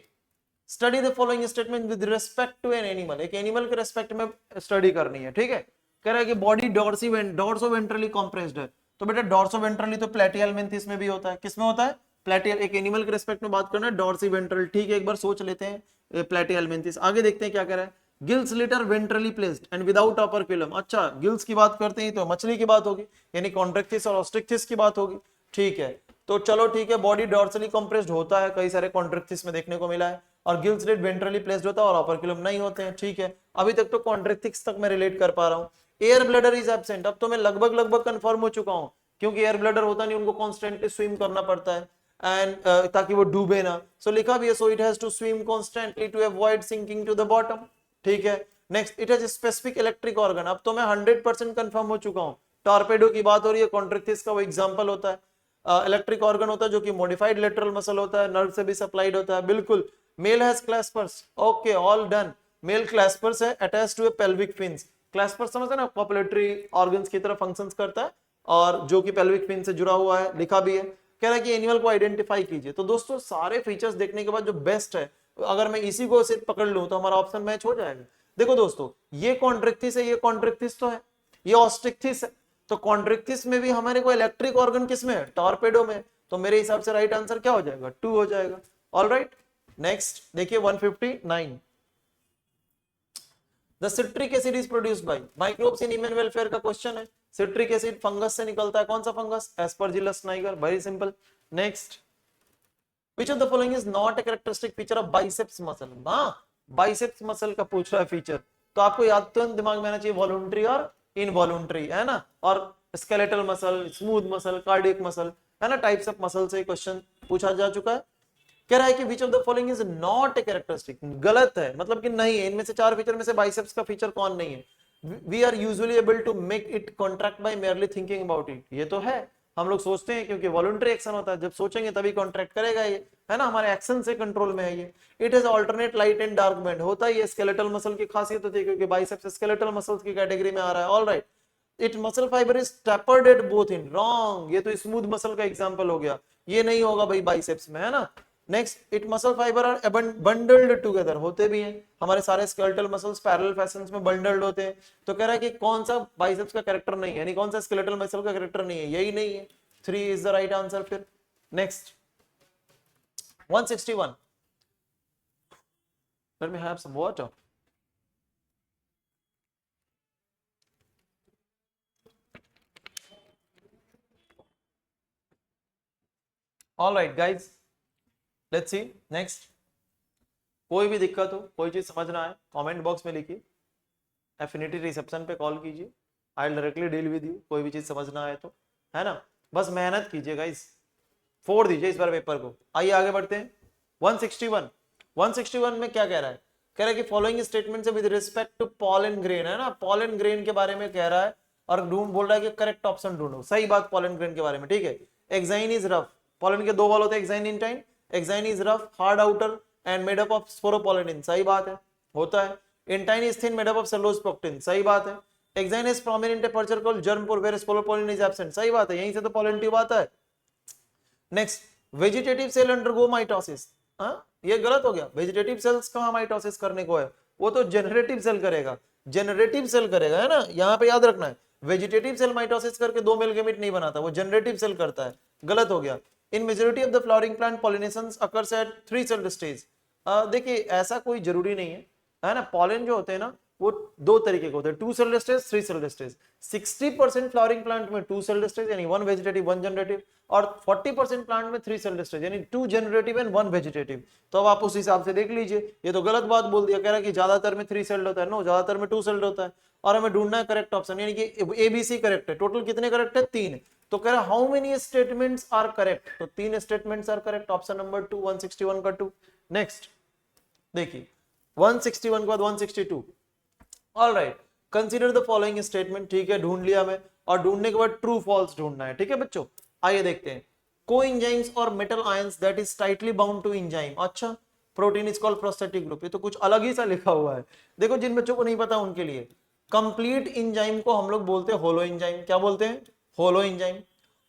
study the following statement with respect to an animal. एक एनिमल के रिस्पेक्ट में स्टडी करनी है, ठीक है। कह रहा है कि बॉडी डॉर्सो वेंट्रली कॉम्प्रेस्ड है, तो बेटा डॉर्सो वेंट्रली तो प्लेटियल मेंथिस में भी होता है, किसमें होता है, प्लेटियल, एक एनिमल के रिस्पेक्ट में बात करना है, डॉर्सी वेंट्रल, ठीक है, एक बार सोच लेते हैं प्लेटियलमेंथिस। आगे देखते हैं क्या कह रहा है, gills litre ventrally placed and without operculum. अच्छा, गिल्स की बात करते हैं तो मछली की बात होगी, यानी कॉन्ट्रेक्टिस और ऑस्ट्रिक्टिस की बात होगी, ठीक है। तो चलो ठीक है, बॉडी डॉर्सली कंप्रेस्ड होता है, कई सारे कॉन्ट्रेक्टिस में देखने को मिला है, और गिल्स लिड वेंट्रली प्लेस्ड होता है और ऑपरक्यूलम नहीं होते हैं, ठीक है। अभी तक तो कॉन्ट्रेक्टिस तक मैं रिलेट कर पा रहा हूँ। एयर ब्लैडर इज एब्सेंट, अब तो मैं लगभग कंफर्म हो चुका हूं, क्योंकि एयर ब्लैडर होता नहीं, उनको कॉन्स्टेंटली स्विम करना पड़ता है, एंड ताकि वो डूबे ना। सो लिखा भी है, so it has to swim constantly to avoid sinking to the bottom, ठीक है। Next, it has specific electric organ, अब तो मैं 100% कंफर्म हो चुका हूं, टॉर्पेडो की बात हो रही है, कॉन्ट्रेक्टिस का वो एग्जांपल होता है। इलेक्ट्रिक ऑर्गन होता है जो कि मॉडिफाइड लेटरल मसल होता है, नर्व से भी सप्लाइड होता है, बिल्कुल। Male has claspers, okay, all done. Male claspers है attached to a pelvic fins, claspers समझते हैं ना, पॉपुलेटरी ऑर्गन्स की तरह फंक्शंस करता है, और जो कि पेल्विक फिन से जुड़ा हुआ है, लिखा भी है। कह रहा है कि एनिमल को आइडेंटिफाई कीजिए। तो दोस्तों सारे फीचर्स देखने के बाद जो बेस्ट है, अगर मैं इसी को सिर्फ पकड़ लूं तो हमारा ऑप्शन मैच हो जाएगा। देखो दोस्तों, ये कॉन्ट्रेक्टिस है, ये कॉन्ट्रेक्टिस तो है, ये ऑस्ट्रिक्टिस है, तो कॉन्ट्रेक्टिस में भी हमारे को इलेक्ट्रिक ऑर्गन किसमें है, टॉर्पेडो में, तो मेरे हिसाब से राइट आंसर क्या हो जाएगा, 2 हो जाएगा। ऑलराइट, नेक्स्ट देखिए 159, The citric acid is produced by microbes in human welfare का क्वेश्चन है। सिट्रिक एसिड फंगस से निकलता है, कौन सा fungus, Aspergillus Niger, very simple. Next, which of the following is not a characteristic feature of biceps muscle? हाँ, biceps muscle का पूछ रहा है फीचर, तो आपको याद तो दिमाग में आना चाहिए वॉलंटरी और इनवॉलंटरी, है ना, और skeletal muscle, smooth muscle, cardiac muscle, है ना, टाइप्स ऑफ मसल से क्वेश्चन पूछा जा चुका है। कह रहा है कि which of the following is not a characteristic, गलत है, मतलब कि नहीं है, इनमें से 4 फीचर में से बाइसेप्स का फीचर कौन नहीं है। We are usually able to make it contract by merely thinking about it, ये तो है, हम लोग सोचते हैं क्योंकि वॉलंटरी एक्शन होता है, जब सोचेंगे तभी कॉन्ट्रैक्ट करेगा ये, है ना, हमारे एक्शन से कंट्रोल में है ये। It is alternate light and dark band, होता है ये स्केलेटल मसल की खासियत होती है, क्योंकि बाइसेप्स स्केलेटल मसल्स की कैटेगरी में आ रहा है। Alright, it muscle fibre is tapered at both in, wrong, ये तो स्मूथ मसल का एग्जांपल हो गया, ये नहीं होगा भाई बाइसेप्स में, है ना। Next, it muscle fibre are bundled together, होते भी हैं, हमारे सारे स्केलेटल मसल्स पैरेलल फैशंस में बंडल्ड होते हैं। तो कह रहा है कि कौन सा बाइसेप्स का कैरेक्टर नहीं है, यानी कौन सा स्केलेटल मसल का कैरेक्टर नहीं है, यही नहीं है, 3 इज द राइट आंसर। फिर next 161, let me have some water. All right guys, let's see next. कोई भी दिक्कत हो, कोई चीज समझ ना आए, कमेंट बॉक्स में लिखिए, एफिनिटी रिसेप्शन पे कॉल कीजिए, I directly deal with you, कोई भी चीज समझ ना आए तो, है ना, बस मेहनत कीजिए गाइस, फोड़ दीजिए इस बार पेपर को। आइए आगे बढ़ते हैं। 161 में क्या कह रहा है, कह रहा है कि फॉलोइंग स्टेटमेंट से with respect to pollen grain, है ना, पॉलन ग्रेन के बारे में कह रहा है, और ढूंढ बोल रहा है कि करेक्ट ऑप्शन ढूंढो, सही बात पॉलन ग्रेन के बारे में, ठीक है। एक्साइन इज रफ, पॉलन के 2 वाल होते हैं, exine intine, exine is rough, hard outer and made up of sporopollenin, सही बात है, होता है। Intine is thin, made up of cellulose pectin, सही बात है। Exine is prominent aperture called germ pore where sporopollenin is absent, सही बात है, यहीं से तो पॉलन ट्यूब आता है। Next, vegetative cell undergo mitosis, हाँ ये गलत हो गया, वेजिटेटिव सेल्स कहाँ माइटोसिस करने को है, वो तो जेनरेटिव सेल करेगा, जेनरेटिव सेल करेगा, है ना, यहाँ पे याद रखना है, वेजिटेटिव सेल माइटोसिस करके 2 मेल गैमेट नहीं बनाता, वो जनरेटिव सेल करता है, गलत हो गया। इन majority of the flowering plant pollination occurs at 3 sailed stage, देखिए ऐसा कोई जरूरी नहीं है ना, पॉलन जो होते हैं ना वो 2 तरीके के होते हैं, 2 sailed stage, 3 sailed stage. 60% flowering plant में 2 सेल्ड स्टेज यानी 1 वेजिटेटिव 1 जनरेटिव, और 40% प्लांट में 3 सेल्ड स्टेज यानी 2 जनरेटिव एंड 1 वेजिटेटिव। तो अब आप उस हिसाब से देख लीजिए, ये तो गलत बात बोल दिया, कह रहा है कि ज्यादातर में 3 सेल्ड होता है, नो ज्यादातर में 2 सेल्ड होता है, और हमें ढूंढना है करेक्ट ऑप्शन, यानी कि एबीसी करेक्ट है, टोटल कितने करेक्ट है, 3। तो कह रहा है how many statements are correct, तो 3 statements are correct, option number 2, 161 का 2। नेक्स्ट देखिए 161 के बाद 162, alright, consider the following statement, ठीक है, ढूंढ लिया मैं, और ढूंढने के बाद ट्रू फॉल्स ढूंढना है, ठीक है बच्चों। आइए देखते हैं, कोएंजाइम्स और metal ions that is tightly bound to enzyme, अच्छा, protein is called prosthetic group, ये तो कुछ अलग ही सा लिखा हुआ है, देखो जिन बच्चों को नहीं पता उनके लिए, कंप्लीट एंजाइम को हम लोग बोलते हैं होलो एंजाइम, क्या बोलते हैं, होलो एंजाइम।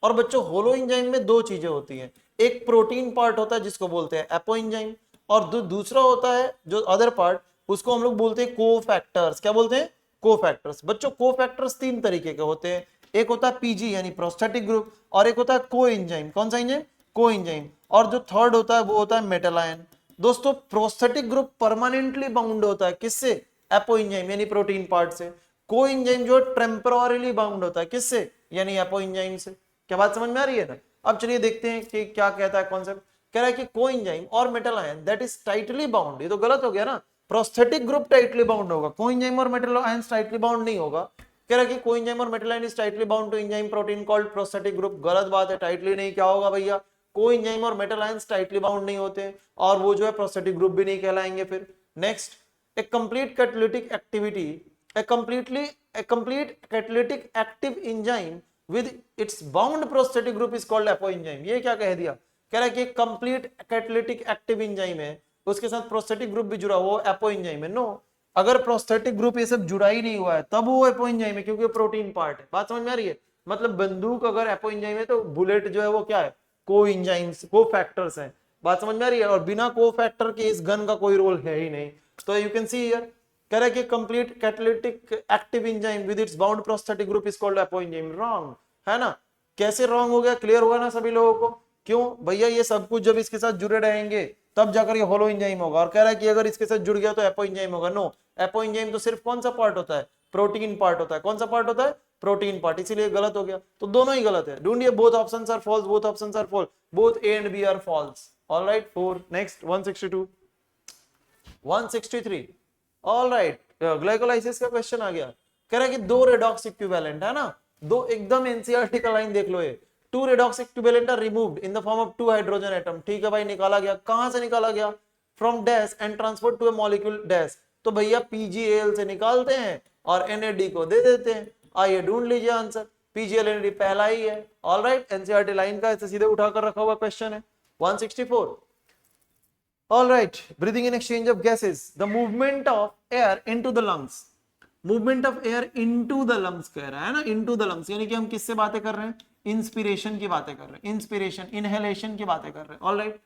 और बच्चों होलो एंजाइम में 2 चीजें होती हैं, एक प्रोटीन पार्ट होता है जिसको बोलते हैं एपो एंजाइम, और दूसरा होता है जो अदर पार्ट, उसको हम लोग बोलते हैं कोफैक्टर्स, क्या बोलते हैं, कोफैक्टर्स। बच्चों कोफैक्टर्स 3 तरीके के होते हैं, एक होता है पीजी यानी प्रोस्थेटिक ग्रुप, और एक होता है कोएंजाइम, कौन सा एंजाइम, कोएंजाइम, और जो थर्ड होता है वो होता है मेटल आयन। दोस्तों प्रोस्थेटिक ग्रुप परमानेंटली बाउंड होता है किससे? एपोएंजाइम यानी प्रोटीन पार्ट से। कोएंजाइम जो टेम्पररीली बाउंड होता है किससे? यानी एपोएंजाइम से। क्या बात समझ में आ रही है ना? अब चलिए देखते हैं कि क्या कहता है कॉन्सेप्ट। कह रहा है कि कोएंजाइम और metal ion that is tightly bound, ये तो गलत हो गया ना, प्रोस्थेटिक ग्रुप टाइटली बाउंड होगा, कोएंजाइम और मेटल आयन टाइटली बाउंड नहीं होगा। कह रहा है कि कोएंजाइम और metal ion is tightly bound to enzyme protein called prosthetic group. गलत बात है, टाइटली नहीं, क्या होगा भैया? कोएंजाइम और मेटल आयन टाइटली बाउंड नहीं होते और वो जो है प्रोस्थेटिक ग्रुप भी नहीं कहलाएंगे। फिर next, A complete catalytic activity, a complete catalytic active enzyme with its bound prosthetic group is called apoenzyme। ये क्या कह दिया? कह रहा है कि कंप्लीट कैटालिटिक एक्टिव एंजाइम है, उसके साथ प्रोस्थेटिक ग्रुप भी जुड़ा हुआ है, एपोएंजाइम है। नो, अगर प्रोस्थेटिक ग्रुप ये सब जुड़ा ही नहीं हुआ है तब वो एपोएंजाइम है, क्योंकि प्रोटीन पार्ट है। बात समझ में आ रही है? मतलब बंदूक अगर एपोएंजाइम है तो बुलेट जो है वो क्या है? कोएंजाइम्स, कोफैक्टर्स हैं। बात समझ में आ रही है? और बिना कोफैक्टर के इस गन का कोई रोल है ही नहीं। तो यू कैन सी हियर, कह रहा है कि complete catalytic active enzyme with its bound prosthetic group is called apoenzyme. Wrong है ना? कैसे रॉन्ग हो गया? क्लियर हुआ ना सभी लोगों को? क्यों भैया? ये सब कुछ जब इसके साथ जुड़े रहेंगे तब जाकर ये होलो एंजाइम होगा। और कह रहा है कि अगर इसके साथ जुड़ गया तो एपोएंजाइम होगा। नो, एपोएंजाइम तो सिर्फ कौन सा पार्ट होता है? प्रोटीन पार्ट होता है। कौन सा पार्ट होता है? Protein part. इसीलिए गलत हो गया। तो दोनों ही गलत है। ढूंढिए, both options are false, both options are false, both A and B are false. Alright, 4। Next 162, 163। Alright, glycolysis का क्वेश्चन आ गया। कह रहा है कि दो रेडॉक्स इक्विवेलेंट है ना, दो एकदम एनसीईआरटी का लाइन देख लो, ये two redox equivalent are removed in the form of two hydrogen atom. ठीक है भाई, निकाला गया। कहां से निकाला गया? From dash and transfer to a molecule dash. तो भैया पीजीएल से निकालते हैं और एनएडी को दे देते हैं। आइए ढूंढ लीजिए आंसर। पीजीएल एनएडी पहला ही है। ऑलराइट, एनसीईआरटी लाइन का ऐसे सीधे उठाकर रखा हुआ क्वेश्चन है। 164। All right, breathing in exchange of gases, the movement of air into the lungs, movement of air into the lungs कह रहा है ना, into the lungs, यानी कि हम किससे बातें कर रहे हैं? इंस्पिरेशन की बातें कर रहे हैं, इंस्पिरेशन, इनहेलेशन की बातें कर रहे हैं। All right,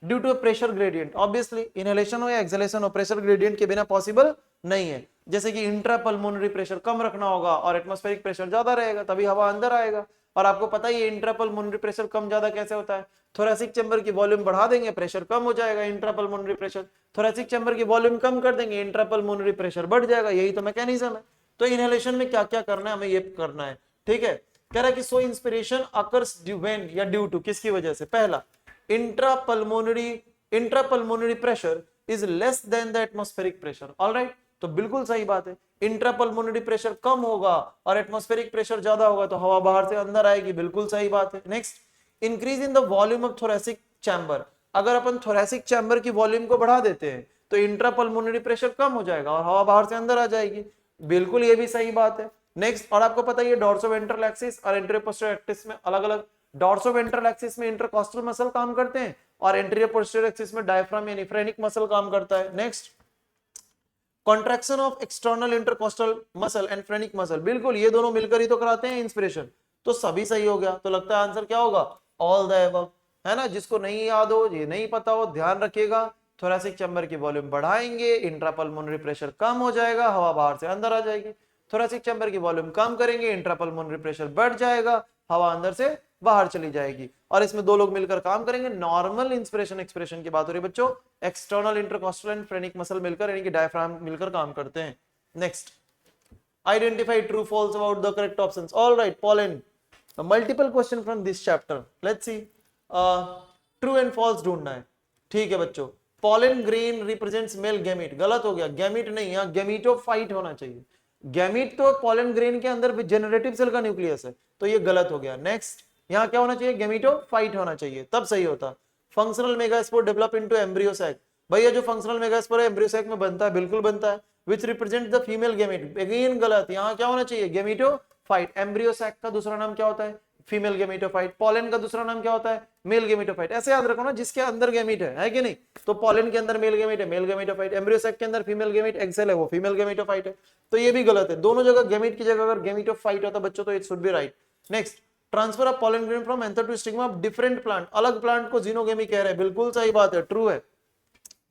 due to pressure gradient, obviously inhalation हो या एक्सहेलेशन हो, प्रेशर ग्रेडियंट के बिना पॉसिबल नहीं है। जैसे कि इंट्रापल्मोनरी प्रेशर कम रखना होगा और एटमॉस्फेरिक प्रेशर ज्यादा रहेगा, तभी हवा अंदर आएगा। और आपको पता ही है इंट्रापल्मोनरी प्रेशर कम ज्यादा कैसे होता है? थोरेसिक चैम्बर की वॉल्यूम बढ़ा देंगे, प्रेशर कम हो जाएगा, इंट्रापल्मोनरी प्रेशर। थोरेसिक चैम्बर की वॉल्यूम कम कर देंगे, इंट्रापल्मोनरी प्रेशर बढ़ जाएगा। यही तो मैकेनिज्म है। तो इनहेलेशन में क्या क्या करना है हमें ये करना है। ठीक है, कह रहा है कि सो इंस्पिरेशन अकर्स व्हेन या ड्यू टू, किसकी वजह से? पहला, intrapulmonary pressure is less than the atmospheric pressure. Alright, तो बिल्कुल सही बात है। इंट्रापल्मोनरी प्रेशर कम होगा और एटमॉस्फेरिक प्रेशर ज्यादा होगा तो हवा बाहर से अंदर आएगी, बिल्कुल सही बात है। Next, increase in the volume of thoracic chamber, अगर अपन थोरेसिक चैम्बर की वॉल्यूम को बढ़ा देते हैं तो इंट्रापल्मोनरी प्रेशर कम हो जाएगा और हवा बाहर से अंदर आ जाएगी, बिल्कुल ये भी सही बात है। नेक्स्ट, और आपको पता है डॉर्सोवेंट्रल एक्सिस और एंटीरियर पोस्टीरियर एक्सिस में अलग अलग, डॉर्सोवेंट्रल एक्सिस में इंटरकॉस्टल मसल काम करते हैं और एंटीरियर पोस्टीरियर एक्सिस में डायफ्राम यानी फ्रेनिक मसल काम करता है। Next, contraction of external intercostal muscle and phrenic muscle, बिल्कुल ये दोनों मिलकर ही तो कराते हैं इंस्पिरेशन। तो सभी सही हो गया। तो लगता है आंसर क्या होगा? ऑल द अबव, है ना। जिसको नहीं याद हो, ये नहीं पता हो, ध्यान रखिएगा। थोरेसिक चैम्बर की वॉल्यूम बढ़ाएंगे, इंट्रापल्मोनरी प्रेशर कम हो जाएगा, हवा बाहर से अंदर आ जाएगी। थोरेसिक चैम्बर की वॉल्यूम कम करेंगे, इंट्रापल्मोनरी प्रेशर बढ़ जाएगा, हवा अंदर से बाहर चली जाएगी। और इसमें दो लोग मिलकर काम करेंगे। नॉर्मल इंस्पिरेशन एक्सप्रेशन की बात हो रही है बच्चों, external intercostal and phrenic muscle मिलकर यानी कि डायफ्राम मिलकर काम करते हैं। Next, identify true false about the correct options. Alright, pollen, multiple question from this chapter, let's see. True and false ढूंढना है। ठीक है बच्चों, pollen grain represents male gamete, गलत हो गया। गैमीट नहीं, यहाँ गैमीटोफाइट होना चाहिए। गैमीट तो पॉलन ग्रेन के अंदर जेनरेटिव सेल का न्यूक्लियस है, तो ये गलत हो गया। नेक्स्ट, यहाँ क्या होना चाहिए? गैमीटोफाइट होना चाहिए, तब सही होता। Functional megaspore develop into embryo sac, भैया जो फंक्शनल मेगास्पोर है एम्ब्रियो सैक में बनता है, बिल्कुल बनता है। Which represent the female gamete, again गलत। यहाँ क्या होना चाहिए? गैमीटोफाइट। एम्ब्रियो सैक का दूसरा नाम क्या होता है? Female gametophyte. पॉलन का दूसरा नाम क्या होता है? Male gametophyte. ऐसे याद रखो ना, जिसके अंदर गैमीट है कि नहीं। तो पॉलन के अंदर मेल गैमीट है, मेल गैमीटोफाइट। एम्ब्रियो सैक के अंदर फीमेल गैमीट एग सेल है, वो फीमेल गैमीटोफाइट है। तो ये भी गलत है। दोनों जगह गैमीट की जगह अगर गैमीटोफाइट होता बच्चों तो it should be right. Next, transfer of pollen grain from anther to stigma of different plant, अलग प्लांट को जीनोगेमी कह रहे हैं, बिल्कुल सही बात है, ट्रू है।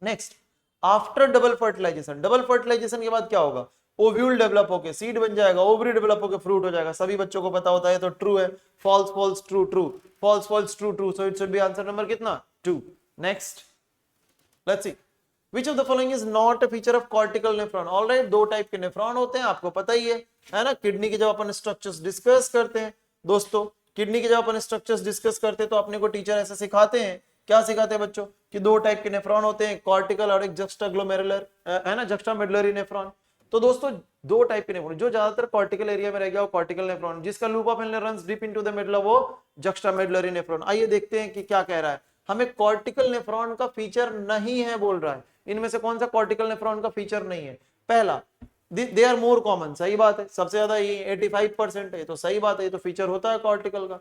Next, after double fertilisation, double fertilisation के बाद क्या होगा? ओव्यूल डेवलप होकर सीड बन जाएगा, ओवरी डेवलप होकर फ्रूट हो जाएगा, सभी बच्चों को पता होता है, तो ट्रू है। False false true true. false false true true, so it should be answer number कितना 2. next let's see which of the following is not a feature of cortical nephron. all right, दो type के nephron होते हैं, आपको पता ही है ना. किडनी के जब अपन स्ट्रक्चर्स डिस्कस करते हैं दोस्तों, किडनी के जब अपन स्ट्रक्चर्स डिस्कस करते हैं तो अपने को टीचर ऐसा सिखाते हैं, क्या सिखाते हैं बच्चों, कि दो टाइप के नेफ्रॉन होते हैं, कॉर्टिकल और एक जक्स्टाग्लोमेरुलर, है ना, जक्स्टामेडुलरी नेफ्रॉन. तो दोस्तों दो टाइप के नेफ्रॉन, जो ज्यादातर कॉर्टिकल एरिया में रह गया वो कॉर्टिकल नेफ्रॉन, जिसका loop of Henley runs deep into the middle वो जक्स्टामेडुलरी नेफ्रॉन. आइए देखते हैं कि क्या कह रहा है. हमें कॉर्टिकल नेफ्रॉन का फीचर नहीं है बोल रहा है. इनमें से कौन सा कॉर्टिकल नेफ्रॉन का फीचर नहीं है? पहला, दे आर मोर कॉमन, सही बात है, सबसे ज्यादा ये 85% है, तो सही बात है, ये तो फीचर होता है कॉर्टिकल का.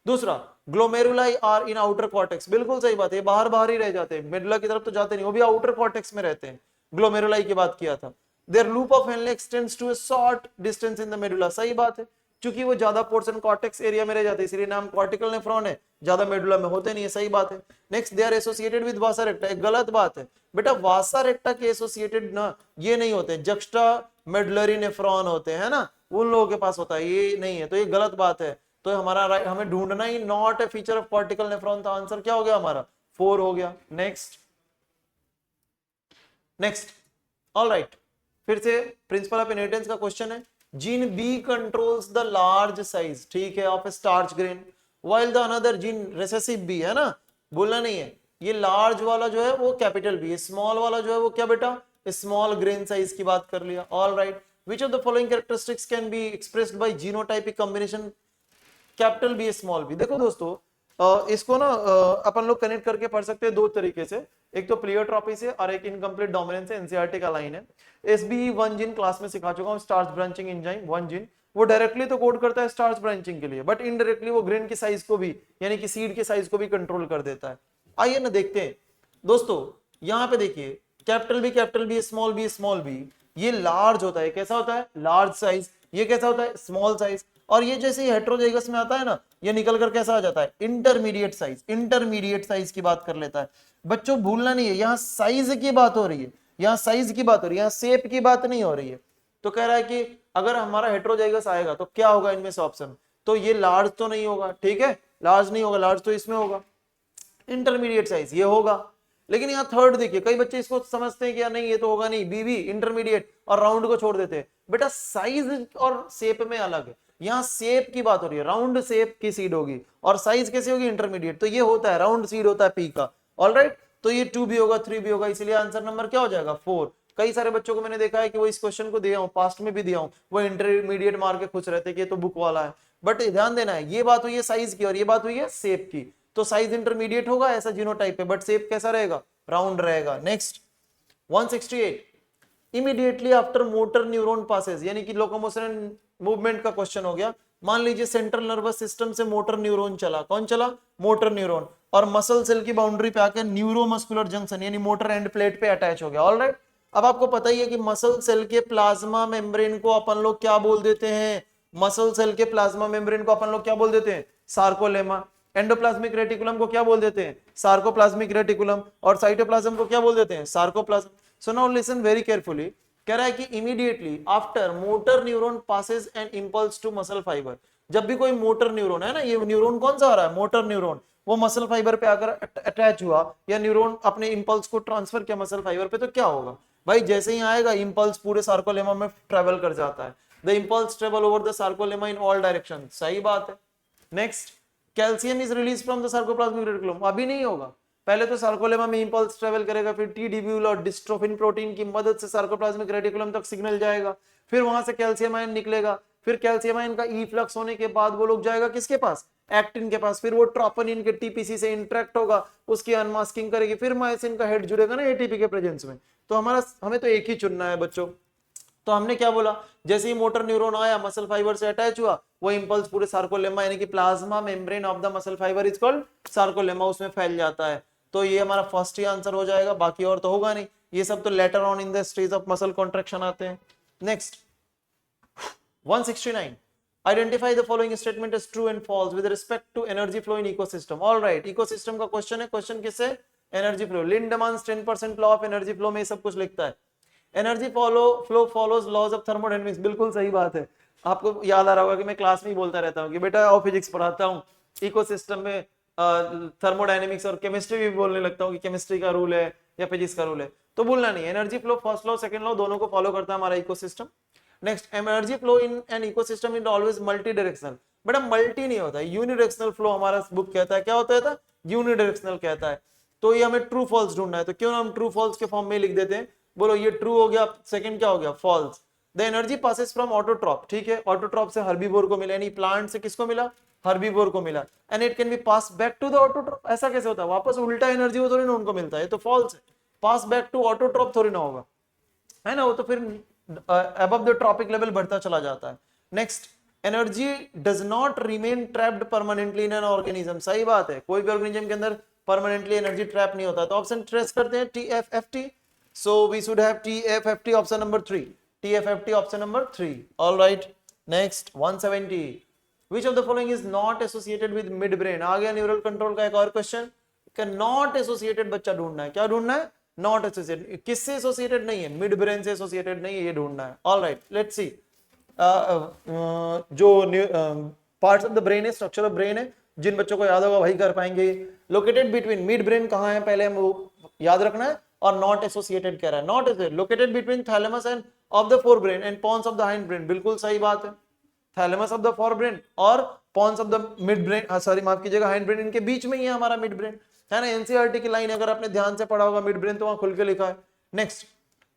दूसरा, glomeruli are in outer cortex, बिल्कुल सही बात है, बाहर बाहर ही रह जाते हैं, मिडला की तरफ तो जाते नहीं, वो भी आउटर कॉर्टेक्स में रहते हैं. ग्लोमेरुलाई की बात किया था. Their loop of Henle extends to a short distance in the medulla, सही बात है, क्योंकि वो ज्यादा पोर्शन कॉर्टेक्स एरिया में रह जाते हैं, इसलिए नाम कॉर्टिकल नेफ्रॉन है, ज्यादा मेडुला में होते नहीं है, सही बात है. Next, they are associated with vasa recta, एक गलत बात है बेटा, वासा रेक्टा के एसोसिएटेड ना ये नहीं होते, जक्स्टा मेडुलरी नेफ्रॉन होते हैं ना, उन लोगों के पास होता है, ये नहीं है, तो ये गलत बात है. तो हमारा हमें ढूंढना ही not a feature of cortical nephron, तो आंसर क्या हो गया हमारा 4 हो गया. नेक्स्ट ऑल राइट, फिर से प्रिंसिपल ऑफ इनहेरिटेंस का क्वेश्चन है. Gene B controls the large size, ठीक है, of starch grain, while the another gene recessive B, है ना, बोलना नहीं है, ये लार्ज वाला जो है वो कैपिटल बी है, स्मॉल वाला जो है वो क्या बेटा, स्मॉल ग्रेन साइज की बात कर लिया. All right, which of the following characteristics can be expressed by genotypic combination capital B small B. देखो दोस्तों इसको ना अपन लोग कनेक्ट करके पढ़ सकते हैं दो तरीके से, एक तो प्लियोट्रॉपी से और एक इनकम्प्लीट डोमिनेंस से, एनसीईआरटी का लाइन है. SBE1 जीन क्लास में सिखा चुका हूं, स्टार्च ब्रांचिंग एंजाइम 1 जीन, वो डायरेक्टली तो कोड करता है स्टार्च ब्रांचिंग के लिए, बट इनडायरेक्टली वो ग्रेन की साइज को भी, यानी कि सीड की साइज को भी कंट्रोल कर देता है. आइए ना देखते हैं दोस्तों, यहाँ पे देखिए कैपिटल बी स्मॉल बी, ये लार्ज होता है, कैसा होता है, लार्ज साइज, ये कैसा होता है, स्मॉल साइज, और ये जैसे हेटेरोजाइगस में आता है ना, ये निकल कर कैसा आ जाता है, इंटरमीडिएट साइज की बात कर लेता है. बच्चों भूलना नहीं है, यहाँ साइज की बात हो रही है, यहाँ साइज की बात हो रही है, यहाँ शेप की बात नहीं हो रही है. तो कह रहा है कि अगर हमारा हेटेरोजाइगस आएगा तो क्या होगा इनमें से ऑप्शन, तो ये लार्ज तो नहीं होगा, ठीक है, लार्ज नहीं होगा, लार्ज तो इसमें होगा, इंटरमीडिएट साइज ये होगा. लेकिन यहाँ थर्ड देखिए, कई बच्चे इसको समझते हैं कि यार नहीं ये तो होगा नहीं, बीबी इंटरमीडिएट, और राउंड को छोड़ देते हैं. बेटा साइज और शेप में अलग है, यहाँ शेप की बात हो रही है, राउंड शेप की सीड होगी, और साइज कैसे होगी, इंटरमीडिएट, तो ये होता है राउंड सीड होता है पी का. ऑलराइट, तो ये 2 भी होगा 3 भी होगा, इसलिए आंसर नंबर क्या हो जाएगा 4. कई सारे बच्चों को मैंने देखा है कि वो इस क्वेश्चन को दिया हूं, पास्ट में भी दिया हूं, वो इंटरमीडिएट मार के खुश रहते कि ये तो बुक वाला है, बट ध्यान देना है, ये बात हुई है साइज की और ये बात हुई है शेप की, तो साइज इंटरमीडिएट होगा ऐसा जीनोटाइप पे, बट शेप कैसा रहेगा, राउंड रहेगा. Next 168, immediately after motor neuron passes, यानी कि लोकोमोशन मूवमेंट का क्वेश्चन हो गया. मान लीजिए सेंट्रल नर्वस सिस्टम से मोटर न्यूरॉन चला, कौन चला, मोटर न्यूरॉन, और मसल सेल की बाउंड्री पे आकर न्यूरोमस्कुलर जंक्शन यानी मोटर एंड प्लेट पे अटैच हो गया. ऑलराइट, अब आपको पता ही है कि मसल सेल के प्लाज्मा मेम्ब्रेन को अपन लोग क्या बोल देते हैं, मसल सेल के प्लाज्मा मेम्ब्रेन को अपन लोग क्या बोल देते हैं, सार्कोलेमा. एंडोप्लाज्मिक रेटिकुलम को क्या बोल देते हैं, सार्कोप्लाज्मिक रेटिकुलम, और साइटोप्लाज्म को क्या बोल देते हैं, sarcoplasm. So now listen very carefully, कह रहा है कि immediately after motor neuron passes an impulse to muscle fibre, जब भी कोई मोटर न्यूरॉन है ना, ये न्यूरॉन कौन सा आ रहा है, मोटर न्यूरॉन, वो मसल फाइबर पे आकर अटैच हुआ, या न्यूरॉन अपने इंपल्स को ट्रांसफर किया मसल फाइबर पे, तो क्या होगा भाई, जैसे ही आएगा इंपल्स पूरे सार्कोलेमा में ट्रेवल कर जाता है. The impulse travel over the sarcolemma in all direction, सही बात है. Next, calcium is release from the sarcoplasmic reticulum, अभी नहीं होगा, पहले तो सार्कोलेमा में इंपल्स ट्रेवल करेगा, फिर टी-ट्यूब्यूल और डिस्ट्रोफिन प्रोटीन की मदद से सार्कोप्लाज्मिक रेटिकुलम तक सिग्नल जाएगा, फिर वहां से कैल्शियम आयन निकलेगा, फिर कैल्शियम आयन का इफ्लक्स होने के बाद वो लोग जाएगा किसके पास, एक्टिन के पास, फिर वो ट्रोपोनिन के टीपीसी से इंटरेक्ट होगा, उसकी अनमास्किंग करेगी, फिर मायोसिन का हेड जुड़ेगा ना एटीपी के प्रेजेंस में. तो हमें तो एक ही चुनना है बच्चों. तो हमने क्या बोला, जैसे ही मोटर न्यूरॉन आया मसल फाइबर से अटैच हुआ, वो इंपल्स पूरे सार्कोलेमा यानी कि plasma membrane of the muscle fibre is called sarcolemma, उसमें फैल जाता है. तो ये हमारा फर्स्ट ही आंसर हो जाएगा, बाकी और तो होगा नहीं, ये सब तो later on in the stage of muscle contraction आते हैं. Next 169, identify the following statement as true and false with respect to energy flow in ecosystem. Alright, ecosystem का क्वेश्चन है, क्वेश्चन किससे, energy flow. Lindeman's 10% law of energy flow में सब कुछ लिखता है, energy flow follows laws of thermodynamics, बिल्कुल सही बात है. आपको याद आ रहा होगा कि मैं क्लास में ही बोलता रहता हूँ कि बेटा आओ फिजिक्स पढ़ाता हूँ, इकोसिस्टम में थर्मोडायनेमिक्स और केमिस्ट्री भी बोलने लगता हूँ कि केमिस्ट्री का रूल है या फिजिक्स का रूल है, तो भूलना नहीं, energy flow first law second law दोनों को फॉलो करता है हमारा ecosystem. Next, energy flow in an ecosystem is always multi directional. बेटा मल्टी नहीं होता, यूनिडायरेक्शनल फ्लो हमारा बुक कहता है, क्या होता था, यूनिडायरेक्शनल कहता है। तो ये हमें ट्रू फॉल्स ढूंढना है, तो क्यों हम ट्रू फॉल्स के फॉर्म में लिख देते हैं, बोलो ये ट्रू हो गया, सेकंड क्या हो गया, false. The energy passes from autotroph, ठीक है, ऑटोट्रॉप से हर्बीवोर को मिला, यानी प्लांट से किसको मिला, हर्बीवोर को मिला, and it can be pass back to the autotroph. ऐसा कैसे होता है, वापस उल्टा एनर्जी वो थोड़ी ना उनको मिलता है, तो फॉल्स है, पास बैक टू ऑटोट्रॉप थोड़ी ना होगा, है ना, वो तो फिर अबव द ट्रॉपिक लेवल बढ़ता चला जाता है। Next, energy does not remain trapped permanently in an organism. सही बात है, कोई भी ऑर्गेनिज्म के अंदर परमानेंटली एनर्जी ट्रैप नहीं होता, तो ऑप्शन ट्रेस करते हैं TFFT, so we should have TFFT option number 3, TFFT option number 3। Alright, next 170, which of the following is not associated with mid brain। आ गया न्यूरल कंट्रोल का एक और क्वेश्चन, नॉट एसोसिएटेड बच्चा ढूंढना है, क्या ढूंढना है, नॉट एसोसिएटेड, किससे एसोसिएटेड नहीं है, मिड ब्रेन से एसोसिएटेड नहीं है, ये ढूंढना है। ऑलराइट, लेट्स सी, जो पार्ट्स ऑफ द ब्रेन है, स्ट्रक्चर ऑफ ब्रेन है, जिन बच्चों को याद होगा वही कर पाएंगे। लोकेटेड बिटवीन, मिड ब्रेन कहाँ है पहले हम याद रखना है, और नॉट एसोसिएटेड कह रहा है, not associated, located between thalamus and of the forebrain and pons of the hindbrain, बिल्कुल सही बात है, thalamus of the forebrain और pons of the midbrain, sorry माफ कीजिएगा, हाइंड ब्रेन, इनके बीच में ही है हमारा मिड ब्रेन, है ना, एनसीईआरटी की लाइन अगर आपने ध्यान से पढ़ा होगा मिड ब्रेन तो वहां खुल के लिखा है। Next,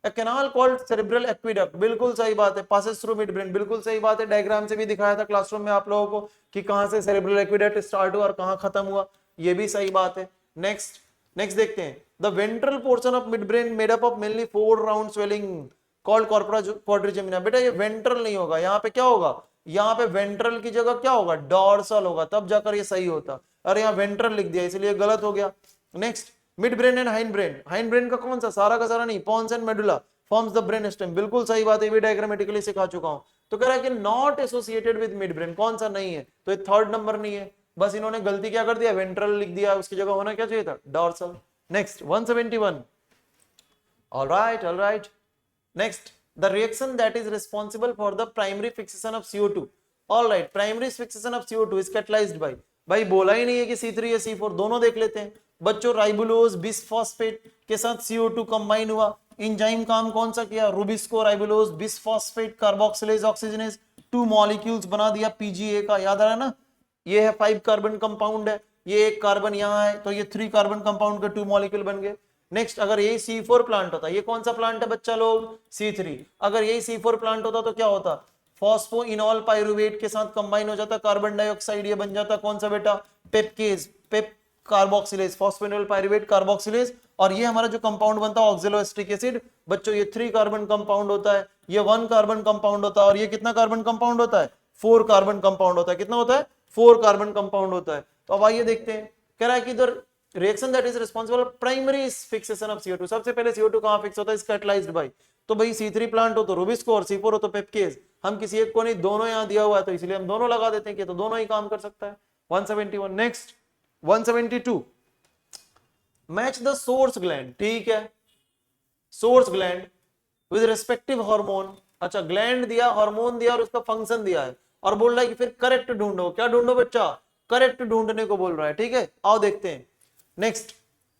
A canal called cerebral aqueduct, बिल्कुल सही बात है, passes through midbrain, बिल्कुल सही बात है, डायग्राम से भी दिखाया था क्लासरूम में आप लोगों को कि कहां से cerebral aqueduct स्टार्ट हुआ और कहां खत्म हुआ, ये भी सही बात है। नेक्स्ट देखते हैं, the ventral portion of midbrain made up of mainly 4 round swelling called corpora quadrigemina। बेटा ये वेंट्रल नहीं होगा, यहाँ पे क्या होगा, यहाँ पे वेंट्रल की जगह क्या होगा, डॉर्सल होगा, तब जाकर ये सही होता, अरे यहाँ वेंट्रल लिख दिया इसलिए गलत हो गया। Next, midbrain and hindbrain का कौन सा, सारा का सारा नहीं, pons and medulla forms the brain stem, बिल्कुल सही बात है, ये भी डायग्रामेटिकली सिखा चुका हूं। तो कह रहा है कि not associated with mid brain, कौन सा नहीं है, तो ये थर्ड नंबर नहीं है, बस इन्होंने गलती क्या कर दिया, वेंट्रल लिख दिया, उसकी जगह होना क्या चाहिए था, dorsal. Next 171, alright, next, the reaction that is responsible for the primary fixation of CO2। Alright, primary fixation of CO2 is catalysed by, भाई बोला ही नहीं है कि C3 या C4, दोनों देख लेते हैं बच्चों, राइबोलोज बिसफॉस्फेट के साथ CO2 कंबाइन हुआ, एंजाइम काम कौन सा किया, Rubisco राइबोलोज bisphosphate carboxylase oxygenase, 2 molecules बना दिया PGA का, याद आ रहा है ना, ये है 5 कार्बन कंपाउंड है, ये एक कार्बन यहाँ है, तो ये 3 कार्बन कंपाउंड के 2 मॉलिक्यूल बन गए। नेक्स्ट, अगर यही C4 प्लांट होता, ये कौन सा प्लांट है बच्चा लोग, C3, अगर यही C4 प्लांट होता तो क्या होता, फॉस्फोइनॉल पाइरुवेट के साथ कंबाइन हो जाता, कार्बन डाइऑक्साइड ये बन जाता कौन सा बेटा, PEPcase, PEP carboxylase, phosphoenolpyruvate carboxylase, और ये हमारा जो कंपाउंड बनता है ऑक्सैलोएस्टिक एसिड, बच्चों ये 3 कार्बन कंपाउंड होता है, ये 1 कार्बन कंपाउंड होता है, और ये कितना कार्बन कंपाउंड होता है, 4 कार्बन कंपाउंड होता है, कितना होता है, 4 कार्बन कंपाउंड होता है। तो अब आइए देखते हैं, कह रहा है कि इधर reaction that is responsible primary fixation of CO2, सबसे पहले CO2 कहां फिक्स होता है, कैटलाइज्ड बाय, तो भाई C3 प्लांट हो तो रुबिस्को और C4 हो तो पेपकेज, हम किसी एक को नहीं, दोनों यहां दिया हुआ है तो इसलिए हम दोनों लगा देते हैं कि तो दोनों ही काम कर सकता है। 171, next 172, match the source gland, ठीक है, source gland with respective hormone, अच्छा ग्लैंड दिया, हार्मोन दिया और उसका फंक्शन दिया है, और बोल रहा है कि फिर करेक्ट ढूंढो, क्या ढूंढो बच्चा, करेक्ट ढूंढने को बोल रहा है, ठीक है, आओ देखते हैं। नेक्स्ट,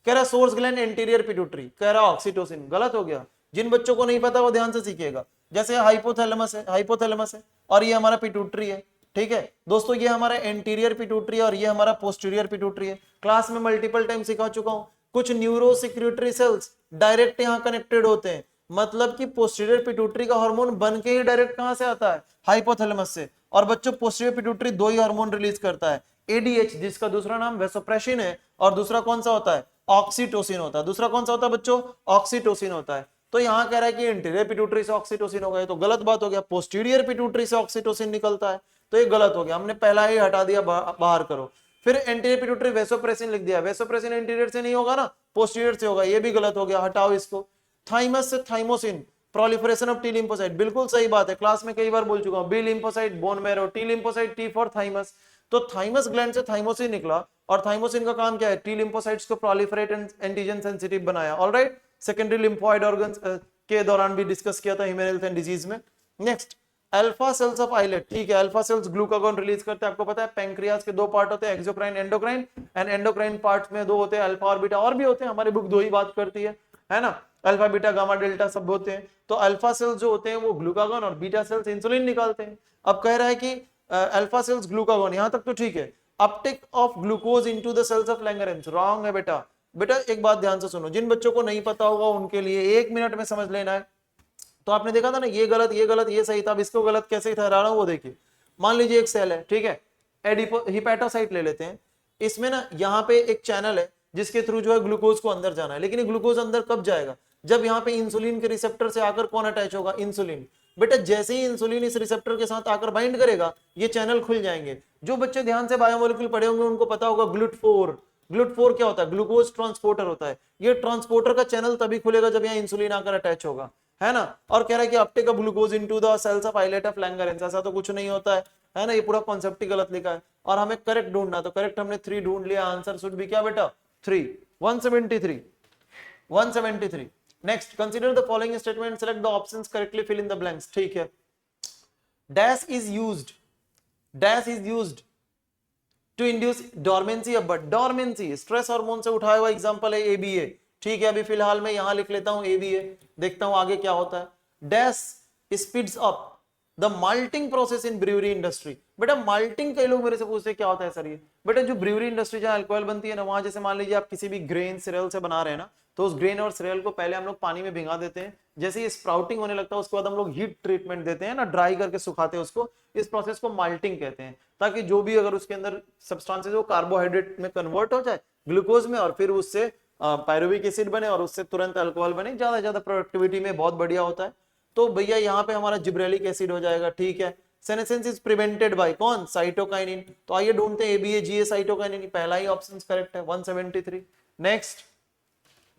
कह रहा सोर्स ग्लैंड एंटीरियर पिट्यूटरी, कह रहा ऑक्सीटोसिन, गलत हो गया, जिन बच्चों को नहीं पता वो ध्यान से सीखिएगा, जैसे हाइपोथैलेमस है और ये हमारा पिट्यूटरी है, ठीक है दोस्तों, ये हमारा एंटीरियर पिट्यूटरी और ये हमारा पोस्टीरियर पिट्यूटरी है, क्लास में मल्टीपल टाइम सिखा चुका हूं। कुछ न्यूरो सिक्रेटरी सेल्स डायरेक्ट यहाँ कनेक्टेड होते हैं, मतलब कि पोस्टीरियर पिट्यूटरी का हार्मोन बन के ही डायरेक्ट कहां से आता है, हाइपोथैलेमस से, और बच्चों पोस्टीरियर पिट्यूटरी 2 ही हार्मोन रिलीज करता है, ADH जिसका दूसरा नाम वैसोप्रेसिन है, और दूसरा कौन सा होता है, ऑक्सीटोसिन होता है, दूसरा कौन सा होता है बच्चों, ऑक्सीटोसिन होता है। तो यहाँ कह रहा है कि इंटीरियर पिट्यूटरी से ऑक्सीटोसिन हो गया, तो गलत बात हो गया, पोस्टीरियर पिट्यूटरी से ऑक्सीटोसिन निकलता है, तो ये गलत हो गया, हमने पहला ही हटा दिया, बाहर करो। फिर एंटीरियर पिट्यूटरी वैसोप्रेसिन लिख दिया, वैसोप्रेसिन इंटीरियर से नहीं होगा ना, पोस्टीरियर से होगा, ये भी गलत हो गया, हटाओ इसको। थाइमस से thymosin, proliferation of T lymphocyte, बिल्कुल सही बात है, क्लास में कई बार बोल चुका हूं, B lymphocyte bone marrow, T lymphocyte, T for thymus, तो थाइमस ग्लैंड से थाइमोसिन निकला, और थाइमोसिन का काम क्या है, टी लिम्फोसाइट्स को प्रोलिफरेट एंड एंटीजन सेंसिटिव बनाया। ऑलराइट, सेकेंडरी लिम्फोइड ऑर्गन्स के दौरान भी डिस्कस किया था ह्यूमन हेल्थ एंड डिजीज में। Next, alpha cells of islet, ठीक है, अल्फा सेल्स ग्लूकागॉन रिलीज करते हैं। आपको पता है पैंक्रियाज के दो पार्ट होते हैं, exocrine endocrine, and endocrine parts में दो होते हैं, अल्फा और बीटा, और भी होते हैं, हमारी बुक दो ही बात करती है ना, अल्फा बीटा गामा डेल्टा सब होते हैं। तो अल्फा सेल्स जो होते हैं वो ग्लूकागॉन और बीटा सेल्स इंसुलिन निकालते हैं। अब कह रहा है कि अल्फा सेल्स ग्लूकागॉन, यहां तक तो ठीक है। Uptake of glucose into the cells of Langerhans, wrong है बेटा। बेटा एक बात ध्यान से सुनो, जिन बच्चों को नहीं पता होगा उनके लिए 1 मिनट में समझ लेना है। तो आपने देखा था ना, ये गलत ये गलत ये सही था, अब इसको गलत कैसे ठहरा रहा हूं वो देखिए। मान लीजिए एक सेल है, ठीक है, हिपैटोसाइट ले लेते हैं। इसमें ना यहाँ पे एक चैनल है जिसके थ्रू जो है ग्लूकोज को अंदर जाना है, लेकिन ये ग्लूकोज अंदर कब जाएगा, जब यहाँ पे इंसुलिन के रिसेप्टर से आकर कौन अटैच होगा, इंसुलिन। बेटा जैसे ही इंसुलिन इस रिसेप्टर के साथ आकर बाइंड करेगा ये चैनल खुल जाएंगे। जो बच्चे ध्यान से बायोमोलिक्यूल पढ़े होंगे उनको पता होगा ग्लूट4, ग्लूट4 क्या होता है, ग्लूकोज ट्रांसपोर्टर होता है। ये ट्रांसपोर्टर का चैनल तभी खुलेगा जब यहाँ इंसुलिन आकर अटैच होगा, है ना। और कह रहा है कि uptake of glucose into the cells of islet of Langerhans, ऐसा तो कुछ नहीं होता है ना, ये पूरा कॉन्सेप्ट ही गलत लिखा है। और हमें करेक्ट ढूंढना, तो करेक्ट हमने 3 ढूंढ लिया, आंसर शुड बी क्या बेटा 3, 173। Next, consider the following statement, select the options, correctly fill in the blanks, ठीक है। Dash is used to induce dormancy of bud, dormancy stress hormone से उठाया हुआ एग्जांपल है ABA, ठीक है। अभी फिलहाल मैं यहां लिख लेता हूं ABA, देखता हूं आगे क्या होता है। Dash speeds up the malting process in brewery industry, बेटा माल्टिंग कई लोग मेरे से पूछते हैं क्या होता है सर ये। बेटा जो ब्रूअरी इंडस्ट्री जहां अल्कोहल बनती है ना, वहां जैसे मान लीजिए आप किसी भी ग्रेन सीरियल से बना रहे हैं ना, तो उस ग्रेन और सीरियल को पहले हम लोग पानी में भिगा देते हैं, जैसे ही स्प्राउटिंग होने लगता है उसके बाद हम लोग हीट ट्रीटमेंट देते हैं ना, ड्राई करके सुखाते हैं उसको, इस प्रोसेस को माल्टिंग कहते हैं। ताकि जो भी अगर उसके अंदर सब्सटेंसेस वो कार्बोहाइड्रेट में कन्वर्ट हो जाए ग्लूकोज में, और फिर उससे पायरुविक एसिड बने और उससे तुरंत अल्कोहल बने, ज्यादा ज्यादा प्रोडक्टिविटी में बहुत बढ़िया होता है। तो भैया यहाँ पे हमारा जिब्रेलिक एसिड हो जाएगा, ठीक है। सेनेसेंस इज प्रिवेंटेड बाय कौन, साइटोकाइनिन। तो आइए ढूंढते हैं ABA GA साइटोकाइनिन, पहला ही ऑप्शन करेक्ट है, 173। नेक्स्ट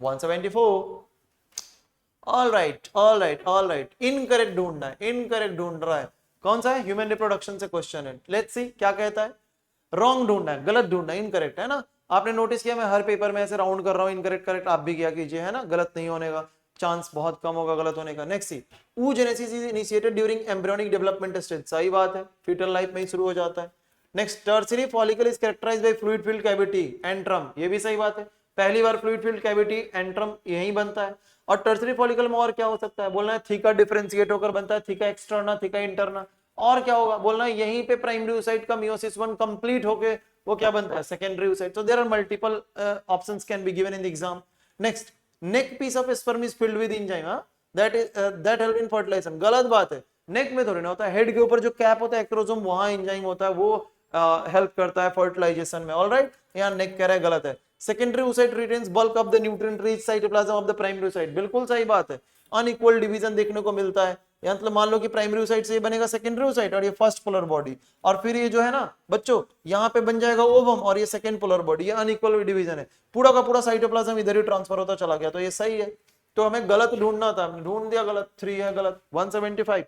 174, ऑल राइट, इनकरेक्ट ढूंढना है, इनकरेक्ट ढूंढ रहा है, कौन सा है, ह्यूमन रिप्रोडक्शन से क्वेश्चन है, लेट्स सी क्या कहता है। रॉन्ग ढूंढना है, गलत ढूंढना है, इनकरेक्ट है ना। आपने नोटिस किया मैं हर पेपर में ऐसे राउंड कर रहा हूं, इनकरेक्ट करेक्ट आप भी किया कीजिए, है ना, गलत नहीं होने का चांस बहुत कम होगा गलत होने का। Next C, oogenesis is initiated during embryonic development stage, सही बात है, फीटल लाइफ में ही शुरू हो जाता है। Next, tertiary follicle is characterised by fluid filled cavity antrum, ये भी सही बात है, पहली बार फ्लूइड फिल्ड कैविटी एंट्रम यही बनता है। और टर्शियरी फॉलिकल में और क्या हो सकता है, बोलना है थीका डिफरेंशिएट होकर बनता है, थीका एक्सटर्ना, थीका इंटरना। और क्या होगा, बोलना है यहीं पे प्राइमरी oocyte का meiosis 1 कंप्लीट होके वो क्या बनता है, secondary oocyte। So there are multiple options can be given in the exam. Next, neck piece of sperm is filled with enzyme, that help in fertilization, गलत बात है, नेक में थोड़ी ना होता है, हेड के ऊपर जो कैप होता है एक्रोसोम, वहां एंजाइम होता है, वो हेल्प करता है फर्टिलाइजेशन में, ऑलराइट। यहाँ नेक कह रहा है गलत है। Secondary oocyte retains bulk of the nutrient rich cytoplasm of the primary oocyte, बिल्कुल सही बात है। अनइक्वल डिवीजन देखने को मिलता है, या मतलब मान लो कि प्राइमरी oocyte से ये बनेगा सेकेंडरी oocyte और ये फर्स्ट पोलर बॉडी, और फिर ये जो है ना बच्चों यहाँ पे बन जाएगा ओवम और ये सेकेंड पोलर बॉडी, ये अनइक्वल डिवीजन है, पूरा का पूरा साइटोप्लाज्म इधर ही ट्रांसफर होता चला गया, तो ये सही है। तो हमें गलत ढूंढना था, हमने ढूंढ दिया गलत, 3 है गलत। 175,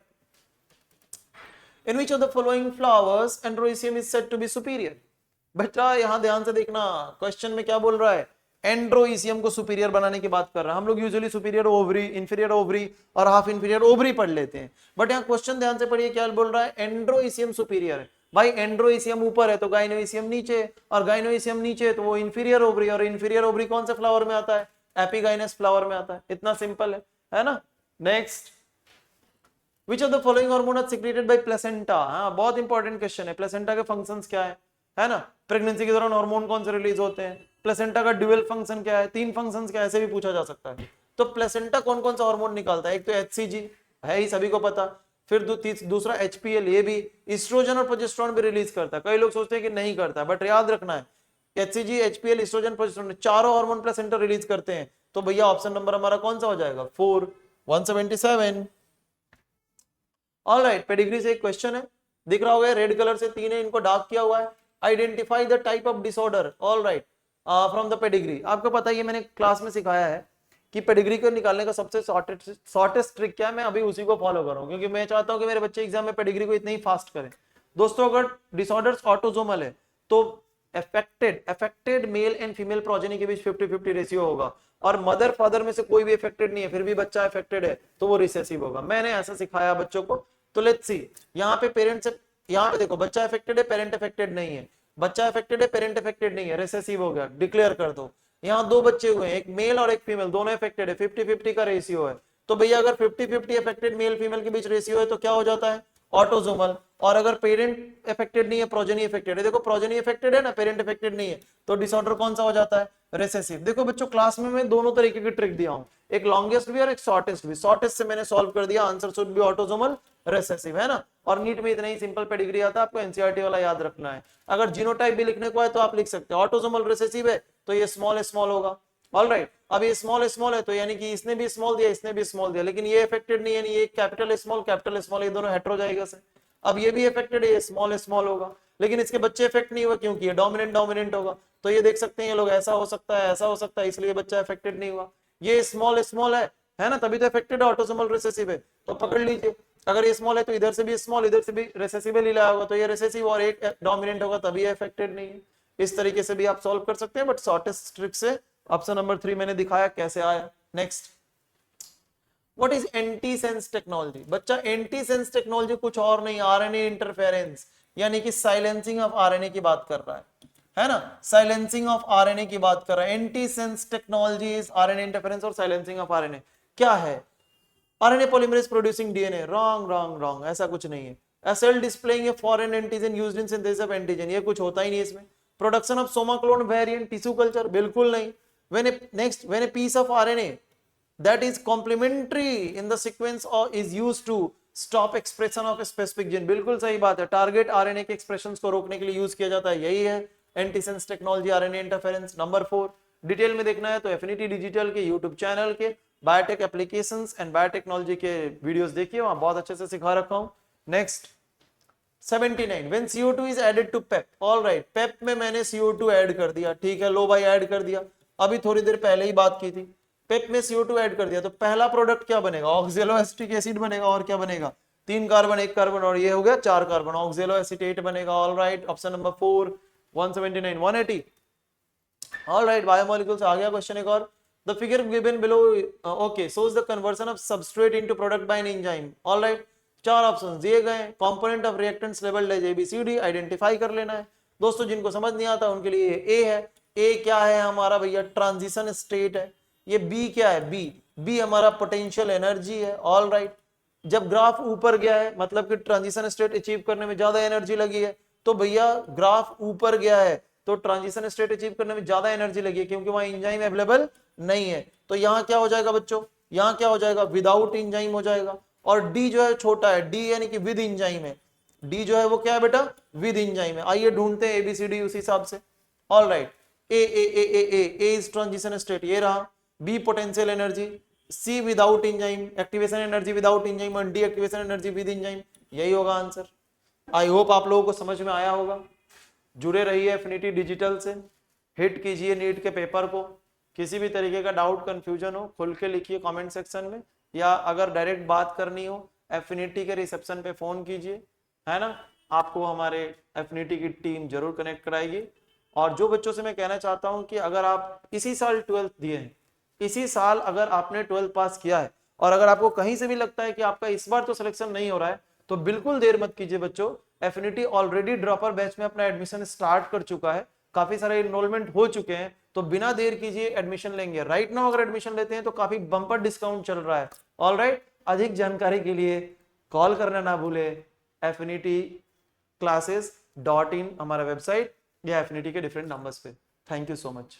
in which of the following flowers androecium is said to be superior? बेटा यहाँ ध्यान से देखना, क्वेश्चन में क्या बोल रहा है, एंड्रोइसियम को सुपीरियर बनाने की बात कर रहा है। हम लोग usually superior ovary, inferior ovary और हाफ इंफीरियर ओवरी पढ़ लेते हैं, बट यहाँ क्वेश्चन ध्यान से पढ़िए क्या बोल रहा है, एंड्रोइसियम सुपीरियर है। भाई एंड्रोइसियम ऊपर है तो गाइनोइसियम नीचे, और गाइनोइसियम नीचे है तो वो इंफीरियर ओवरी, और इंफीरियर ओवरी कौन से फ्लावर में आता है, एपिगाइनस फ्लावर में आता है, इतना सिंपल है ना। Next, Which of the following hormone are secreted by placenta? हाँ बहुत इंपॉर्टेंट क्वेश्चन है, प्लेसेंटा के फंक्शंस क्या है ना, प्रेगनेंसी के दौरान हार्मोन कौन से रिलीज होते हैं, प्लेसेंटा का ड्यूअल फंक्शन क्या है, 3 फंक्शंस क्या है, ऐसे भी पूछा जा सकता है। तो प्लेसेंटा कौन कौन सा हार्मोन निकालता है, एक तो HCG है ही सभी को पता, फिर दूसरा HPL, ये भी ईस्ट्रोजन और प्रोजेस्टेरोन भी रिलीज करता है। कई लोग सोचते हैं कि नहीं करता, बट याद रखना है HCG, HPL, ईस्ट्रोजन, प्रोजेस्टेरोन चारों हार्मोन प्लेसेंटा रिलीज करते हैं। तो भैया ऑप्शन नंबर हमारा कौन सा हो जाएगा, 4। 177, ऑलराइट। पेडिग्री से एक क्वेश्चन है, दिख रहा होगा रेड कलर से 3 है, इनको डार्क किया हुआ है। Identify the type of disorder, alright, from the pedigree. आपको पता है ये मैंने क्लास में सिखाया है कि पेडिग्री को निकालने का सबसे शॉर्टेस्ट ट्रिक क्या है, मैं अभी उसी को फॉलो कर रहा हूं, क्योंकि मैं चाहता हूं कि मेरे बच्चे एग्जाम में पेडिग्री को इतने ही फास्ट करें। दोस्तों अगर डिसऑर्डर्स ऑटोसोमल है तो affected male and female progeny के बीच 50-50 रेशियो होगा, और मदर फादर में से कोई भी अफेक्टेड नहीं है फिर भी बच्चा अफेक्टेड है तो वो रिसेसिव होगा। मैंने ऐसा सिखाया बच्चों को, तो लेट्स सी यहाँ पे पेरेंट्स, यहाँ पे देखो बच्चा अफेक्टेड है, पेरेंट अफेक्टेड नहीं है, बच्चा अफेक्टेड है, पेरेंट अफेक्टेड नहीं है, रिसेसिव हो गया, डिक्लेयर कर दो। यहाँ दो बच्चे हुए हैं, एक मेल और एक फीमेल, दोनों अफेक्टेड है, 50-50 का रेशियो है। तो भैया अगर 50-50 अफेक्टेड मेल फीमेल के बीच रेशियो है तो क्या हो जाता है, ऑटोसोमल। और अगर पेरेंट अफेक्टेड नहीं है, प्रोजेनी अफेक्टेड है, देखो प्रोजेनी अफेक्टेड है ना, पेरेंट अफेक्टेड नहीं है, तो डिसऑर्डर कौन सा हो जाता है, रिसेसिव। देखो बच्चों क्लास में मैं दोनों तरीके की ट्रिक दिया हूं, एक लॉन्गेस्ट भी और एक शॉर्टेस्ट भी। शॉर्टेस्ट से मैंने सॉल्व कर दिया, answer should be autosomal recessive, है ना। और नीट में इतना ही सिंपल पेडिग्री आता है, आपको एनसीईआरटी वाला याद रखना है। अगर जीनोटाइप भी लिखने को है तो आप लिख सकते हो, ऑटोसोमल रिसेसिव है तो ये स्मॉल स्मॉल होगा, ऑलराइट। अब ये स्मॉल स्मॉल है तो यानी कि इसने भी स्मॉल दिया, इसने भी स्मॉल दिया, लेकिन ये अफेक्टेड नहीं है, ये कैपिटल स्मॉल, ये दोनों हेटेरोजाइगस है। अब ये भी अफेक्टेड है, ये स्मॉल स्मॉल होगा, लेकिन इसके बच्चे अफेक्ट नहीं हुआ क्योंकि ये डोमिनेंट होगा। तो ये देख सकते हैं ये लोग, ऐसा हो सकता है, ऐसा हो सकता है, इसलिए बच्चा अफेक्टेड नहीं हुआ। ये स्मॉल स्मॉल है ना, तभी तो अफेक्टेड है, ऑटोसोमल रिसेसिव है। तो पकड़ लीजिए, अगर ये स्मॉल है तो इधर से भी स्मॉल, इधर से भी रिसेसिव ही लाया होगा, तो ये रिसेसिव और एक डोमिनेंट होगा, तभी अफेक्टेड नहीं है। इस तरीके से भी आप सॉल्व कर सकते हैं, बट शॉर्टेस्ट ट्रिक से ऑप्शन नंबर 3 मैंने दिखाया कैसे आया। Next, what is antisense technology. बच्चा एंटीसेंस टेक्नोलॉजी कुछ और नहीं, आरएनए इंटरफेरेंस, यानी कि साइलेंसिंग ऑफ आरएनए की बात कर रहा है ना, साइलेंसिंग ऑफ आरएनए की बात कर रहा है। Antisense technology is RNA interference और साइलेंसिंग ऑफ आरएनए। क्या है, RNA polymerase producing DNA, wrong, ऐसा कुछ नहीं है। A cell displaying a foreign antigen used in synthesis of antigen, ये कुछ होता ही नहीं इसमें। Production of Soma clone variant tissue culture, बिल्कुल नहीं। when a piece of RNA that is complementary in the sequence or is used to stop expression of a specific gene, बिल्कुल सही बात है, टारगेट आरएनए के एक्सप्रेशंस को रोकने के लिए यूज किया जाता है, यही है antisense technology, RNA interference. Number 4, detail में देखना है तो एफिनिटी डिजिटल के यूट्यूब चैनल के बायोटेक एप्लीकेशंस एंड बायोटेक्नोलॉजी के वीडियोस देखिए, वहां बहुत अच्छे से सिखा रखा हूं। Next 79, when CO2 is added to PEP, all right, PEP में मैंने CO2 ऐड कर दिया, ठीक है, लो भाई ऐड कर दिया, अभी थोड़ी देर पहले ही बात की थी, PEP में CO2 ऐड कर दिया, तो पहला प्रोडक्ट क्या बनेगा, ऑक्जेलो एसिटिक एसिड बनेगा, और क्या बनेगा, 3 कार्बन 1 कार्बन, और ये हो गया 4 कार्बन, ऑक्जेलो एसिटेट बनेगा, all right. Option number 4, 179, 180, all right. Biomolecules आ गया क्वेश्चन एक और, the figure given below okay shows the conversion of substrate into product by an enzyme, all right। 4 option दिए गए, component of reactants labelled as ABCD, identify कर लेना है। दोस्तों जिनको समझ नहीं आता उनके लिए ए है, ए क्या है हमारा भैया, ट्रांजिशन स्टेट है। ये बी क्या है, बी हमारा पोटेंशियल एनर्जी है, ऑल राइट। जब ग्राफ ऊपर गया है मतलब कि ट्रांजिशन स्टेट अचीव करने में ज्यादा एनर्जी लगी है, तो भैया ग्राफ ऊपर गया है तो ट्रांजिशन स्टेट अचीव करने में ज्यादा एनर्जी लगी है, क्योंकि वहां एंजाइम अवेलेबल नहीं है। तो यहाँ क्या हो जाएगा बच्चों, यहाँ क्या हो जाएगा, विदाउट एंजाइम हो जाएगा। और डी जो है छोटा है, डी यानी कि विद एंजाइम है, डी जो है वो क्या है बेटा, विद एंजाइम है। आइए ढूंढते हैं ABCD उसी हिसाब से, all right. A is transition state, ये रहा। B potential energy, C without enzyme, activation energy without enzyme, और D activation energy with enzyme, यही होगा आंसर। आई होप आप लोगों को समझ में आया होगा। जुड़े रहिए एफिनिटी डिजिटल से, हिट कीजिए नीट के पेपर को। किसी भी तरीके का डाउट कंफ्यूजन हो खुल के लिखिए कमेंट सेक्शन में, या अगर डायरेक्ट बात करनी हो एफिनिटी के रिसेप्शन पे फोन कीजिए, है ना, आपको हमारे एफिनिटी की टीम जरूर कनेक्ट कराएगी। और जो बच्चों से मैं कहना चाहता हूं कि अगर आप इसी साल 12th दिए हैं, इसी साल अगर आपने 12th पास किया है, और अगर आपको कहीं से भी लगता है कि आपका इस बार तो सिलेक्शन नहीं हो रहा है, तो बिल्कुल देर मत कीजिए बच्चों। एफिनिटी ऑलरेडी ड्रॉपर बैच में अपना एडमिशन स्टार्ट कर चुका है, काफी सारे एनरोलमेंट हो चुके हैं, तो बिना देर कीजिए एडमिशन लेंगे। राइट नाउ अगर एडमिशन लेते हैं तो काफी बम्पर डिस्काउंट चल रहा है, ऑल राइट। अधिक जानकारी के लिए कॉल करना ना भूले, affinityklasses.in हमारा वेबसाइट, या एफिनिटी के डिफरेंट नंबर्स पे। Thank you so much.